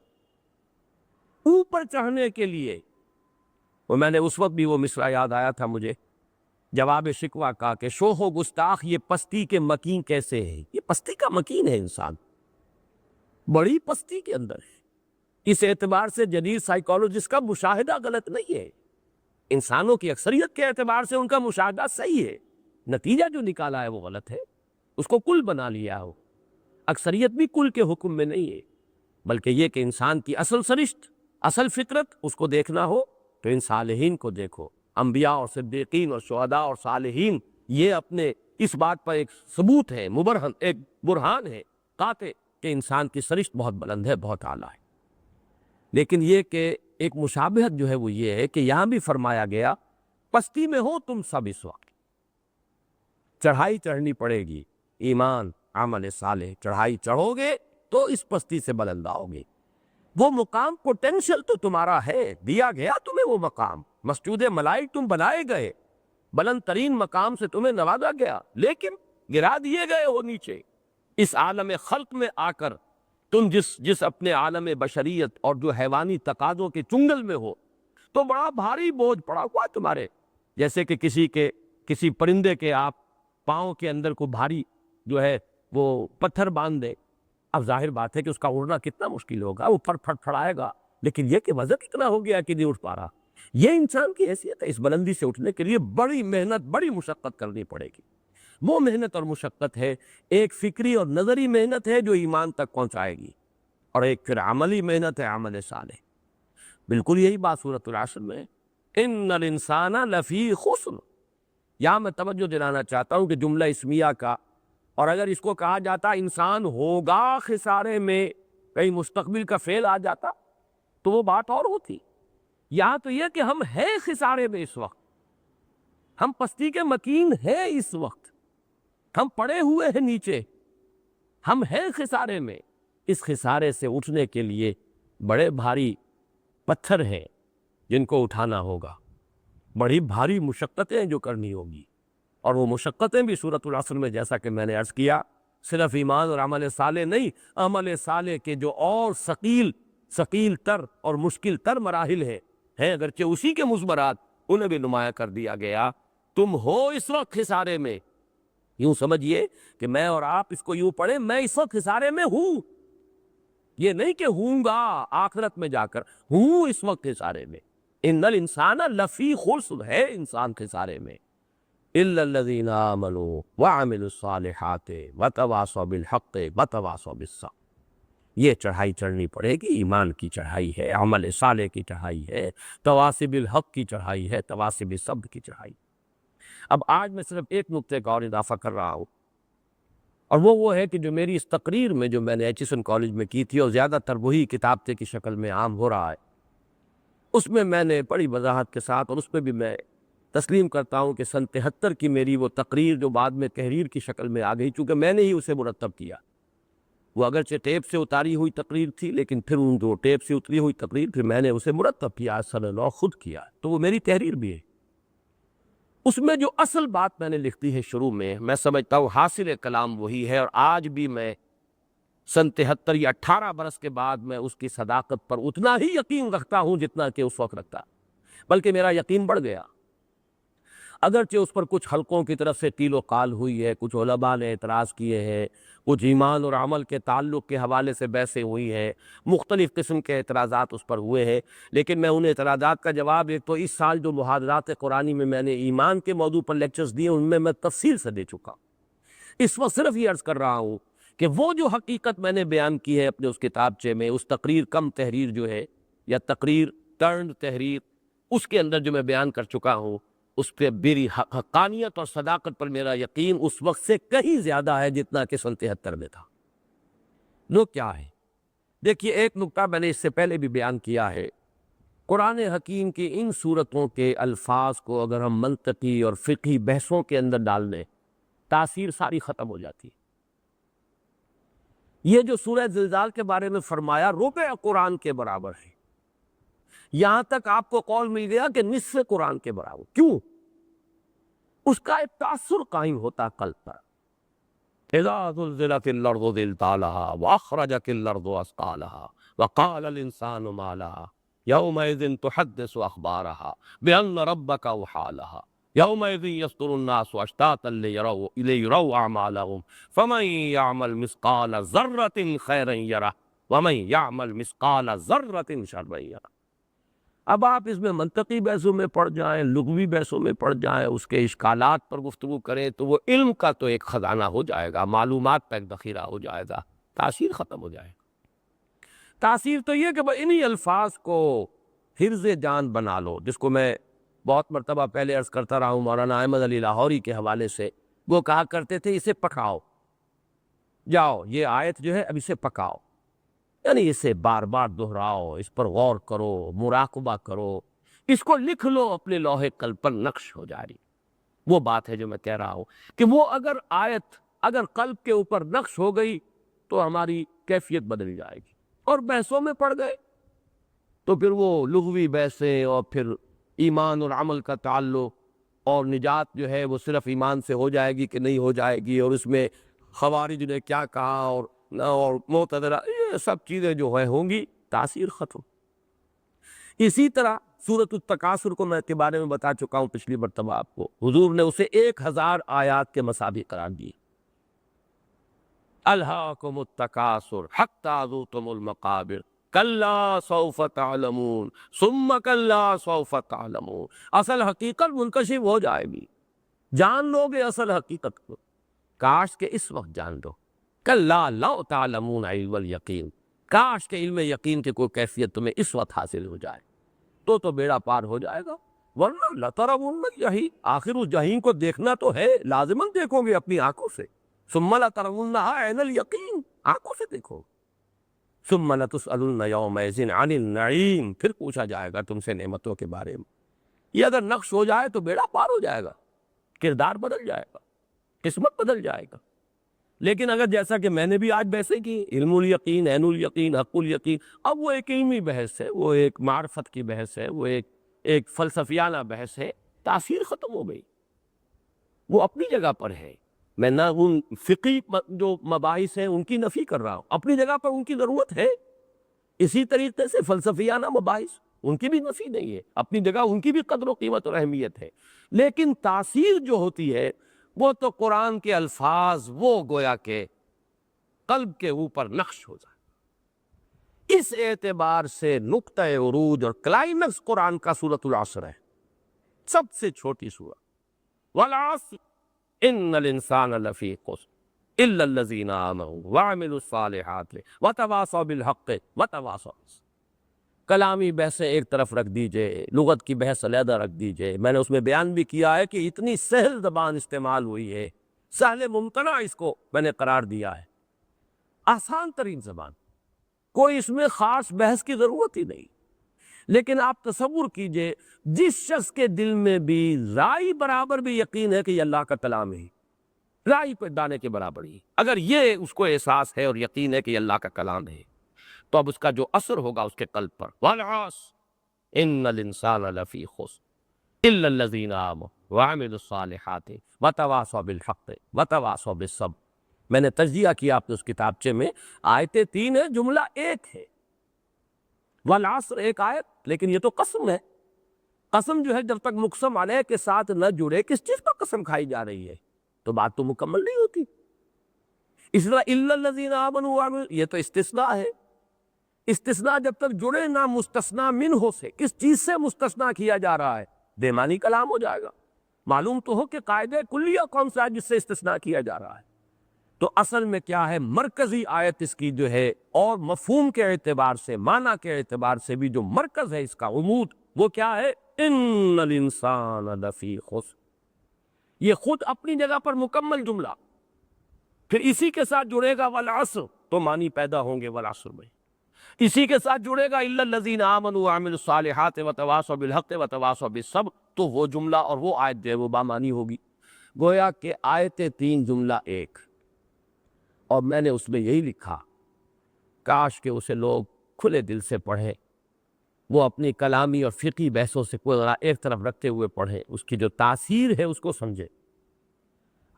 [SPEAKER 1] اوپر چڑھنے کے لیے۔ وہ میں نے اس وقت بھی وہ مصرع یاد آیا تھا مجھے، جواب شکوہ کا کہ شوخ و گستاخ یہ پستی کے مکین کیسے ہے۔ یہ پستی کا مکین ہے انسان، بڑی پستی کے اندر ہے۔ اس اعتبار سے جدید سائیکالوجسٹ کا مشاہدہ غلط نہیں ہے، انسانوں کی اکثریت کے اعتبار سے ان کا مشاہدہ صحیح ہے، نتیجہ جو نکالا ہے وہ غلط ہے، اس کو کل بنا لیا ہو۔ اکثریت بھی کل کے حکم میں نہیں ہے، بلکہ یہ کہ انسان کی اصل سرشت، اصل فطرت، اس کو دیکھنا ہو تو ان صالحین کو دیکھو، انبیاء اور صدیقین اور شہداء اور صالحین، یہ اپنے اس بات پر ایک ثبوت ہے، مبرہن، ایک برہان ہے قاطع کہ انسان کی سرشت بہت بلند ہے، بہت اعلیٰ ہے۔ لیکن یہ کہ ایک مشابہت جو ہے وہ یہ ہے کہ یہاں بھی فرمایا گیا پستی میں ہو تم سب اس وقت، چڑھائی چڑھنی پڑے گی، ایمان، عمل صالح، چڑھائی چڑھو گے تو اس پستی سے بلند آؤ گے۔ وہ مقام پوٹینشل تو تمہارا ہے، دیا گیا تمہیں وہ مقام، مسجود ملائک تم بنائے گئے، بلند ترین مقام سے تمہیں نوازا گیا، لیکن گرا دیے گئے ہو نیچے۔ اس عالم خلق میں آ کر تم جس اپنے عالم بشریت اور جو حیوانی تقاضوں کے چنگل میں ہو، تو بڑا بھاری بوجھ پڑا ہوا تمہارے، جیسے کہ کسی پرندے کے آپ پاؤں کے اندر کو بھاری جو ہے وہ پتھر باندھ دے، اب ظاہر بات ہے کہ اس کا اڑنا کتنا مشکل ہوگا، وہ پھٹ پھڑائے گا، لیکن یہ کہ وزن اتنا ہو گیا کہ نہیں اٹھ پا رہا۔ یہ انسان کی حیثیت ہے، اس بلندی سے اٹھنے کے لیے بڑی محنت، بڑی مشقت کرنی پڑے گی۔ وہ محنت اور مشقت ہے، ایک فکری اور نظری محنت ہے جو ایمان تک پہنچائے گی، اور ایک پھر عملی محنت ہے، عمل صالح۔ بالکل یہی بات سورۃ العصر میں ان الانسان لفی خسر۔ یہاں میں توجہ دلانا چاہتا ہوں کہ جملہ اسمیہ کا، اور اگر اس کو کہا جاتا انسان ہوگا خسارے میں، کہیں مستقبل کا فعل آ جاتا تو وہ بات اور ہوتی۔ یہاں تو یہ کہ ہم ہیں خسارے میں، اس وقت ہم پستی کے مکین ہیں، اس وقت ہم پڑے ہوئے ہیں نیچے، ہم ہیں خسارے میں۔ اس خسارے سے اٹھنے کے لیے بڑے بھاری پتھر ہیں جن کو اٹھانا ہوگا، بڑی بھاری مشقتیں جو کرنی ہوگی، اور وہ مشقتیں بھی سورۃ العصر میں جیسا کہ میں نے عرض کیا صرف ایمان اور عمل صالح نہیں، عمل صالح کے جو اور ثقیل تر اور مشکل تر مراحل ہیں اگرچہ اسی کے مضمرات، انہیں بھی نمایاں کر دیا گیا۔ تم ہو اس وقت خسارے میں، یوں سمجھیے کہ میں اور آپ اس کو یوں پڑھیں، میں اس وقت خسارے میں ہوں، یہ نہیں کہ ہوں گا آخرت میں جا کر، ہوں اس وقت خسارے میں۔ ان الانسان لفی خسر، ہے انسان خسارے میں، الا الذین آمنوا وعملوا الصالحات وتواصوا بالحق وتواصوا بالصبر۔ یہ چڑھائی چڑھنی پڑے گی، ایمان کی چڑھائی ہے، عمل صالح کی چڑھائی ہے، تواصی بالحق کی چڑھائی ہے، تواصی بالصبر کی چڑھائی۔ اب آج میں صرف ایک نقطے کا اور اضافہ کر رہا ہوں، اور وہ ہے کہ جو میری اس تقریر میں جو میں نے ایچسن کالج میں کی تھی، اور زیادہ تر وہی کتابتے کی شکل میں عام ہو رہا ہے، اس میں نے بڑی وضاحت کے ساتھ، اور اس پہ بھی میں تسلیم کرتا ہوں کہ سن 73 کی میری وہ تقریر جو بعد میں تحریر کی شکل میں آ گئی، چونکہ میں نے ہی اسے مرتب کیا، وہ اگرچہ ٹیپ سے اتاری ہوئی تقریر تھی، لیکن پھر ان جو ٹیپ سے اتری ہوئی تقریر پھر میں نے اسے مرتب کیا، اثر نو خود کیا، تو وہ میری تحریر بھی ہے۔ اس میں جو اصل بات میں نے لکھ دی ہے شروع میں سمجھتا ہوں حاصل کلام وہی ہے، اور آج بھی میں سن 73 یا 18 برس کے بعد میں اس کی صداقت پر اتنا ہی یقین رکھتا ہوں جتنا کہ اس وقت رکھتا، بلکہ میرا یقین بڑھ گیا۔ اگرچہ اس پر کچھ حلقوں کی طرف سے قیل و قال ہوئی ہے، کچھ علماء نے اعتراض کیے ہیں، کچھ ایمان اور عمل کے تعلق کے حوالے سے بحثیں ہوئی ہیں، مختلف قسم کے اعتراضات اس پر ہوئے ہیں، لیکن میں ان اعتراضات کا جواب ایک تو اس سال جو محاضرات قرآنی میں نے ایمان کے موضوع پر لیکچرز دیے ان میں تفصیل سے دے چکا ہوں۔ اس وقت صرف یہ عرض کر رہا ہوں کہ وہ جو حقیقت میں نے بیان کی ہے اپنے اس کتابچے میں، اس تقریر کم تحریر جو ہے یا تقریر ٹرنڈ تحریر، اس کے اندر جو میں بیان کر چکا ہوں، اس پہ میری حقانیت اور صداقت پر میرا یقین اس وقت سے کہیں زیادہ ہے جتنا کہ سن 73 میں تھا۔ وہ کیا ہے؟ دیکھیے، ایک نکتہ میں نے اس سے پہلے بھی بیان کیا ہے، قرآن حکیم کی ان صورتوں کے الفاظ کو اگر ہم منطقی اور فقہی بحثوں کے اندر ڈال دیں، تاثیر ساری ختم ہو جاتی ہے۔ یہ جو سورہ زلزال کے بارے میں فرمایا ربع قرآن کے برابر ہے، یہاں تک آپ کو قول مل گیا کہ نصف قرآن کے برابر۔ کیوں؟ اس کا ایک تاثر قائم ہوتا قلب پر۔ اذا زلزلت الارض زلزالها واخرجت الارض اثقالها وقال الانسان ما لها يومئذ تحدث اخبارها بان ربك اوحى لها يومئذ يصدر الناس اشتاتا ليروا اعمالهم فمن يعمل مثقال ذرة خيرا يره ومن يعمل مثقال ذرة شرا يره۔ اب آپ اس میں منطقی بحثوں میں پڑ جائیں، لغوی بحثوں میں پڑ جائیں، اس کے اشکالات پر گفتگو کریں تو وہ علم کا تو ایک خزانہ ہو جائے گا، معلومات کا ایک ذخیرہ ہو جائے گا، تاثیر ختم ہو جائے گا۔ تاثیر تو یہ کہ انہی الفاظ کو حرز جان بنا لو، جس کو میں بہت مرتبہ پہلے عرض کرتا رہا ہوں، مولانا احمد علی لاہوری کے حوالے سے وہ کہا کرتے تھے اسے پکاؤ، جاؤ یہ آیت جو ہے اب اسے پکاؤ، یعنی اسے بار بار دہراؤ، اس پر غور کرو، مراقبہ کرو، اس کو لکھ لو اپنے لوح قلب پر، نقش ہو جاری۔ وہ بات ہے جو میں کہہ رہا ہوں کہ وہ اگر آیت اگر قلب کے اوپر نقش ہو گئی تو ہماری کیفیت بدل جائے گی، اور بحثوں میں پڑ گئے تو پھر وہ لغوی بحثیں اور پھر ایمان اور عمل کا تعلق اور نجات جو ہے وہ صرف ایمان سے ہو جائے گی کہ نہیں ہو جائے گی، اور اس میں خوارج نے کیا کہا اور معتزلہ، یہ سب چیزیں جو ہوں گی، تاثیر ختم۔ اسی طرح سورۃ التکاثر کو میں کے بارے میں بتا چکا ہوں پچھلی مرتبہ آپ کو، حضور نے اسے 1000 آیات کے مساوی قرار دی۔ الہاکم التکاثر حتی زرتم المقابر کلا سوف تعلمون ثم کلا سوف تعلمون۔ اصل حقیقت منکشف ہو جائے گی، جان لو گے اصل حقیقت کو، کاش کہ اس وقت جان لو۔ کلا لو تعلمون علم الیقین، کاش کہ علم یقین کی کوئی کیفیت تمہیں اس وقت حاصل ہو جائے تو بیڑا پار ہو جائے گا، ورنہ لترون الجحیم، آخر اس جحیم کو دیکھنا تو ہے، لازماً دیکھو گے اپنی آنکھوں سے، ثم لترونها عین الیقین، آنکھوں سے دیکھو، ثم لتسألن یومئذ عن النعیم، پھر پوچھا جائے گا تم سے نعمتوں کے بارے میں۔ یہ اگر نقش ہو جائے تو بیڑا پار ہو جائے گا، کردار بدل جائے گا، قسمت بدل جائے گا۔ لیکن اگر جیسا کہ میں نے بھی آج بحثیں کی، علم الیقین، عین الیقین، حق الیقین، اب وہ ایک علمی بحث ہے، وہ ایک معرفت کی بحث ہے، وہ ایک فلسفیانہ بحث ہے، تاثیر ختم ہو گئی، وہ اپنی جگہ پر ہے۔ میں نہ ان فقہی جو مباحث ہیں ان کی نفی کر رہا ہوں، اپنی جگہ پر ان کی ضرورت ہے، اسی طریقے سے فلسفیانہ مباحث ان کی بھی نفی نہیں ہے، اپنی جگہ ان کی بھی قدر و قیمت اور اہمیت ہے، لیکن تاثیر جو ہوتی ہے وہ تو قرآن کے الفاظ وہ گویا کہ قلب کے اوپر نقش ہو جائے۔ اس اعتبار سے نقطہ عروج اور کلائمیکس قرآن کا سورۃ العصر ہے، سب سے چھوٹی سورہ، والعصر ان الانسان لفی خسر الا الذین آمنوا وعملوا الصالحات وتواصوا بالحق وتواصوا بالصبر۔ کلامی بحثیں ایک طرف رکھ دیجئے، لغت کی بحث علیحدہ رکھ دیجئے، میں نے اس میں بیان بھی کیا ہے کہ اتنی سہل زبان استعمال ہوئی ہے، سہل ممتنع اس کو میں نے قرار دیا ہے، آسان ترین زبان، کوئی اس میں خاص بحث کی ضرورت ہی نہیں۔ لیکن آپ تصور کیجئے جس شخص کے دل میں بھی رائی برابر بھی یقین ہے کہ یہ اللہ کا کلام ہے، رائی پہ دانے کے برابر ہی. اگر یہ اس کو احساس ہے اور یقین ہے کہ یہ اللہ کا کلام ہے تو اب اس کا جو اثر ہوگا اس کے قلب پر، وَالْعَصْرِ إِنَّ الْإِنسَانَ لَفِي خُسْرٍ إِلَّا الَّذِينَ آمَنُوا وَعَمِلُوا الصَّالِحَاتِ وَتَوَاصَوْا بِالْحَقِّ وَتَوَاصَوْا بِالصَّبْرِ. میں نے تجزیہ کیا آپ نے اس کتابچے میں، آیتیں 3 ہیں، جملہ ایک ہے. والعصر ایک آیت، لیکن یہ تو قسم ہے. قسم جو ہے جب تک مقسم علیہ کے ساتھ نہ جڑے، کس چیز پر قسم کھائی جا رہی ہے تو بات تو مکمل نہیں ہوتی. اس طرح الا الذین آمنوا وعملوا، یہ تو استثناء ہے. استثناء جب تک جڑے نہ مستثنیٰ منہ سے، کس چیز سے مستثنیٰ کیا جا رہا ہے، بے معنی کلام ہو جائے گا. معلوم تو ہو کہ قاعدہ کلیہ کون سا ہے جس سے استثناء کیا جا رہا ہے. تو اصل میں کیا ہے، مرکزی آیت اس کی جو ہے، اور مفہوم کے اعتبار سے، معنی کے اعتبار سے بھی جو مرکز ہے اس کا عمود، وہ کیا ہے، ان الانسان لفی خسر. یہ خود اپنی جگہ پر مکمل جملہ، پھر اسی کے ساتھ جڑے گا والعصر، تو معنی پیدا ہوں گے والعصر میں. اسی کے ساتھ جڑے گا الا الذین آمنوا وعملوا الصالحات وتواصوا بالحق وتواصوا بالصبر، تو وہ جملہ اور وہ آیت جو ہے وہ بامانی ہوگی. گویا کہ آیتیں 3 جملہ ایک. اور میں نے اس میں یہی لکھا، کاش کہ اسے لوگ کھلے دل سے پڑھیں، وہ اپنی کلامی اور فقہی بحثوں سے کوئی ذرا ایک طرف رکھتے ہوئے پڑھیں، اس کی جو تاثیر ہے اس کو سمجھیں.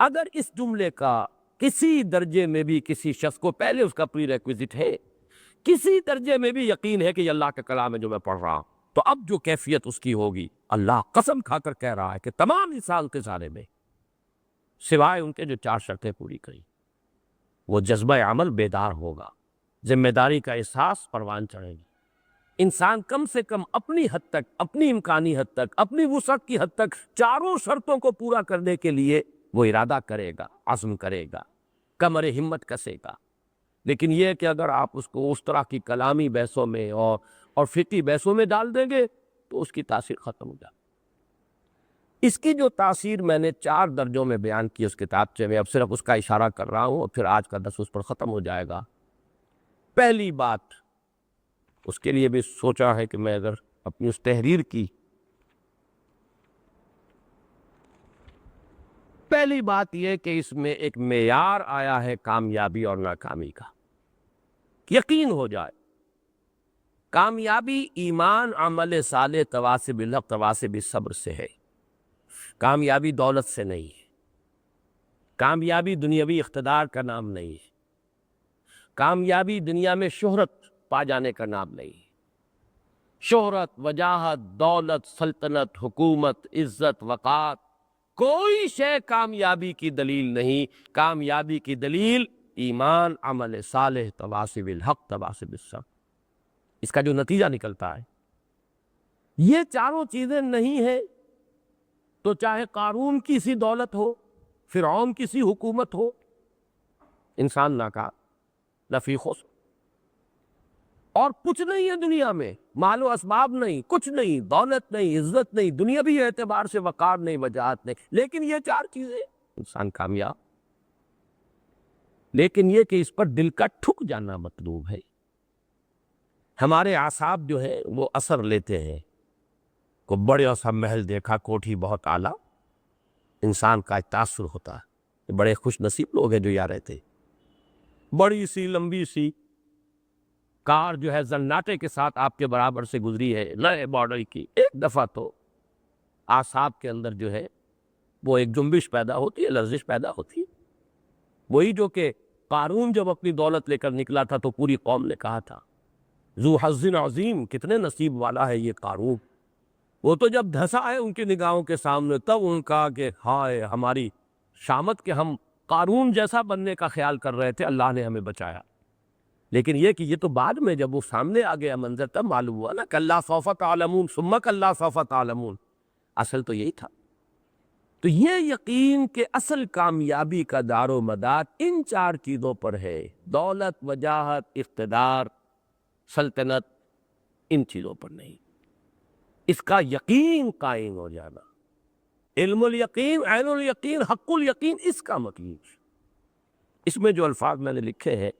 [SPEAKER 1] اگر اس جملے کا کسی درجے میں بھی کسی شخص کو، پہلے اس کا پری ریکویزٹ ہے، کسی درجے میں بھی یقین ہے کہ یہ اللہ کا کلام ہے جو میں پڑھ رہا ہوں، تو اب جو کیفیت اس کی ہوگی، اللہ قسم کھا کر کہہ رہا ہے کہ تمام انسان کے سارے میں سوائے ان کے جو 4 شرطیں پوری کریں، وہ جذبہ عمل بیدار ہوگا، ذمہ داری کا احساس پروان چڑھے گی. انسان کم سے کم اپنی حد تک، اپنی امکانی حد تک، اپنی وسعت کی حد تک 4 شرطوں کو پورا کرنے کے لیے وہ ارادہ کرے گا، عزم کرے گا، کمر ہمت کسے گا. لیکن یہ کہ اگر آپ اس کو اس طرح کی کلامی بحثوں میں اور فقہی بحثوں میں ڈال دیں گے تو اس کی تاثیر ختم ہو جائے. اس کی جو تاثیر میں نے 4 درجوں میں بیان کی اس کتابچے میں، اب صرف اس کا اشارہ کر رہا ہوں اور پھر آج کا درس اس پر ختم ہو جائے گا. پہلی بات، اس کے لیے بھی سوچا ہے کہ میں اگر اپنی اس تحریر کی، پہلی بات یہ کہ اس میں ایک معیار آیا ہے کامیابی اور ناکامی کا. یقین ہو جائے کامیابی ایمان، عمل صالح، تواصی بالحق، تواصی بالصبر سے ہے. کامیابی دولت سے نہیں ہے، کامیابی دنیاوی اقتدار کا نام نہیں ہے، کامیابی دنیا میں شہرت پا جانے کا نام نہیں ہے. شہرت، وجاہت، دولت، سلطنت، حکومت، عزت، وقار، کوئی شے کامیابی کی دلیل نہیں. کامیابی کی دلیل ایمان، عمل صالح، تواصی بالحق، تواصی بالصبر. اس کا جو نتیجہ نکلتا ہے، یہ 4 چیزیں نہیں ہیں تو چاہے قارون کی سی دولت ہو، فرعون کی سی حکومت ہو، انسان ناکام، لفی خسر. اور کچھ نہیں ہے دنیا میں، مال و اسباب نہیں، کچھ نہیں، دولت نہیں، عزت نہیں، دنیاوی اعتبار سے وقار نہیں، وجاہت نہیں، لیکن یہ 4 چیزیں، انسان کامیاب. لیکن یہ کہ اس پر دل کا ٹھک جانا مطلوب ہے. ہمارے اعصاب جو ہے وہ اثر لیتے ہیں. کو بڑے سا محل دیکھا، کوٹھی بہت اعلیٰ، انسان کا تاثر ہوتا ہے. بڑے خوش نصیب لوگ ہیں جو یہاں رہتے ہیں. بڑی سی لمبی سی کار جو ہے زناٹے کے ساتھ آپ کے برابر سے گزری ہے، نئے ماڈل کی، ایک دفعہ تو اعصاب کے اندر جو ہے وہ ایک جنبش پیدا ہوتی ہے، لرزش پیدا ہوتی ہے. وہی جو کہ قارون جب اپنی دولت لے کر نکلا تھا تو پوری قوم نے کہا تھا ذو حظ عظیم، کتنے نصیب والا ہے یہ قارون. وہ تو جب دھسا ہے ان کی نگاہوں کے سامنے، تب ان کا کہ ہائے ہماری شامت کہ ہم قارون جیسا بننے کا خیال کر رہے تھے، اللہ نے ہمیں بچایا. لیکن یہ کہ یہ تو بعد میں جب وہ سامنے آ گیا منظر، تب معلوم ہوا نا کلا سوف تعلمون ثم کلا سوف تعلمون. اصل تو یہی تھا. تو یہ یقین کہ اصل کامیابی کا دار و مدار ان 4 چیزوں پر ہے، دولت، وجاہت، اقتدار، سلطنت، ان چیزوں پر نہیں. اس کا یقین قائم ہو جانا، علم الیقین، عین الیقین، حق الیقین، اس کا مطلوب. اس میں جو الفاظ میں نے لکھے ہیں،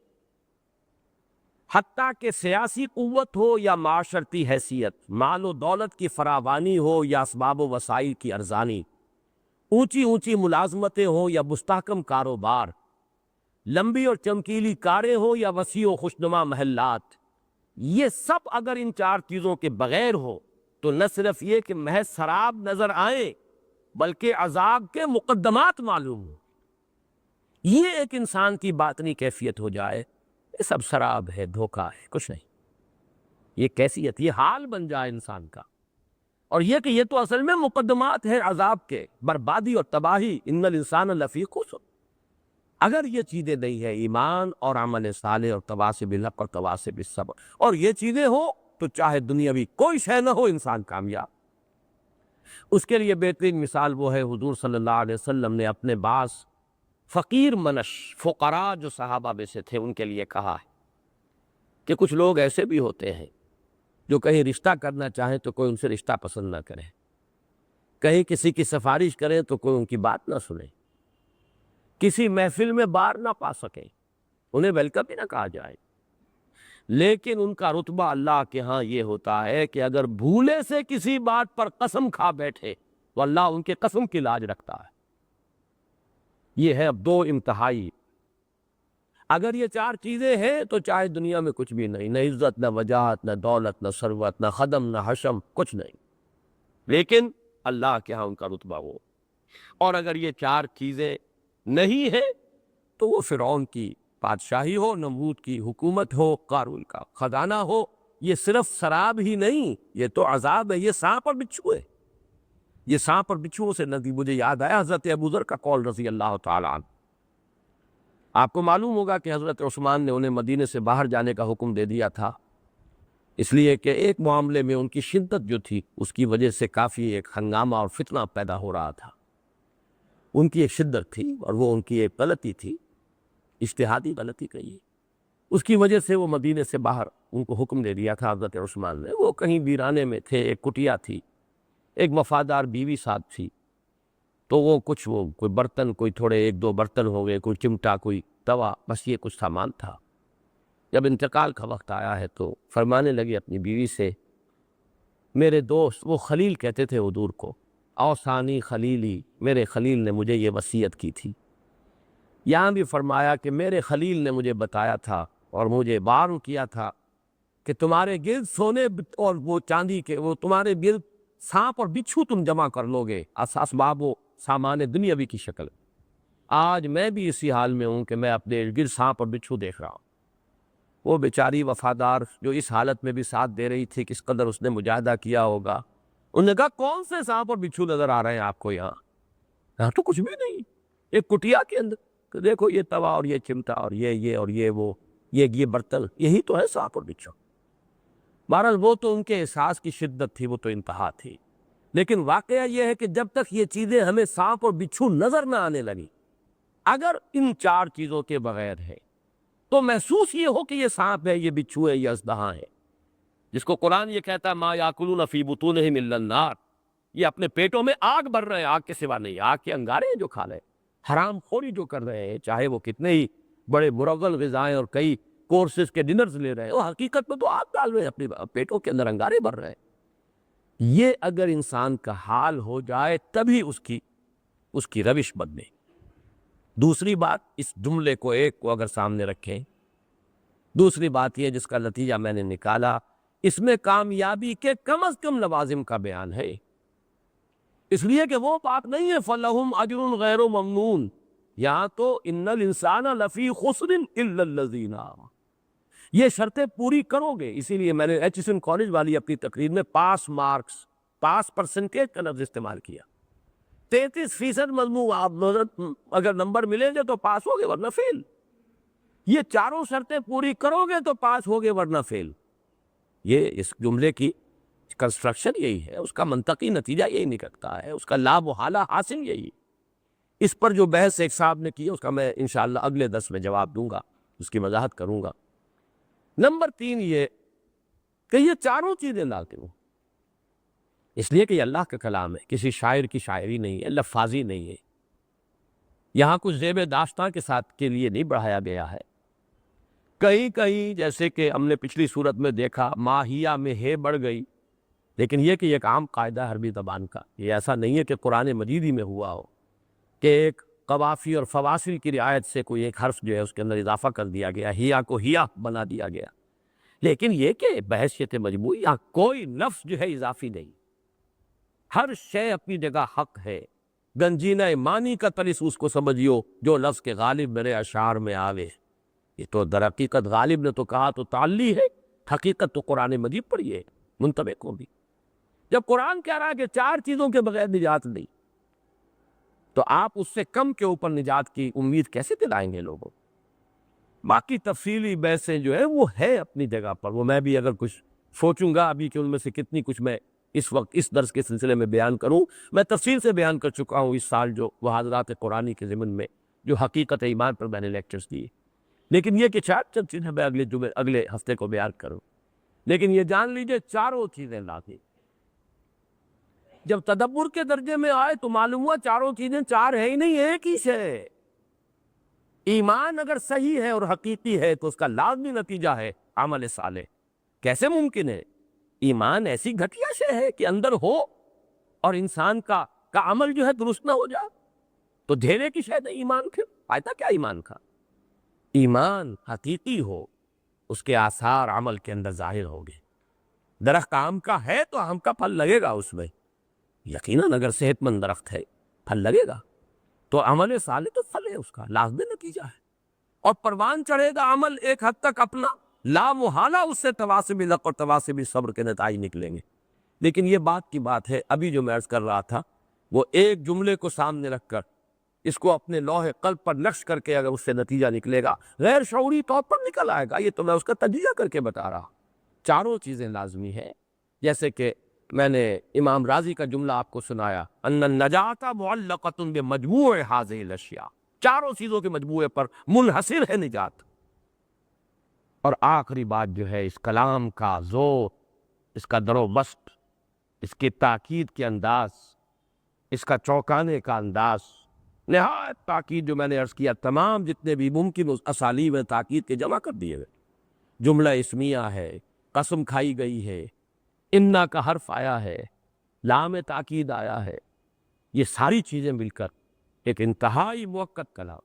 [SPEAKER 1] حتیٰ کہ سیاسی قوت ہو یا معاشرتی حیثیت، مال و دولت کی فراوانی ہو یا اسباب و وسائل کی ارزانی، اونچی اونچی ملازمتیں ہوں یا مستحکم کاروبار، لمبی اور چمکیلی کاریں ہوں یا وسیع و خوشنما محلات، یہ سب اگر ان چار چیزوں کے بغیر ہو تو نہ صرف یہ کہ محض سراب نظر آئیں بلکہ عذاب کے مقدمات معلوم ہوں۔ یہ ایک انسان کی باطنی کیفیت ہو جائے، یہ سب سراب ہے، دھوکہ ہے، کچھ نہیں، یہ کیفیت، یہ حال بن جائے انسان کا، اور یہ کہ یہ تو اصل میں مقدمات ہیں عذاب کے، بربادی اور تباہی، ان الانسان لفی خسر۔ اگر یہ چیزیں نہیں ہیں، ایمان اور عمل صالح اور تواصی بالحق اور تواصی بالصبر، اور یہ چیزیں ہوں تو چاہے دنیاوی کوئی شے نہ ہو انسان کامیاب۔ اس کے لیے بہترین مثال وہ ہے، حضور صلی اللہ علیہ وسلم نے اپنے بعض فقیر منش فقراء جو صحابہ میں سے تھے ان کے لیے کہا ہے کہ کچھ لوگ ایسے بھی ہوتے ہیں جو کہیں رشتہ کرنا چاہیں تو کوئی ان سے رشتہ پسند نہ کرے، کہیں کسی کی سفارش کریں تو کوئی ان کی بات نہ سنے، کسی محفل میں بار نہ پا سکیں، انہیں ویلکم بھی نہ کہا جائے، لیکن ان کا رتبہ اللہ کے ہاں یہ ہوتا ہے کہ اگر بھولے سے کسی بات پر قسم کھا بیٹھے تو اللہ ان کے قسم کی لاج رکھتا ہے۔ یہ ہے اب دو انتہائی، اگر یہ چار چیزیں ہیں تو چاہے دنیا میں کچھ بھی نہیں، نہ عزت، نہ وجاہت، نہ دولت، نہ ثروت، نہ خدم، نہ حشم، کچھ نہیں، لیکن اللہ کے ہاں ان کا رتبہ وہ۔ اور اگر یہ چار چیزیں نہیں ہیں تو وہ فرعون کی بادشاہی ہو، نمرود کی حکومت ہو، قارون کا خزانہ ہو، یہ صرف سراب ہی نہیں، یہ تو عذاب ہے، یہ سانپ اور بچھو ہے۔ یہ سانپ اور بچھوؤں سے ندی، مجھے یاد آیا حضرت ابوذر کا قول رضی اللہ تعالیٰ عنہ۔ آپ کو معلوم ہوگا کہ حضرت عثمان نے انہیں مدینے سے باہر جانے کا حکم دے دیا تھا، اس لیے کہ ایک معاملے میں ان کی شدت جو تھی اس کی وجہ سے کافی ایک ہنگامہ اور فتنہ پیدا ہو رہا تھا۔ ان کی ایک شدت تھی اور وہ ان کی ایک غلطی تھی، اجتہادی غلطی کہیے، اس کی وجہ سے وہ مدینے سے باہر ان کو حکم دے دیا تھا حضرت عثمان نے۔ وہ کہیں ویرانے میں تھے، ایک کٹیا تھی، ایک وفادار بیوی ساتھ تھی، تو وہ کچھ وہ کوئی برتن، کوئی تھوڑے ایک دو برتن ہو گئے، کوئی چمٹا، کوئی توا، بس یہ کچھ سامان تھا۔ جب انتقال کا وقت آیا ہے تو فرمانے لگے اپنی بیوی سے، میرے دوست، وہ خلیل کہتے تھے حضور کو، اوصانی خلیلی، میرے خلیل نے مجھے یہ وصیت کی تھی۔ یہاں بھی فرمایا کہ میرے خلیل نے مجھے بتایا تھا اور مجھے وارن کیا تھا کہ تمہارے گرد سونے اور وہ چاندی کے، وہ تمہارے گرد سانپ اور بچھو تم جمع کر لو گے، اسباب و سامان دنیاوی کی شکل۔ آج میں بھی اسی حال میں ہوں کہ میں اپنے گرد سانپ اور بچھو دیکھ رہا ہوں۔ وہ بیچاری وفادار جو اس حالت میں بھی ساتھ دے رہی تھی، کس قدر اس نے مجاہدہ کیا ہوگا۔ انہوں نے کہا کون سے سانپ اور بچھو نظر آ رہے ہیں آپ کو یہاں؟ یہاں تو کچھ بھی نہیں، ایک کٹیا کے اندر کہ دیکھو یہ توا اور یہ چمٹا اور یہ اور یہ برتن، یہی تو ہے سانپ اور بچھو۔ بہرحال وہ تو ان کے احساس کی شدت تھی، وہ تو انتہا تھی، لیکن واقعہ یہ ہے کہ جب تک یہ چیزیں ہمیں سانپ اور بچھو نظر نہ آنے لگی، اگر ان چار چیزوں کے بغیر ہے تو محسوس یہ ہو کہ یہ سانپ ہے، یہ بچھو ہے، یہ اژدہا ہے، جس کو قرآن یہ کہتا ہے ما یاکلون فی بطونہم الا النار، یہ اپنے پیٹوں میں آگ بھر رہے ہیں، آگ کے سوا نہیں، آگ کے انگارے ہیں جو کھا رہے ہیں، حرام خوری جو کر رہے ہیں، چاہے وہ کتنے ہی بڑے مرغل غذائیں اور کئی کورسز کے ڈنرز لے رہے ہیں، وہ حقیقت میں تو آگ ڈال رہے ہیں، اپنے پیٹوں کے اندر انگارے بھر رہے ہیں۔ یہ اگر انسان کا حال ہو جائے تبھی اس کی روش بدلے۔ دوسری بات، اس جملے کو ایک کو اگر سامنے رکھیں، دوسری بات یہ جس کا نتیجہ میں نے نکالا، اس میں کامیابی کے کم از کم لوازم کا بیان ہے، اس لیے کہ وہ بات نہیں ہے فَلَهُمْ أَجْرٌ غَيْرُ مَمْنُونَ، یہاں تو ان الانسان لفی خسر الا الذین آمنوا، یہ شرطیں پوری کرو گے۔ اسی لیے میں نے ایچسن کالج والی اپنی تقریر میں پاس مارکس، پاس پرسنٹیج کا لفظ استعمال کیا۔ 33% مضمون آپ اگر نمبر ملیں گے تو پاس ہوگے ورنہ فیل، یہ چاروں شرطیں پوری کرو گے تو پاس ہوگے ورنہ فیل۔ یہ اس جملے کی کنسٹرکشن یہی ہے، اس کا منطقی نتیجہ یہی نکلتا ہے، اس کا لا محالہ حاصل یہی ہے۔ اس پر جو بحث ایک صاحب نے کی اس کا میں انشاءاللہ اگلے درس میں جواب دوں گا، اس کی وضاحت کروں گا۔ نمبر 3 یہ کہ یہ چاروں چیزیں لازم ہوں، اس لیے کہ یہ اللہ کا کلام ہے، کسی شاعر کی شاعری نہیں ہے، لفاظی نہیں ہے، یہاں کچھ زیب داستاں کے ساتھ کے لیے نہیں بڑھایا گیا ہے۔ کہیں جیسے کہ ہم نے پچھلی صورت میں دیکھا ماہیہ میں ہے بڑھ گئی، لیکن یہ کہ یہ ایک عام قاعدہ ہے عربی زبان کا، یہ ایسا نہیں ہے کہ قرآن مجید ہی میں ہوا ہو، کہ ایک قوافی اور فواصل کی رعایت سے کوئی ایک حرف جو ہے اس کے اندر اضافہ کر دیا گیا، ہیا کو ہیا بنا دیا گیا، لیکن یہ کہ بحیثیت مجموعی یہاں کوئی لفظ جو ہے اضافی نہیں، ہر شے اپنی جگہ حق ہے۔ گنجینہ معنی کا طلس اس کو سمجھیو جو لفظ کے غالب میرے اشعار میں آوے۔ یہ تو در حقیقت غالب نے تو کہا تو تعلی ہے، حقیقت تو قرآن مجید پر یہ ہے منطبق کو بھی۔ جب قرآن کہہ رہا ہے کہ 4 چیزوں کے بغیر نجات نہیں، تو آپ اس سے کم کے اوپر نجات کی امید کیسے دلائیں گے لوگوں؟ باقی تفصیلی بحثیں جو ہے وہ ہے اپنی جگہ پر، وہ میں بھی اگر کچھ سوچوں گا ابھی کہ ان میں سے کتنی کچھ میں اس وقت اس درس کے سلسلے میں بیان کروں، میں تفصیل سے بیان کر چکا ہوں اس سال جو محاضرات قرآنی کے ضمن میں جو حقیقت ایمان پر میں نے لیکچرز دیے، لیکن یہ کہ 4 چند چیزیں میں اگلے ہفتے کو بیان کروں۔ لیکن یہ جان لیجئے 4 چیزیں لازم، جب تدبر کے درجے میں آئے تو معلوم ہوا 4 چیزیں 4 ہے ہی نہیں، ایک ہی شے۔ ایمان اگر صحیح ہے اور حقیقی ہے تو اس کا لازمی نتیجہ ہے عمل صالح۔ کیسے ممکن ہے؟ ایمان ایسی گھٹیا شے ہے کہ اندر ہو اور انسان کا عمل جو ہے درست نہ ہو جائے تو دھیرے کی شے نہیں ایمان کے، فائدہ کیا ایمان کا؟ ایمان حقیقی ہو، اس کے آثار عمل کے اندر ظاہر ہوں گے۔ درخت آم کا ہے تو آم کا پھل لگے گا اس میں، یقیناً اگر صحت مند درخت ہے پھل لگے گا، تو عمل صالح تو پھل ہے اس کا، لازمی نتیجہ ہے۔ اور پروان چڑھے گا عمل ایک حد تک اپنا، لا محالہ اس سے تواسب حق اور تواسب صبر کے نتائج نکلیں گے۔ لیکن یہ بات کی بات ہے، ابھی جو میں عرض کر رہا تھا وہ ایک جملے کو سامنے رکھ کر اس کو اپنے لوح قلب پر نقش کر کے اگر اس سے نتیجہ نکلے گا غیر شعوری طور پر نکل آئے گا، یہ تو میں اس کا تجزیہ کر کے بتا رہا۔ 4 چیزیں لازمی ہیں، جیسے کہ میں نے امام راضی کا جملہ آپ کو سنایا، ان النجات معلقۃ بمجموع هذه الاشیاء، 4 چیزوں کے مجموعے پر منحصر ہے نجات۔ اور آخری بات جو ہے اس کلام کا زور، اس کا در و بسط، اس کی تاکید کے انداز، اس کا چوکانے کا انداز، نہایت تاکید جو میں نے عرض کیا، تمام جتنے بھی ممکن اسالیب تاکید کے جمع کر دیے گئے۔ جملہ اسمیہ ہے، قسم کھائی گئی ہے، انا کا حرف آیا ہے، لام تاکید آیا ہے، یہ ساری چیزیں مل کر ایک انتہائی موقت کلام۔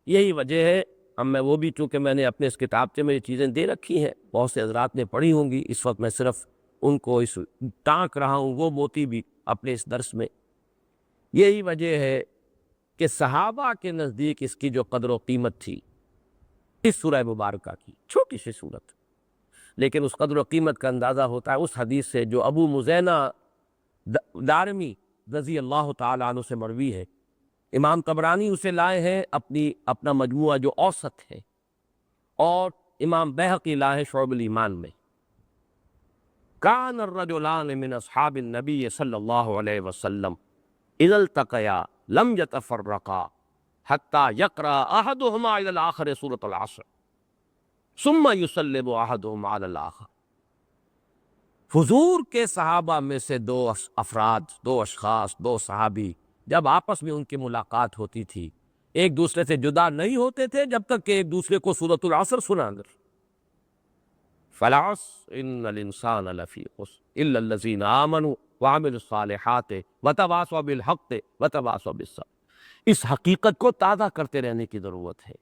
[SPEAKER 1] یہی وجہ ہے، اب میں وہ بھی چونکہ میں نے اپنے اس کتابچے میں یہ چیزیں دے رکھی ہیں، بہت سے حضرات نے پڑھی ہوں گی، اس وقت میں صرف ان کو اس ٹانک رہا ہوں وہ موتی بھی اپنے اس درس میں۔ یہی وجہ ہے کہ صحابہ کے نزدیک اس کی جو قدر و قیمت تھی اس سورہ مبارکہ کی، چھوٹی سی صورت، لیکن اس قدر و قیمت کا اندازہ ہوتا ہے اس حدیث سے جو ابو مزینہ دارمی رضی اللہ تعالیٰ عنہ سے مروی ہے۔ امام طبرانی اسے لائے ہیں اپنا مجموعہ جو اوسط ہے، اور امام بیہقی لائے ہیں شعب الایمان میں۔ کان الرجلان من اصحاب النبی صلی اللہ علیہ وسلم اذا التقیا لم یتفرقا حتی یقرأ احدهما الى الاخر سورة العصر ثم یسلم احدهما على الاخر۔ حضور کے صحابہ میں سے 2 افراد، 2 اشخاص، 2 صحابی جب آپس میں ان کی ملاقات ہوتی تھی ایک دوسرے سے جدا نہیں ہوتے تھے جب تک کہ ایک دوسرے کو سورۃ العصر سنا کر، فالعصر ان الانسان لفی خسر الا الذین آمنوا وعملوا الصالحات وتواصوا بالحق وتواصوا بالصبر۔ اس حقیقت کو تازہ کرتے رہنے کی ضرورت ہے۔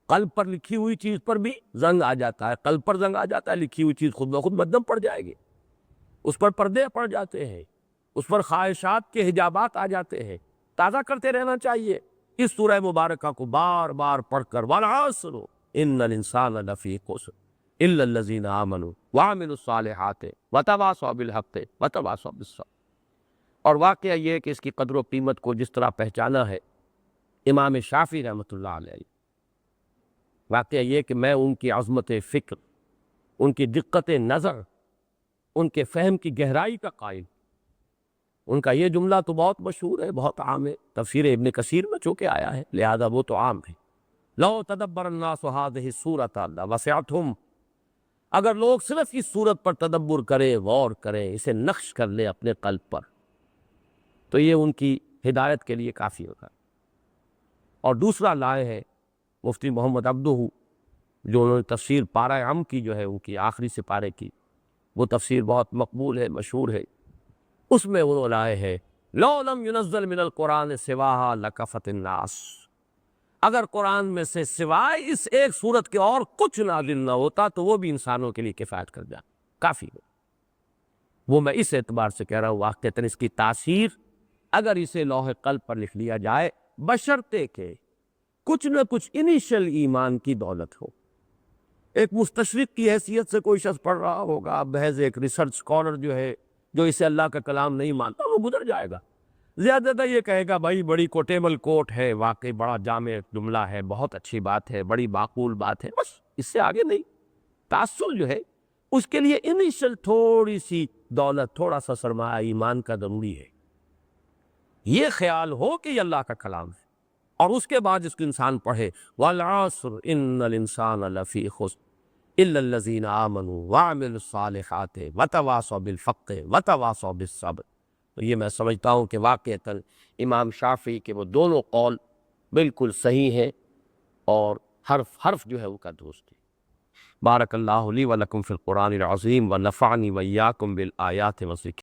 [SPEAKER 1] قلب پر لکھی ہوئی چیز پر بھی زنگ آ جاتا ہے، قلب پر زنگ آ جاتا ہے، لکھی ہوئی چیز خود بخود مدھم پڑ جائے گی، اس پر پردے پڑ جاتے ہیں، اس پر خواہشات کے حجابات آ جاتے ہیں، تازہ کرتے رہنا چاہیے۔ اس سورہ مبارکہ کو بار بار پڑھ کر والعصر ان الانسان لفی خسر الا الذین آمنوا وعملوا الصالحات وتواصوا بالحق وتواصوا بالصبر۔ اور واقعہ یہ ہے کہ اس کی قدر و قیمت کو جس طرح پہچانا ہے امام شافعی رحمۃ اللہ علیہ، واقعہ یہ کہ میں ان کی عظمت فکر، ان کی دقت نظر، ان کے فہم کی گہرائی کا قائل۔ ان کا یہ جملہ تو بہت مشہور ہے، بہت عام ہے، تفسیر ابن کثیر میں چونکہ آیا ہے لہذا وہ تو عام ہے۔ لو تدبر الناس هذه السورۃ لوسعتهم، اگر لوگ صرف اس صورت پر تدبر کریں، غور کریں، اسے نقش کر لیں اپنے قلب پر تو یہ ان کی ہدایت کے لیے کافی ہوگا۔ اور دوسرا لائے ہے مفتی محمد عبدہ، جو انہوں نے تفسیر پارہ عم کی جو ہے ان کی آخری سپارے کی، وہ تفسیر بہت مقبول ہے، مشہور ہے، اس میں وہ لائے ہے لو لم ينزل من القرآن سواها لکفت الناس، اگر قرآن میں سے سوائے اس ایک صورت کے اور کچھ نازل نہ ہوتا تو وہ بھی انسانوں کے لیے کفایت کر جاتا، کافی ہو۔ وہ میں اس اعتبار سے کہہ رہا ہوں واقعتاً اس کی تاثیر اگر اسے لوح قلب پر لکھ لیا جائے، بشرطے کہ کچھ نہ کچھ انیشل ایمان کی دولت ہو۔ ایک مستشرق کی حیثیت سے کوئی شخص پڑھ رہا ہوگا، محض ایک ریسرچ اسکالر جو ہے جو اسے اللہ کا کلام نہیں مانتا، وہ گزر جائے گا، زیادہ تر یہ کہے گا بھائی بڑی کوٹیبل کوٹ ہے، واقعی بڑا جامع جملہ ہے، بہت اچھی بات ہے، بڑی معقول بات ہے، بس اس سے آگے نہیں۔ تاثر جو ہے اس کے لیے انیشل تھوڑی سی دولت، تھوڑا سا سرمایہ ایمان کا ضروری ہے، یہ خیال ہو کہ یہ اللہ کا کلام ہے، اور اس کے بعد اس کو انسان پڑھے والعصر ان الانسان لفی خسر الا الذین آمنوا وعملوا الصالحات وتواصوا بالحق وتواصوا بالصبر۔ تو یہ میں سمجھتا ہوں کہ واقعتاً امام شافعی کے وہ دونوں قول بالکل صحیح ہیں، اور حرف حرف جو ہے وہ کا درست ہے۔ بارک اللہ لی ولکم فی القرآن العظیم ونفعنی وإیاکم بالآیات والذکر